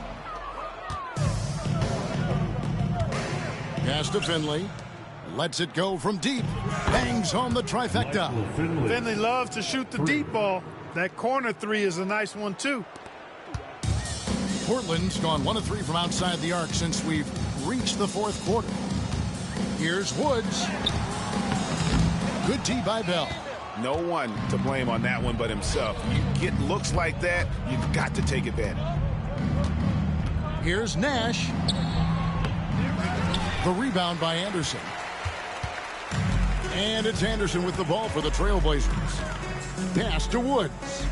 Pass to Finley. Lets it go from deep. Bangs home the trifecta. Finley loves to shoot the deep ball. That corner 3 is a nice one, too. Portland's gone 1 of 3 from outside the arc since we've reached the fourth quarter. Here's Woods. Good tee by Bell. No one to blame on that one but himself. You get looks like that, you've got to take advantage. Here's Nash. The rebound by Anderson. And it's Anderson with the ball for the Trailblazers. Pass to Woods.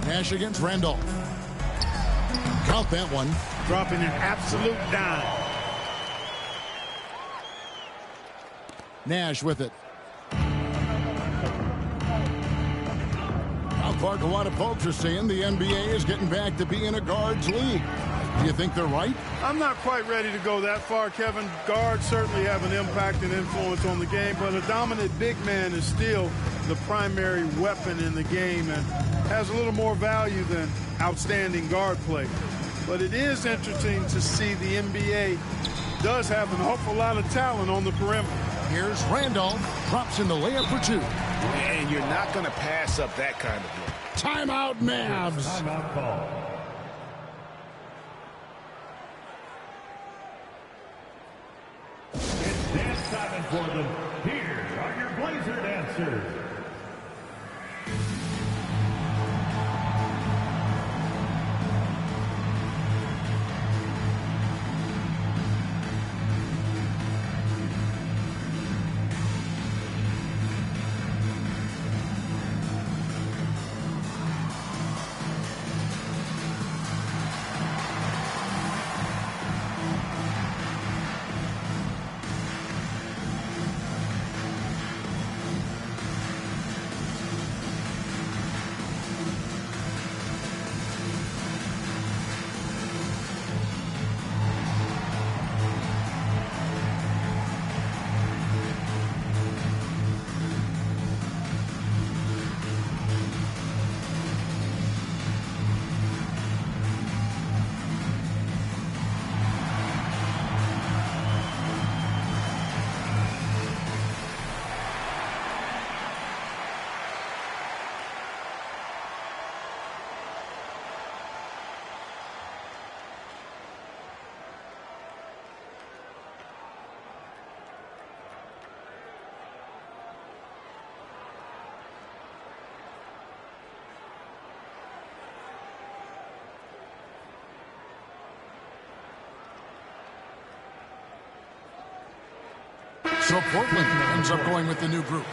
Nash against Randolph. Count that one. Dropping an absolute dime. Nash with it. Now, Clark, a lot of folks are saying the NBA is getting back to being a guards league. Do you think they're right? I'm not quite ready to go that far, Kevin. Guards certainly have an impact and influence on the game, but a dominant big man is still the primary weapon in the game and has a little more value than outstanding guard play. But it is interesting to see the NBA does have an awful lot of talent on the perimeter. Here's Randolph, drops in the layup for 2. And you're not going to pass up that kind of look. Timeout, Mavs. Timeout call. It's dance time for them. Here are your Blazer dancers. So Portland ends up going with the new group.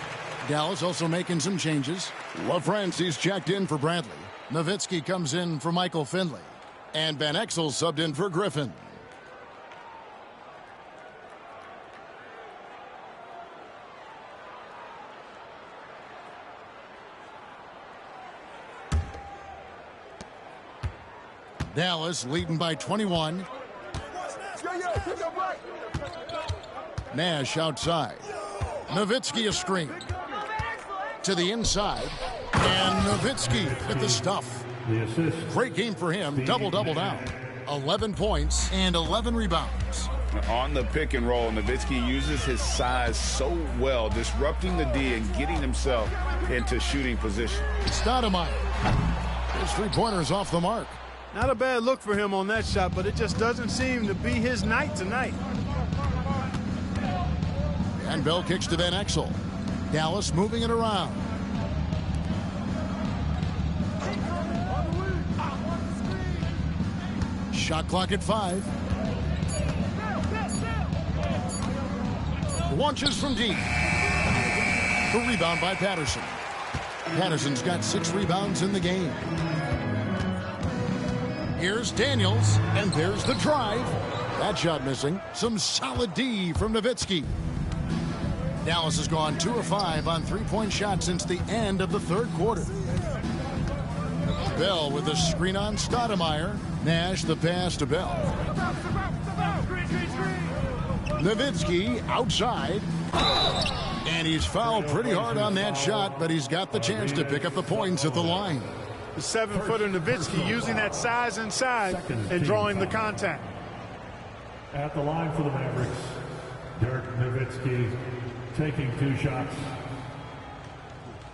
Dallas also making some changes. LaFrancis checked in for Bradley. Nowitzki comes in for Michael Finley. And Van Exel subbed in for Griffin. Dallas leading by 21. Nash outside. Nowitzki a screen. To the inside. And Nowitzki with the stuff. Great game for him. Double-double now. 11 points and 11 rebounds. On the pick and roll, Nowitzki uses his size so well, disrupting the D and getting himself into shooting position. Stoudemire. His three-pointer's off the mark. Not a bad look for him on that shot, but it just doesn't seem to be his night tonight. And Bell kicks to Van Exel. Dallas moving it around. Shot clock at 5. Launches from deep. The rebound by Patterson. Patterson's got 6 rebounds in the game. Here's Daniels, and there's the drive. That shot missing. Some solid D from Nowitzki. Dallas has gone 2 of 5 on three-point shots since the end of the third quarter. Bell with the screen on Stoudemire. Nash the pass to Bell. Nowitzki outside. And he's fouled pretty hard on that shot, but he's got the chance to pick up the points at the line. The 7-footer Nowitzki using that size inside and drawing the contact. At the line for the Mavericks, Dirk Nowitzki taking 2 shots.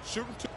Shooting 2.